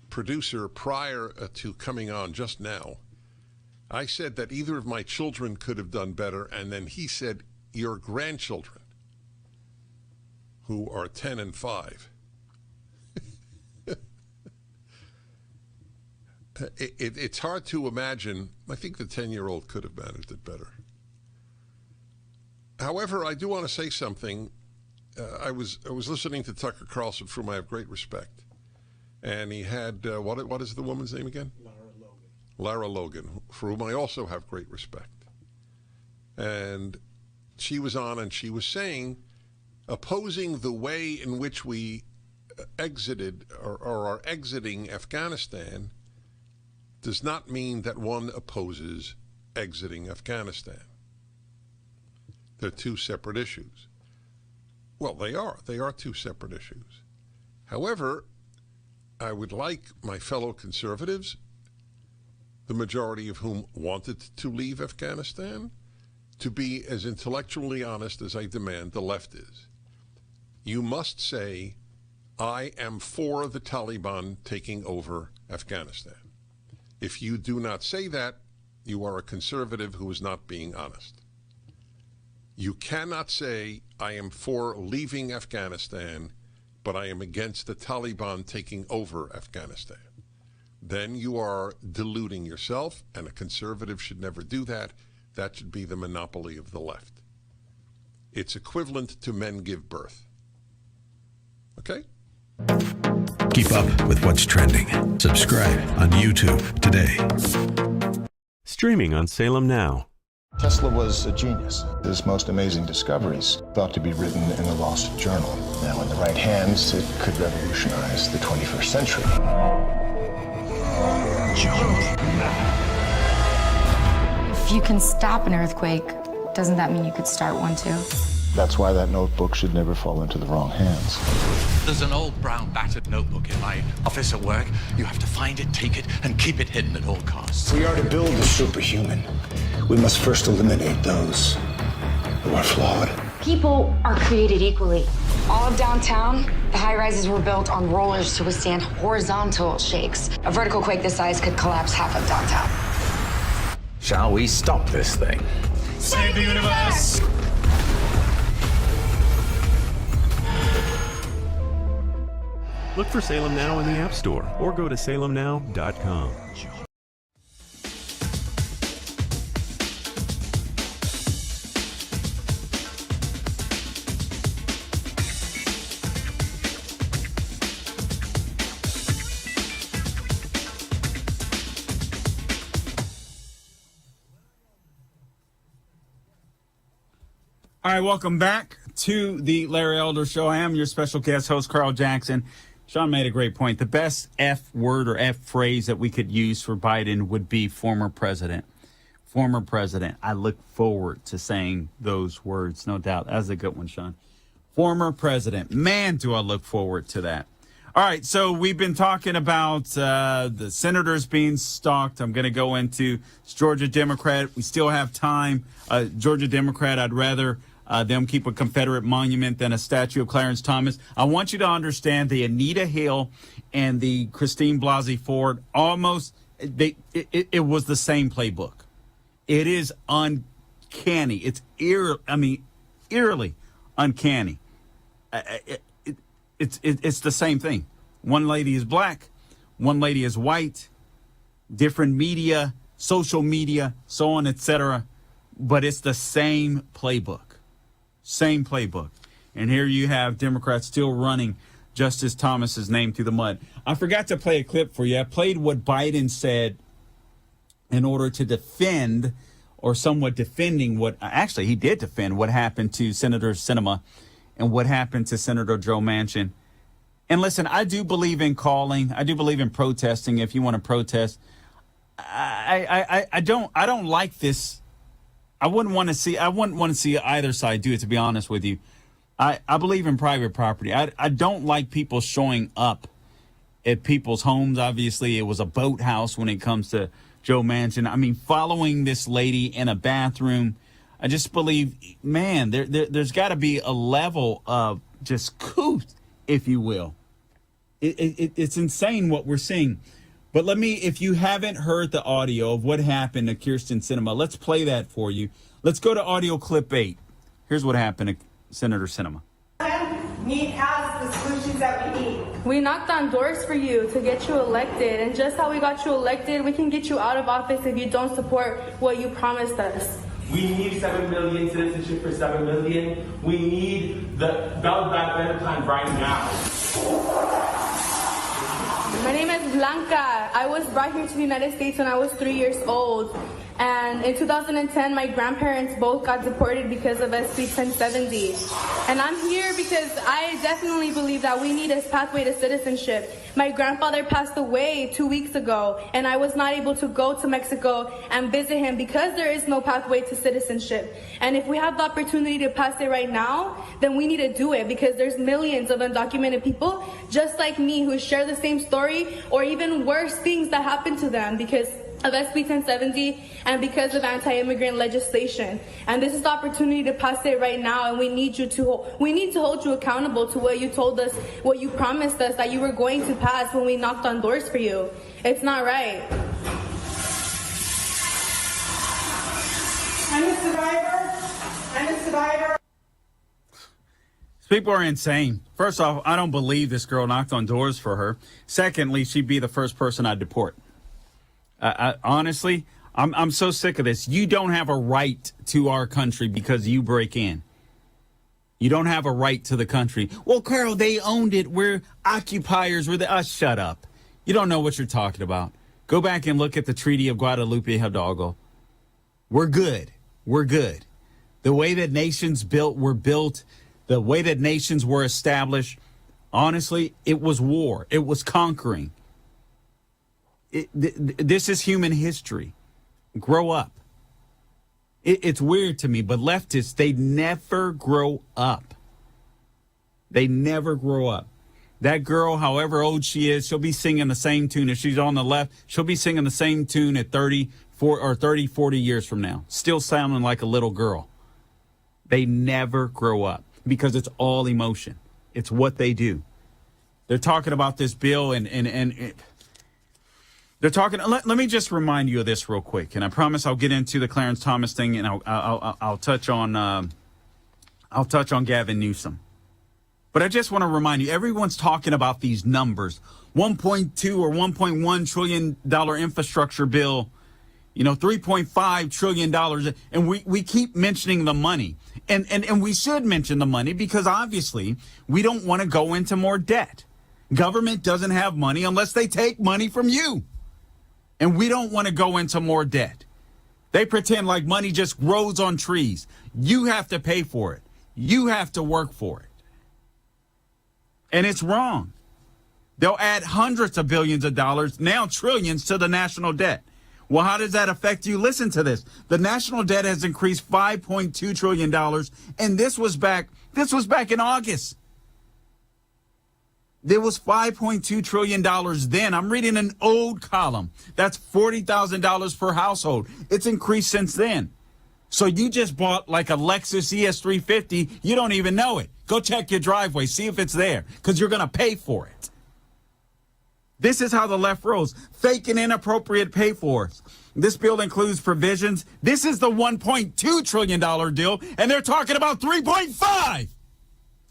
producer prior to coming on just now, I said that either of my children could have done better, and then he said, your grandchildren, who are 10 and 5. It's hard to imagine. I think the 10-year-old could have managed it better. However, I do want to say something. I was listening to Tucker Carlson, for whom I have great respect, and he had what is the woman's name again? Lara Logan, for whom I also have great respect. And she was on, and she was saying, opposing the way in which we exited or are exiting Afghanistan does not mean that one opposes exiting Afghanistan. They're two separate issues. Well, they are. They are two separate issues. However, I would like my fellow conservatives, the majority of whom wanted to leave Afghanistan, to be as intellectually honest as I demand the left is. You must say, I am for the Taliban taking over Afghanistan. If you do not say that, you are a conservative who is not being honest. You cannot say, I am for leaving Afghanistan, but I am against the Taliban taking over Afghanistan. Then you are deluding yourself, and a conservative should never do that. That should be the monopoly of the left. It's equivalent to men give birth. Okay? Keep up with what's trending. Subscribe on YouTube today. Streaming on Salem Now. Tesla was a genius. His most amazing discoveries thought to be written in a lost journal. Now, in the right hands, it could revolutionize the 21st century. If you can stop an earthquake, doesn't that mean you could start one too? That's why that notebook should never fall into the wrong hands. There's an old brown battered notebook in my office at work. You have to find it, take it, and keep it hidden at all costs. If we are to build the superhuman, we must first eliminate those who are flawed. People are created equally. All of downtown, the high-rises were built on rollers to withstand horizontal shakes. A vertical quake this size could collapse half of downtown. Shall we stop this thing? Save the universe! Look for Salem Now in the App Store or go to salemnow.com. All right, welcome back to the Larry Elder Show. I am your special guest host, Carl Jackson. Sean made a great point. The best F word or F phrase that we could use for Biden would be former president. Former president. I look forward to saying those words, no doubt. That's a good one, Sean. Former president. Man, do I look forward to that. All right, so we've been talking about the senators being stalked. I'm going to go into Georgia Democrat. We still have time. Georgia Democrat, I'd rather them keep a Confederate monument than a statue of Clarence Thomas. I want you to understand the Anita Hill and the Christine Blasey Ford almost, it was the same playbook. It is uncanny. It's eerily uncanny. It's the same thing. One lady is black, one lady is white, different media, social media, so on, etc. But it's the same playbook. Same playbook. And here you have Democrats still running Justice Thomas's name through the mud. I forgot to play a clip for you. I played what Biden said in order to defend, or somewhat defending what, actually he did defend what happened to Senator Sinema and what happened to Senator Joe Manchin. And listen, I do believe in calling. I do believe in protesting if you want to protest. I don't like this. I wouldn't want to see either side do it, to be honest with you. I believe in private property. I don't like people showing up at people's homes. Obviously, it was a boathouse when it comes to Joe Manchin. I mean, following this lady in a bathroom, I just believe, man, there's got to be a level of just couth, if you will. It's insane what we're seeing. But if you haven't heard the audio of what happened to Kirsten Sinema, let's play that for you. Let's go to audio clip 8. Here's what happened to Senator Sinema. Need has the solutions that we need. We knocked on doors for you to get you elected, and just how we got you elected, we can get you out of office if you don't support what you promised us. We need 7 million citizenship for 7 million. We need the Build Back Better plan right now. My name is Blanca. I was brought here to the United States when I was 3 years old. And in 2010, my grandparents both got deported because of SB 1070. And I'm here because I definitely believe that we need a pathway to citizenship. My grandfather passed away 2 weeks ago, and I was not able to go to Mexico and visit him because there is no pathway to citizenship. And if we have the opportunity to pass it right now, then we need to do it, because there's millions of undocumented people just like me who share the same story or even worse things that happen to them because of SB 1070 and because of anti-immigrant legislation. And this is the opportunity to pass it right now, and we need to hold you accountable to what you told us, what you promised us that you were going to pass when we knocked on doors for you. It's not right. I'm a survivor. People are insane. First off, I don't believe this girl knocked on doors for her. Secondly, she'd be the first person I'd deport. Honestly, I'm so sick of this. You don't have a right to our country because you break in. You don't have a right to the country. Well, Carl, they owned it. We're occupiers. Shut up. You don't know what you're talking about. Go back and look at the Treaty of Guadalupe Hidalgo. We're good. We're good. The way that nations were built, the way that nations were established, honestly, it was war. It was conquering. This is human history. Grow up. It's weird to me, but leftists, they never grow up. They never grow up. That girl, however old she is, she'll be singing the same tune. If she's on the left, she'll be singing the same tune at 40 years from now. Still sounding like a little girl. They never grow up because it's all emotion. It's what they do. They're talking about this bill and they're talking. Let me just remind you of this real quick, and I promise I'll get into the Clarence Thomas thing, and I'll touch on Gavin Newsom. But I just want to remind you, everyone's talking about these numbers: 1.2 or 1.1 trillion dollar infrastructure bill, $3.5 trillion, and we keep mentioning the money, and we should mention the money because obviously we don't want to go into more debt. Government doesn't have money unless they take money from you. And we don't want to go into more debt. They pretend like money just grows on trees. You have to pay for it. You have to work for it. And it's wrong. They'll add hundreds of billions of dollars, now trillions, to the national debt. Well, how does that affect you? Listen to this. The national debt has increased $5.2 trillion, and this was back in August. There was $5.2 trillion then. I'm reading an old column. That's $40,000 per household. It's increased since then. So you just bought like a Lexus ES350. You don't even know it. Go check your driveway. See if it's there because you're going to pay for it. This is how the left rolls. Fake and inappropriate pay-fors. This bill includes provisions. This is the $1.2 trillion deal, and they're talking about 3.5.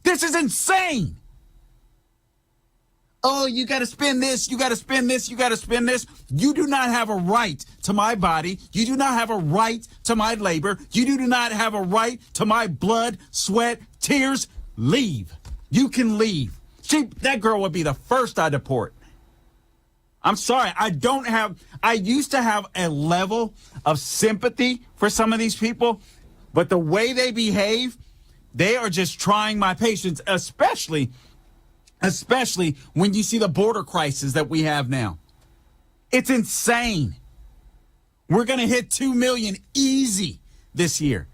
This is insane. Oh, you got to spend this, you got to spend this, you got to spend this. You do not have a right to my body. You do not have a right to my labor. You do not have a right to my blood, sweat, tears. Leave. You can leave. That girl would be the first I deport. I'm sorry. I used to have a level of sympathy for some of these people, but the way they behave, they are just trying my patience, especially especially when you see the border crisis that we have now. It's insane. We're going to hit 2 million easy this year.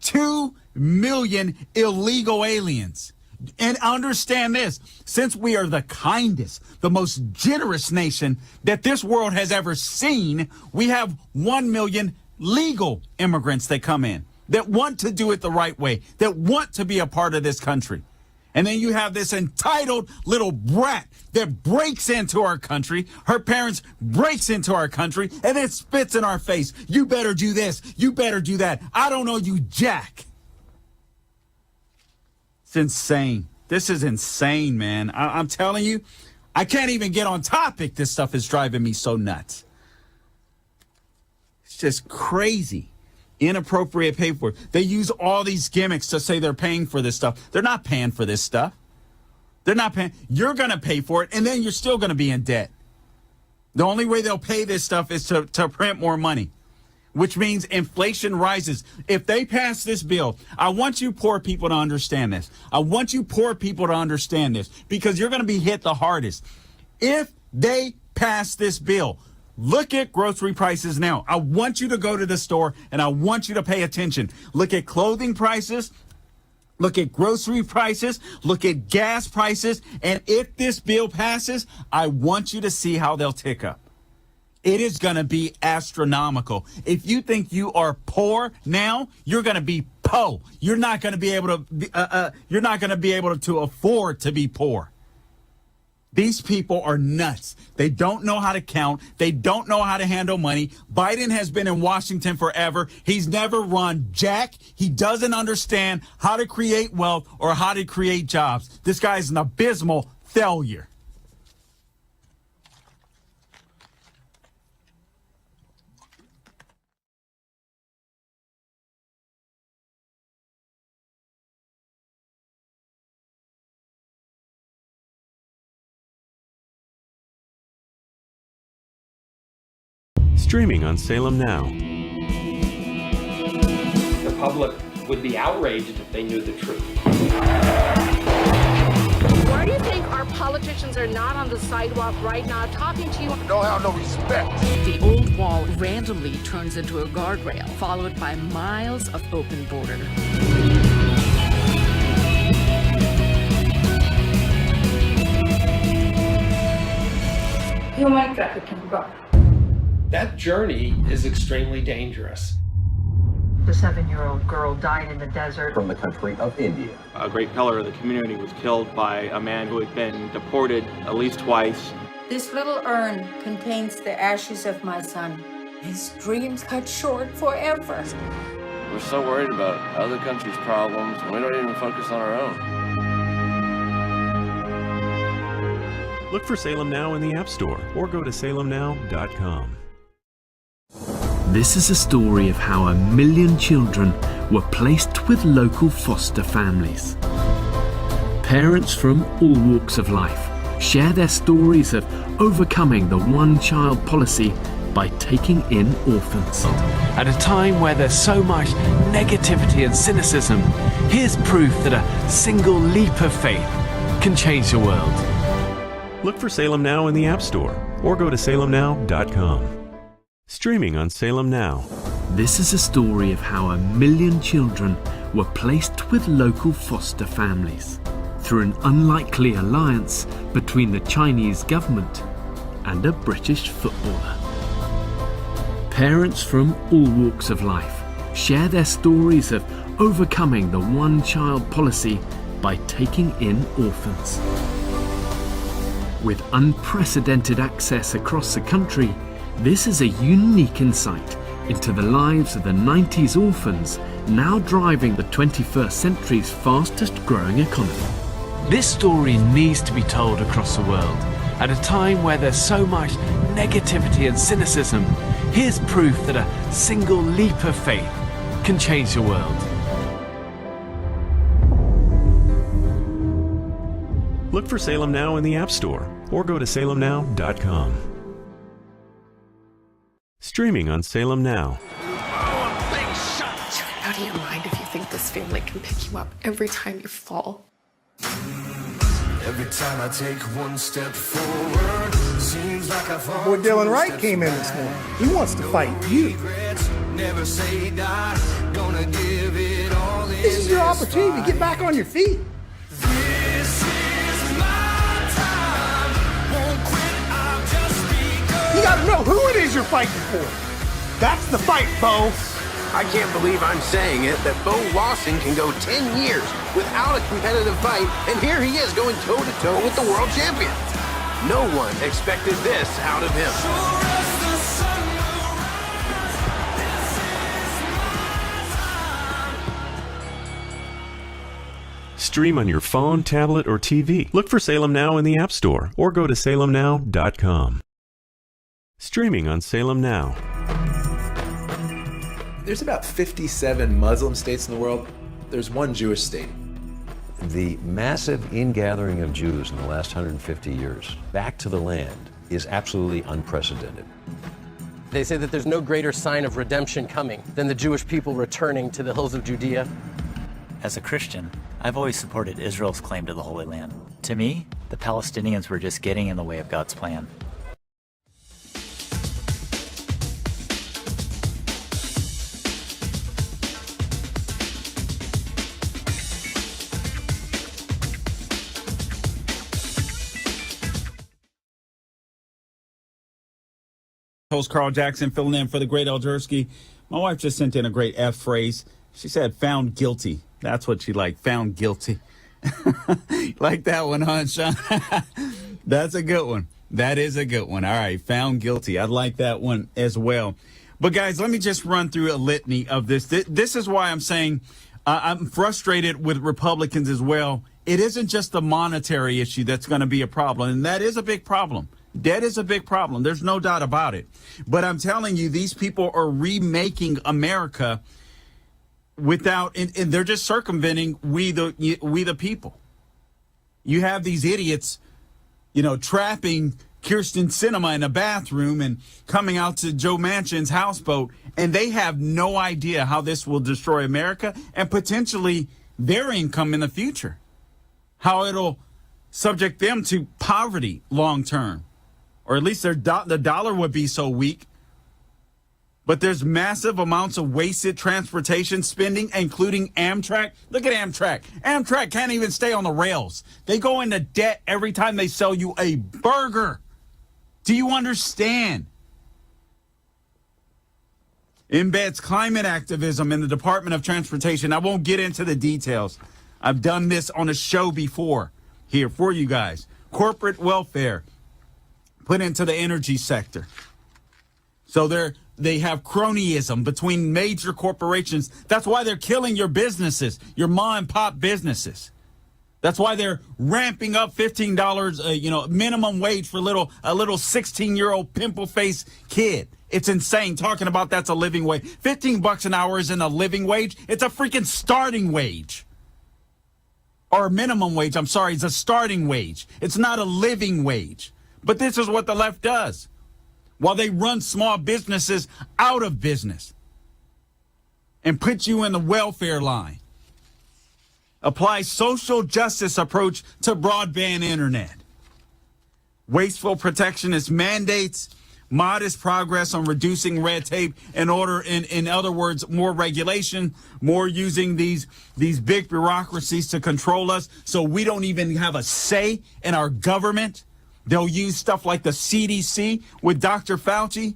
2 million illegal aliens. And understand this, since we are the kindest, the most generous nation that this world has ever seen, we have 1 million legal immigrants that come in, that want to do it the right way, that want to be a part of this country. And then you have this entitled little brat that breaks into our country. Her parents breaks into our country and then spits in our face. You better do this. You better do that. I don't know you, Jack. It's insane. This is insane, man. I'm telling you, I can't even get on topic. This stuff is driving me so nuts. It's just crazy. Inappropriate paperwork. They use all these gimmicks to say they're paying for this stuff. They're not paying for this stuff. They're not paying. You're going to pay for it, and then you're still going to be in debt. The only way they'll pay this stuff is to print more money, which means inflation rises. If they pass this bill, I want you poor people to understand this. I want you poor people to understand this because you're going to be hit the hardest. If they pass this bill, look at grocery prices now. I want you to go to the store and I want you to pay attention. Look at clothing prices. Look at grocery prices. Look at gas prices. And if this bill passes, I want you to see how they'll tick up. It is going to be astronomical. If you think you are poor now, you're going to be po. You're not going to be able to. You're not going to be able to afford to be poor. These people are nuts. They don't know how to count. They don't know how to handle money. Biden has been in Washington forever. He's never run jack. He doesn't understand how to create wealth or how to create jobs. This guy is an abysmal failure. Streaming on Salem Now. The public would be outraged if they knew the truth. Why do you think our politicians are not on the sidewalk right now talking to you? Don't have no respect. The old wall randomly turns into a guardrail, followed by miles of open border. Human trafficking, God. That journey is extremely dangerous. The 7-year-old girl died in the desert. From the country of India. A great pillar of the community was killed by a man who had been deported at least twice. This little urn contains the ashes of my son. His dreams cut short forever. We're so worried about other countries' problems, and we don't even focus on our own. Look for Salem Now in the App Store or go to salemnow.com. This is a story of how 1 million children were placed with local foster families. Parents from all walks of life share their stories of overcoming the one-child policy by taking in orphans. At a time where there's so much negativity and cynicism, here's proof that a single leap of faith can change the world. Look for Salem Now in the App Store or go to salemnow.com. Streaming on Salem Now. This is a story of how 1 million children were placed with local foster families through an unlikely alliance between the Chinese government and a British footballer. Parents from all walks of life share their stories of overcoming the one-child policy by taking in orphans. With unprecedented access across the country, this is a unique insight into the lives of the 90s orphans now driving the 21st century's fastest growing economy. This story needs to be told across the world. At a time where there's so much negativity and cynicism, here's proof that a single leap of faith can change the world. Look for Salem Now in the App Store or go to salemnow.com. Streaming on Salem Now. Out of your mind if you think this family can pick you up every time you fall. Every time I take one step forward, seems like I fall. Boy, Dylan Wright came in this morning. He wants to fight you. Never say die, gonna give it all. This is your opportunity to get back on your feet. This is my time. Won't quit, I've just begun. You gotta know who it is you're fighting for. That's the fight, Bo. I can't believe I'm saying it, that Bo Lawson can go 10 years without a competitive fight, and here he is going toe-to-toe with the world champion. No one expected this out of him. Stream on your phone, tablet, or TV. Look for Salem Now in the App Store or go to salemnow.com. Streaming on Salem Now. There's about 57 Muslim states in the world. There's one Jewish state. The massive ingathering of Jews in the last 150 years back to the land is absolutely unprecedented. They say that there's no greater sign of redemption coming than the Jewish people returning to the hills of Judea. As a Christian, I've always supported Israel's claim to the Holy Land. To me, the Palestinians were just getting in the way of God's plan. Host Carl Jackson filling in for the great Eljersky. My wife just sent in a great F phrase. She said, found guilty. That's what she liked, found guilty. Like that one, huh, Sean? That's a good one. That is a good one. All right, found guilty. I like that one as well. But, guys, let me just run through a litany of this. This is why I'm saying I'm frustrated with Republicans as well. It isn't just the monetary issue that's going to be a problem, and that is a big problem. Debt is a big problem. There's no doubt about it. But I'm telling you, these people are remaking America without, and they're just circumventing we the people. You have these idiots, trapping Kirsten Sinema in a bathroom and coming out to Joe Manchin's houseboat, and they have no idea how this will destroy America and potentially their income in the future, how it'll subject them to poverty long term. Or at least the dollar would be so weak. But there's massive amounts of wasted transportation spending, including Amtrak. Look at Amtrak. Amtrak can't even stay on the rails. They go into debt every time they sell you a burger. Do you understand? Embeds climate activism in the Department of Transportation. I won't get into the details. I've done this on a show before here for you guys. Corporate welfare put into the energy sector. So they have cronyism between major corporations. That's why they're killing your businesses, your mom and pop businesses. That's why they're ramping up $15, minimum wage for a little 16-year-old pimple-faced kid. It's insane talking about that's a living wage. $15 an hour isn't a living wage. It's a freaking starting wage. Or a minimum wage. I'm sorry, it's a starting wage. It's not a living wage. But this is what the left does while they run small businesses out of business and put you in the welfare line. Apply social justice approach to broadband internet. Wasteful protectionist mandates, modest progress on reducing red tape in other words, more regulation, more using these big bureaucracies to control us so we don't even have a say in our government. They'll use stuff like the CDC with Dr. Fauci.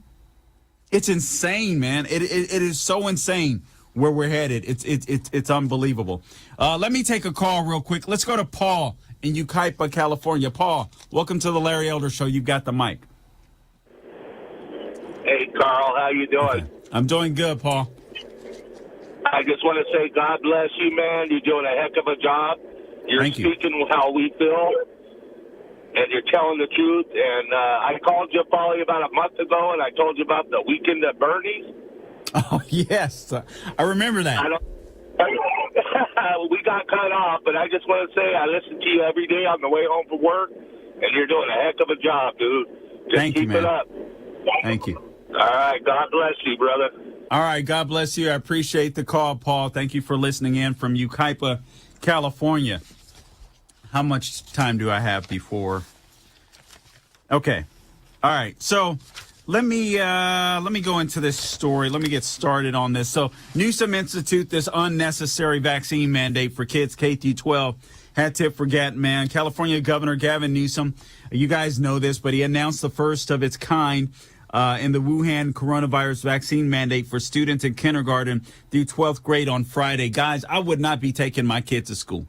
It's insane, man. It is so insane where we're headed. It's unbelievable. Let me take a call real quick. Let's go to Paul in Yucaipa, California. Paul, welcome to the Larry Elder Show. You've got the mic. Hey, Carl, how you doing? Okay. I'm doing good, Paul. I just want to say God bless you, man. You're doing a heck of a job. You're speaking how we feel. And you're telling the truth. And I called you probably about a month ago, and I told you about the weekend at Bernie's. Oh, yes. I remember that. We got cut off, but I just want to say I listen to you every day on the way home from work, and you're doing a heck of a job, dude. Just keep it up. Thank you. All right. God bless you, brother. All right. God bless you. I appreciate the call, Paul. Thank you for listening in from Yucaipa, California. how much time do I have before? Okay. All right. So let me go into this story. Let me get started on this. So Newsom institute this unnecessary vaccine mandate for kids K through 12. Hat tip for man. California Governor Gavin Newsom. You guys know this, but he announced the first of its kind in the Wuhan coronavirus vaccine mandate for students in kindergarten through 12th grade on Friday. Guys, I would not be taking my kid to school.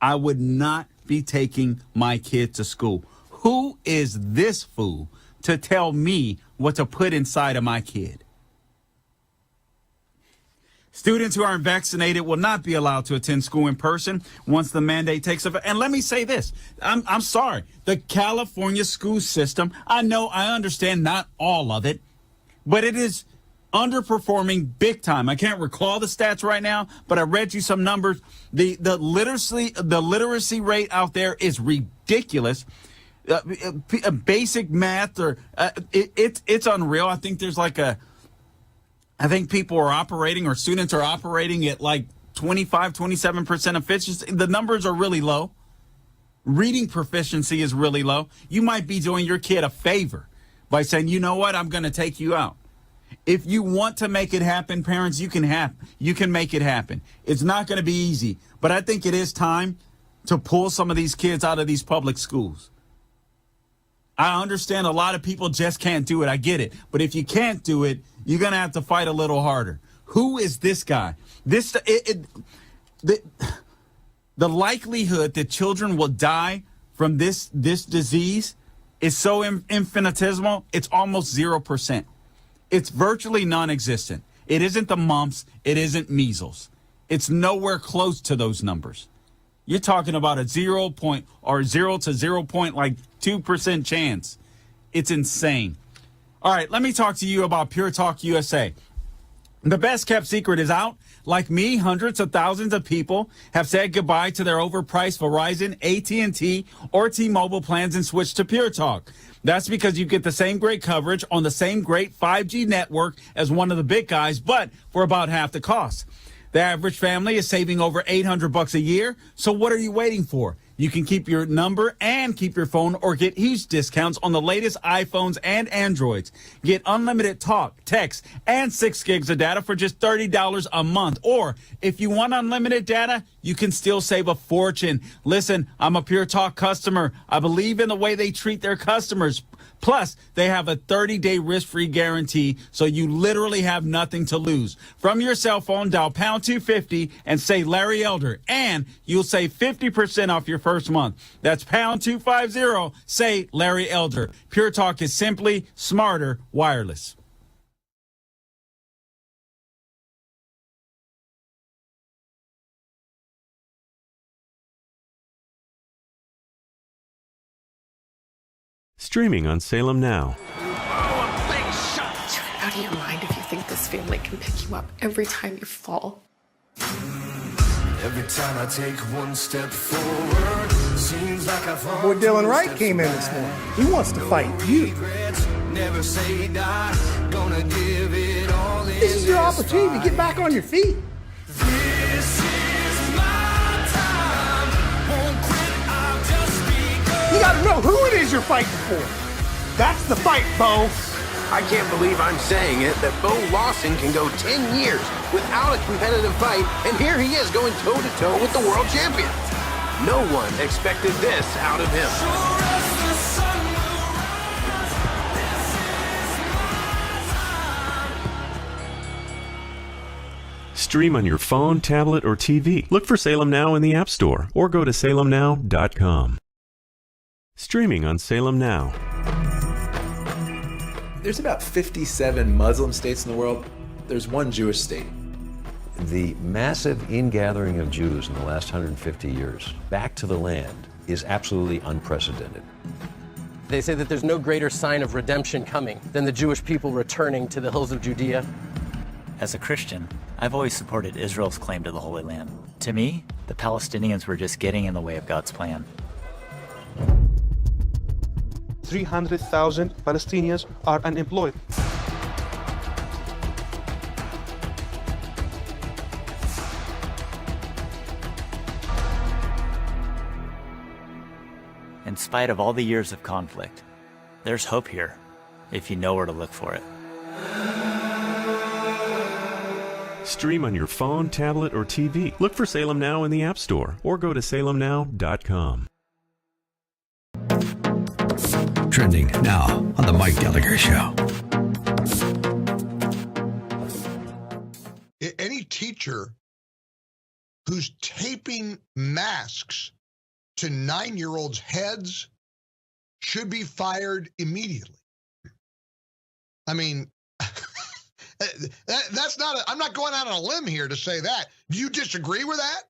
I would not be taking my kid to school. Who is this fool to tell me what to put inside of my kid? Students who aren't vaccinated will not be allowed to attend school in person once the mandate takes effect. And let me say this. I'm sorry. The California school system, I understand not all of it, but it is underperforming big time. I can't recall the stats right now, but I read you some numbers. The literacy rate out there is ridiculous. Basic math it's unreal. I think there's I think people are operating, or students are operating at like 27% efficiency. The numbers are really low. Reading proficiency is really low. You might be doing your kid a favor by saying, you know what, I'm going to take you out. If you want to make it happen, parents, you can make it happen. It's not going to be easy, but I think it is time to pull some of these kids out of these public schools. I understand a lot of people just can't do it. I get it. But if you can't do it, you're going to have to fight a little harder. Who is this guy? The likelihood that children will die from this disease is so infinitesimal, it's almost 0%. It's virtually non-existent. It isn't the mumps. It isn't measles. It's nowhere close to those numbers. You're talking about a 0 to 0.2% chance. It's insane. All right, let me talk to you about Pure Talk USA. The best kept secret is out. Like me, hundreds of thousands of people have said goodbye to their overpriced Verizon, AT&T, or T-Mobile plans and switched to Pure Talk. That's because you get the same great coverage on the same great 5G network as one of the big guys, but for about half the cost. The average family is saving over $800 a year. So what are you waiting for? You can keep your number and keep your phone, or get huge discounts on the latest iPhones and Androids. Get unlimited talk, text, and 6 gigs of data for just $30 a month. Or if you want unlimited data, you can still save a fortune. Listen, I'm a Pure Talk customer. I believe in the way they treat their customers. Plus, they have a 30-day risk-free guarantee, so you literally have nothing to lose. From your cell phone, dial pound 250 and say Larry Elder, and you'll save 50% off your first month. That's pound 250, say Larry Elder. Pure Talk is simply smarter wireless. Streaming on Salem Now. You're out of your mind if you think this family can pick you up every time you fall. Every time I take one step forward, seems like I fall. Boy, Dylan Wright came in this morning. He wants to fight you. Never say die, gonna give it all. This is your opportunity to get back on your feet. This is my time. Won't quit, I'll just begun. You gotta know who it is you're fighting for. That's the fight, Bo. I can't believe I'm saying it, that Bo Lawson can go 10 years without a competitive fight, and here he is going toe-to-toe with the world champion. No one expected this out of him. Stream on your phone, tablet, or TV. Look for Salem Now in the App Store or go to salemnow.com. Streaming on Salem Now. There's about 57 Muslim states in the world. There's one Jewish state. The massive ingathering of Jews in the last 150 years back to the land is absolutely unprecedented. They say that there's no greater sign of redemption coming than the Jewish people returning to the hills of Judea. As a Christian, I've always supported Israel's claim to the Holy Land. To me, the Palestinians were just getting in the way of God's plan. 300,000 Palestinians are unemployed. in spite of all the years of conflict. There's hope here, if you know where to look for it. Stream on your phone, tablet, or TV. Look for Salem Now in the App Store or go to salemnow.com. Trending now on The Mike Gallagher Show. Any teacher who's taping masks to 9-year-olds' heads should be fired immediately. I mean, that's not, I'm not going out on a limb here to say that. Do you disagree with that?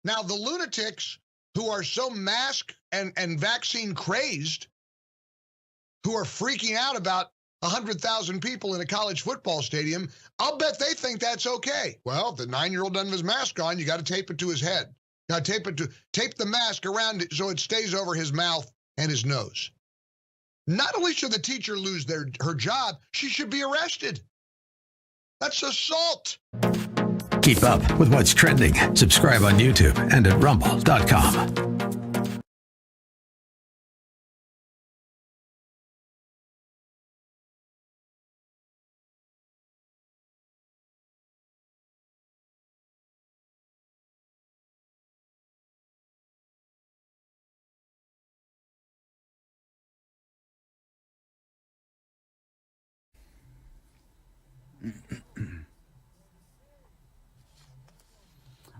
Now, the lunatics who are so mask and vaccine crazed, who are freaking out about 100,000 people in a college football stadium, I'll bet they think that's okay. Well, if the 9-year-old doesn't have his mask on, you got to tape it to his head. Now tape the mask around it so it stays over his mouth and his nose. Not only should the teacher lose her job, she should be arrested. That's assault. Keep up with what's trending. Subscribe on YouTube and at rumble.com.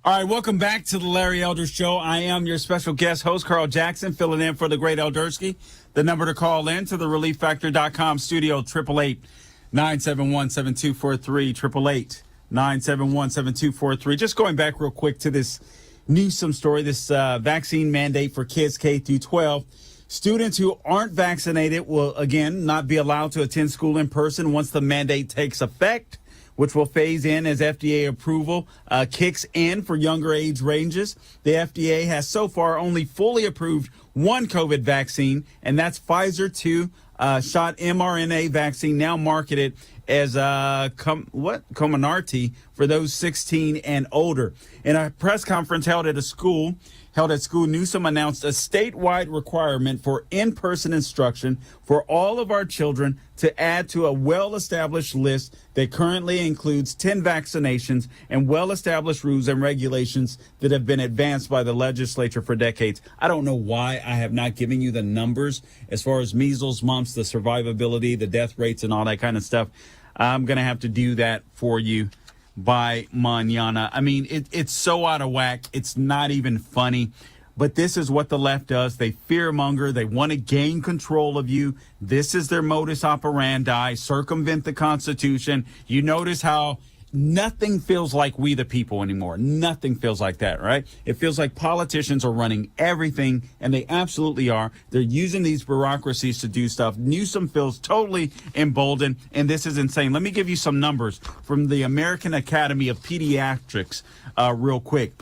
All right, welcome back to the Larry Elder Show. I am your special guest host, Carl Jackson, filling in for the great Eldersky. The number to call in to the relieffactor.com studio, 888-971-7243, 888-971-7243. Just going back real quick to this Newsom story, this vaccine mandate for kids K through 12. Students who aren't vaccinated will, again, not be allowed to attend school in person once the mandate takes effect, which will phase in as FDA approval kicks in for younger age ranges. The FDA has so far only fully approved one COVID vaccine, and that's Pfizer 2-shot mRNA vaccine, now marketed as Comirnaty for those 16 and older. In a press conference held at school, Newsom announced a statewide requirement for in-person instruction for all of our children to add to a well-established list that currently includes 10 vaccinations and well-established rules and regulations that have been advanced by the legislature for decades. I don't know why I have not given you the numbers as far as measles, mumps, the survivability, the death rates, and all that kind of stuff. I'm going to have to do that for you by mañana. I mean, it's so out of whack. It's not even funny. But this is what the left does. They fearmonger. They want to gain control of you. This is their modus operandi, circumvent the Constitution. You notice how nothing feels like we the people anymore. Nothing feels like that, right? It feels like politicians are running everything, and they absolutely are. They're using these bureaucracies to do stuff. Newsom feels totally emboldened, and this is insane. Let me give you some numbers from the American Academy of Pediatrics real quick.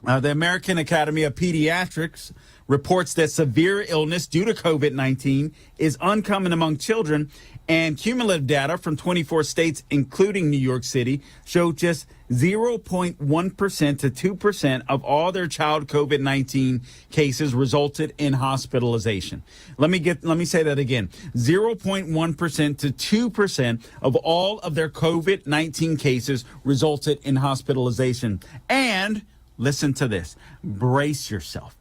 The American Academy of Pediatrics reports that severe illness due to COVID-19 is uncommon among children, and cumulative data from 24 states, including New York City, show just 0.1% to 2% of all their child COVID-19 cases resulted in hospitalization. Let me say that again. 0.1% to 2% of all of their COVID-19 cases resulted in hospitalization. And listen to this. Brace yourself.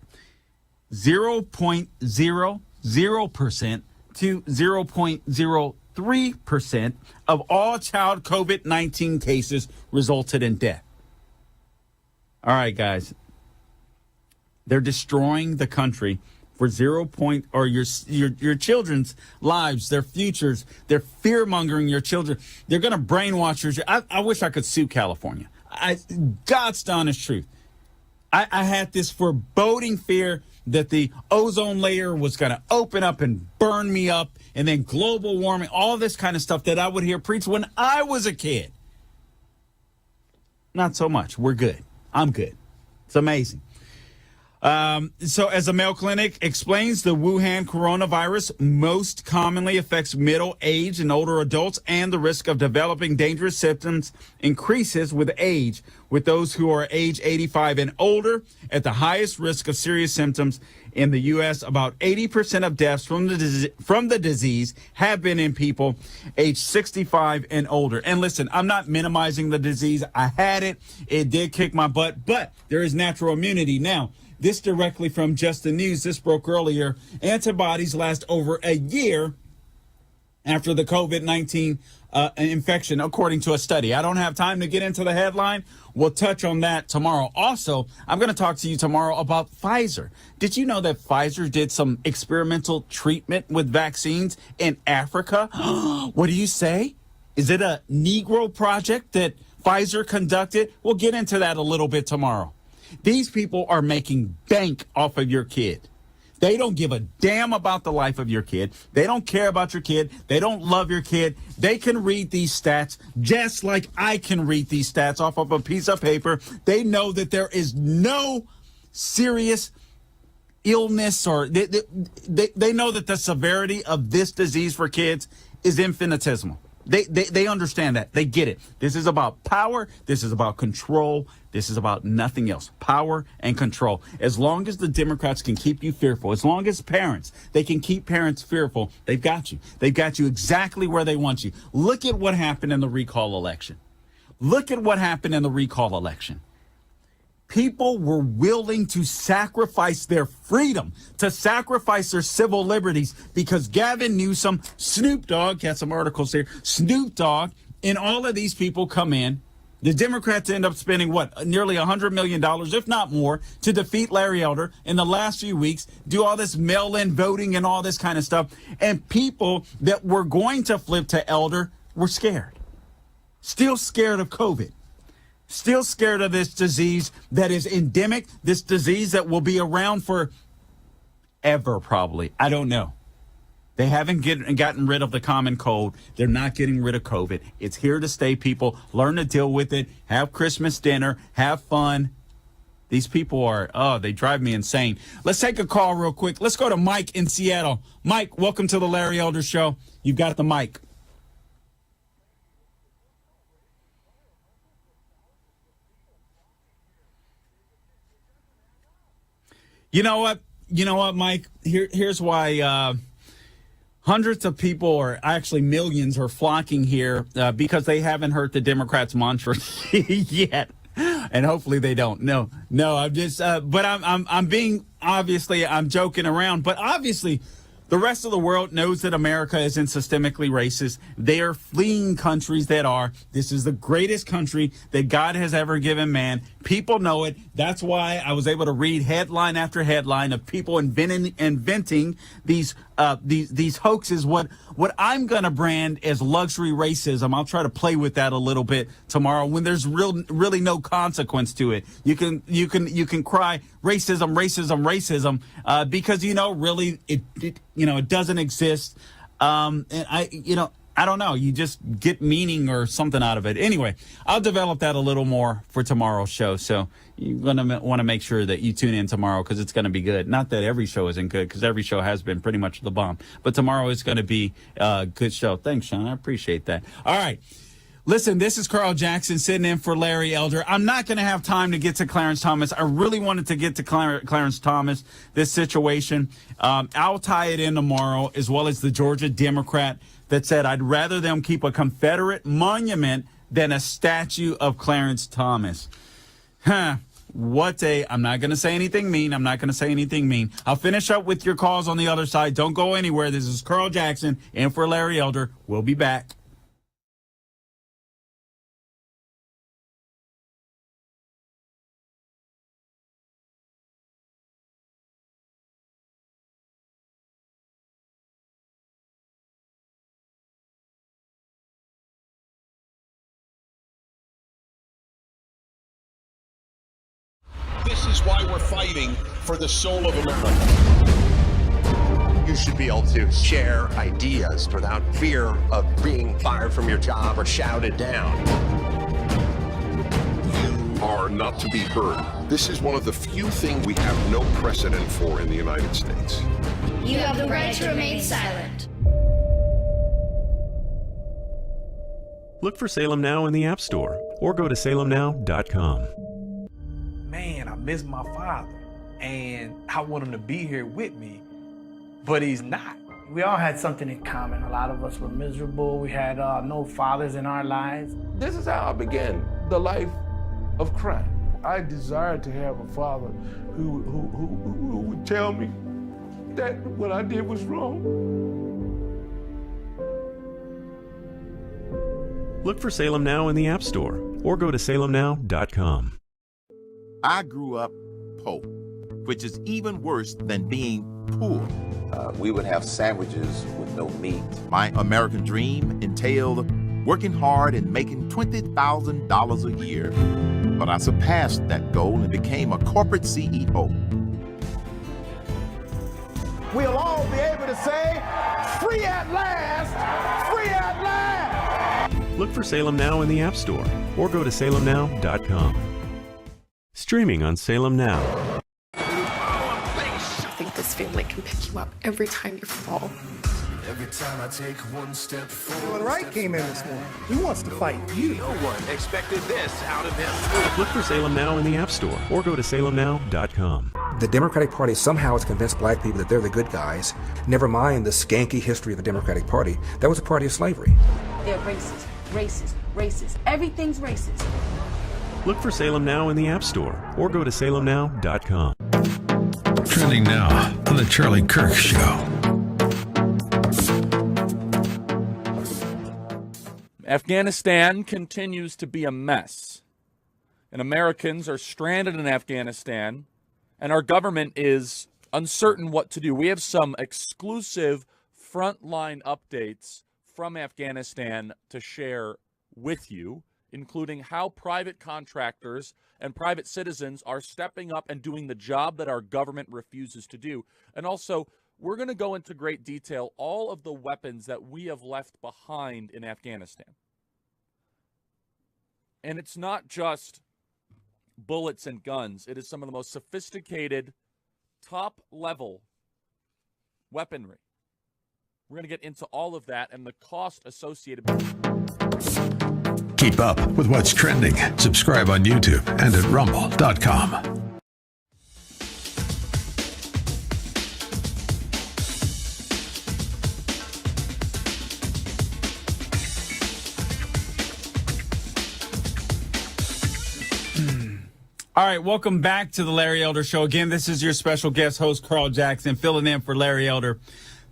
0.00% to 0.03% of all child COVID-19 cases resulted in death. All right, guys. They're destroying the country for your children's lives, their futures. They're fear-mongering your children. They're going to brainwash your children. I wish I could sue California. God's honest truth. I had this foreboding fear that the ozone layer was going to open up and burn me up, and then global warming, all this kind of stuff that I would hear preached when I was a kid. Not so much. We're good. I'm good. It's amazing. So as a Mayo Clinic explains, the Wuhan coronavirus most commonly affects middle-aged and older adults, and the risk of developing dangerous symptoms increases with age, with those who are age 85 and older at the highest risk of serious symptoms. In the U.S., about 80% of deaths from the disease have been in people age 65 and older. And listen, I'm not minimizing the disease. I had it. It did kick my butt, but there is natural immunity. Now, this directly from Just the News. This broke earlier. Antibodies last over a year after the COVID-19 infection, according to a study. I don't have time to get into the headline. We'll touch on that tomorrow. Also, I'm going to talk to you tomorrow about Pfizer. Did you know that Pfizer did some experimental treatment with vaccines in Africa? What do you say? Is it a Negro project that Pfizer conducted? We'll get into that a little bit tomorrow. These people are making bank off of your kid. They don't give a damn about the life of your kid. They don't care about your kid. They don't love your kid. They can read these stats just like I can read these stats off of a piece of paper. They know that there is no serious illness, or they know that the severity of this disease for kids is infinitesimal. They understand that. They get it. This is about power. This is about control. This is about nothing else. Power and control. As long as the Democrats can keep you fearful, as long as parents, they can keep parents fearful, they've got you. They've got you exactly where they want you. Look at what happened in the recall election. Look at what happened in the recall election. People were willing to sacrifice their freedom, to sacrifice their civil liberties, because Gavin Newsom, Snoop Dogg, got some articles here, Snoop Dogg, and all of these people come in. The Democrats end up spending, nearly $100 million, if not more, to defeat Larry Elder in the last few weeks, do all this mail-in voting and all this kind of stuff. And people that were going to flip to Elder were scared. Still scared of COVID. Still scared of this disease that is endemic, this disease that will be around for ever, probably. I don't know. They haven't gotten rid of the common cold. They're not getting rid of COVID. It's here to stay, people. Learn to deal with it. Have Christmas dinner. Have fun. These people they drive me insane. Let's take a call real quick. Let's go to Mike in Seattle. Mike, welcome to the Larry Elder Show. You've got the mic. You know what, Mike? Here's why hundreds of people, or actually millions, are flocking here because they haven't heard the Democrats' mantra yet, and hopefully they don't. No, I'm just, but I'm being, obviously, I'm joking around, but obviously the rest of the world knows that America isn't systemically racist. They are fleeing countries that are. This is the greatest country that God has ever given man. People know it. That's why I was able to read headline after headline of people inventing these hoaxes. What I'm going to brand as luxury racism. I'll try to play with that a little bit tomorrow when there's really no consequence to it. You can cry racism, because really it doesn't exist. And I don't know. You just get meaning or something out of it. Anyway, I'll develop that a little more for tomorrow's show. So you're going to want to make sure that you tune in tomorrow, because it's going to be good. Not that every show isn't good, because every show has been pretty much the bomb. But tomorrow is going to be a good show. Thanks, Sean. I appreciate that. All right. Listen, this is Carl Jackson sitting in for Larry Elder. I'm not going to have time to get to Clarence Thomas. I really wanted to get to Clarence Thomas, this situation. I'll tie it in tomorrow, as well as the Georgia Democrat that said, I'd rather them keep a Confederate monument than a statue of Clarence Thomas. I'm not going to say anything mean. I'll finish up with your calls on the other side. Don't go anywhere. This is Carl Jackson in for Larry Elder. We'll be back. This is why we're fighting for the soul of America. You should be able to share ideas without fear of being fired from your job or shouted down. You are not to be heard. This is one of the few things we have no precedent for in the United States. You have the right to remain silent. Look for Salem Now in the App Store or go to salemnow.com. Man, I miss my father, and I want him to be here with me, but he's not. We all had something in common. A lot of us were miserable. We had no fathers in our lives. This is how I began the life of crime. I desired to have a father who would tell me that what I did was wrong. Look for Salem Now in the App Store or go to salemnow.com. I grew up poor, which is even worse than being poor. We would have sandwiches with no meat. My American dream entailed working hard and making $20,000 a year. But I surpassed that goal and became a corporate CEO. We'll all be able to say, free at last, free at last. Look for Salem Now in the App Store or go to salemnow.com. Streaming on Salem Now. I think this family can pick you up every time you fall. Every time I take one step forward. Well, Wright came in this morning. He wants to fight you. No one expected this out of him. Look for Salem Now in the App Store or go to salemnow.com. The Democratic Party somehow has convinced black people that they're the good guys. Never mind the skanky history of the Democratic Party. That was a party of slavery. They're racist, racist, racist. Everything's racist. Look for Salem Now in the App Store or go to salemnow.com. Trending now on The Charlie Kirk Show. Afghanistan continues to be a mess, and Americans are stranded in Afghanistan, and our government is uncertain what to do. We have some exclusive frontline updates from Afghanistan to share with you, including how private contractors and private citizens are stepping up and doing the job that our government refuses to do. And also, we're going to go into great detail all of the weapons that we have left behind in Afghanistan. And it's not just bullets and guns. It is some of the most sophisticated, top-level weaponry. We're going to get into all of that and the cost associated with it. Keep up with what's trending. Subscribe on YouTube and at rumble.com. All right, welcome back to the Larry Elder Show. Again, this is your special guest host, Carl Jackson, filling in for Larry Elder.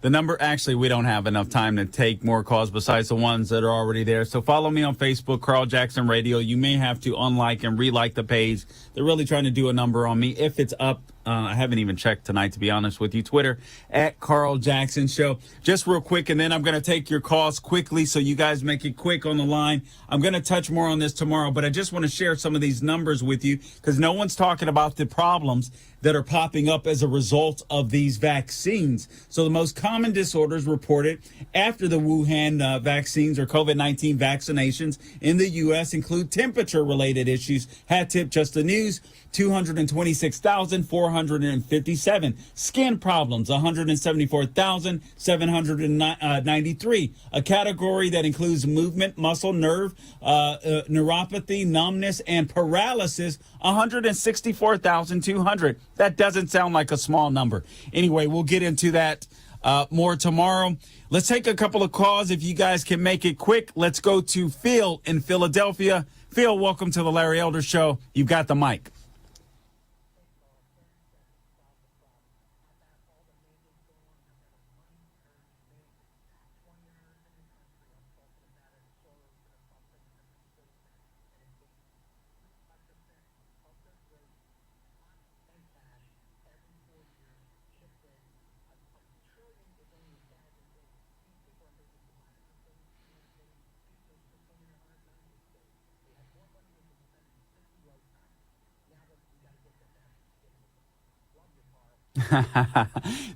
The number, actually, we don't have enough time to take more calls besides the ones that are already there. So follow me on Facebook, Carl Jackson Radio. You may have to unlike and relike the page. They're really trying to do a number on me. If it's up, I haven't even checked tonight, to be honest with you. Twitter, at Carl Jackson Show. Just real quick, and then I'm going to take your calls quickly so you guys make it quick on the line. I'm going to touch more on this tomorrow, but I just want to share some of these numbers with you because no one's talking about the problems that are popping up as a result of these vaccines. So the most common disorders reported after the Wuhan vaccines or COVID-19 vaccinations in the U.S. include temperature-related issues. Hat tip, just the news. 226,457. Skin problems, 174,793. A category that includes movement, muscle, nerve, neuropathy, numbness, and paralysis, 164,200. That doesn't sound like a small number. Anyway, we'll get into that more tomorrow. Let's take a couple of calls if you guys can make it quick. Let's go to Phil in Philadelphia. Phil, welcome to the Larry Elder Show. You've got the mic.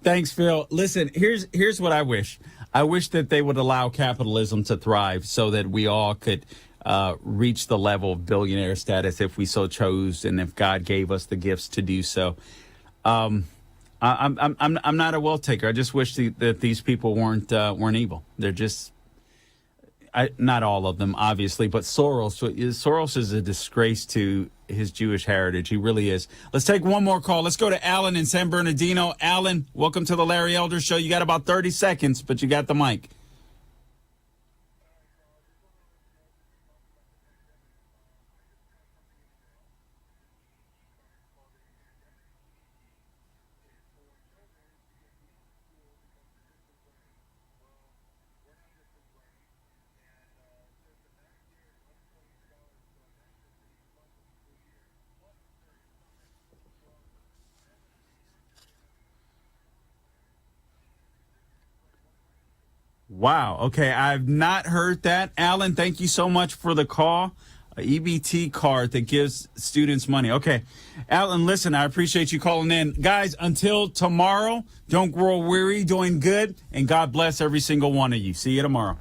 Thanks, Phil. Listen, here's what I wish. I wish that they would allow capitalism to thrive so that we all could reach the level of billionaire status if we so chose, and if God gave us the gifts to do so. I'm not a wealth taker. I just wish that these people weren't evil. They're just not all of them, obviously, but Soros is a disgrace to his Jewish heritage. He really is. Let's take one more call. Let's go to Alan in San Bernardino. Alan, welcome to the Larry Elder Show. You got about 30 seconds, but you got the mic. Wow. Okay. I've not heard that. Alan, thank you so much for the call. A EBT card that gives students money. Okay. Alan, listen, I appreciate you calling in. Guys, until tomorrow, don't grow weary, doing good, and God bless every single one of you. See you tomorrow.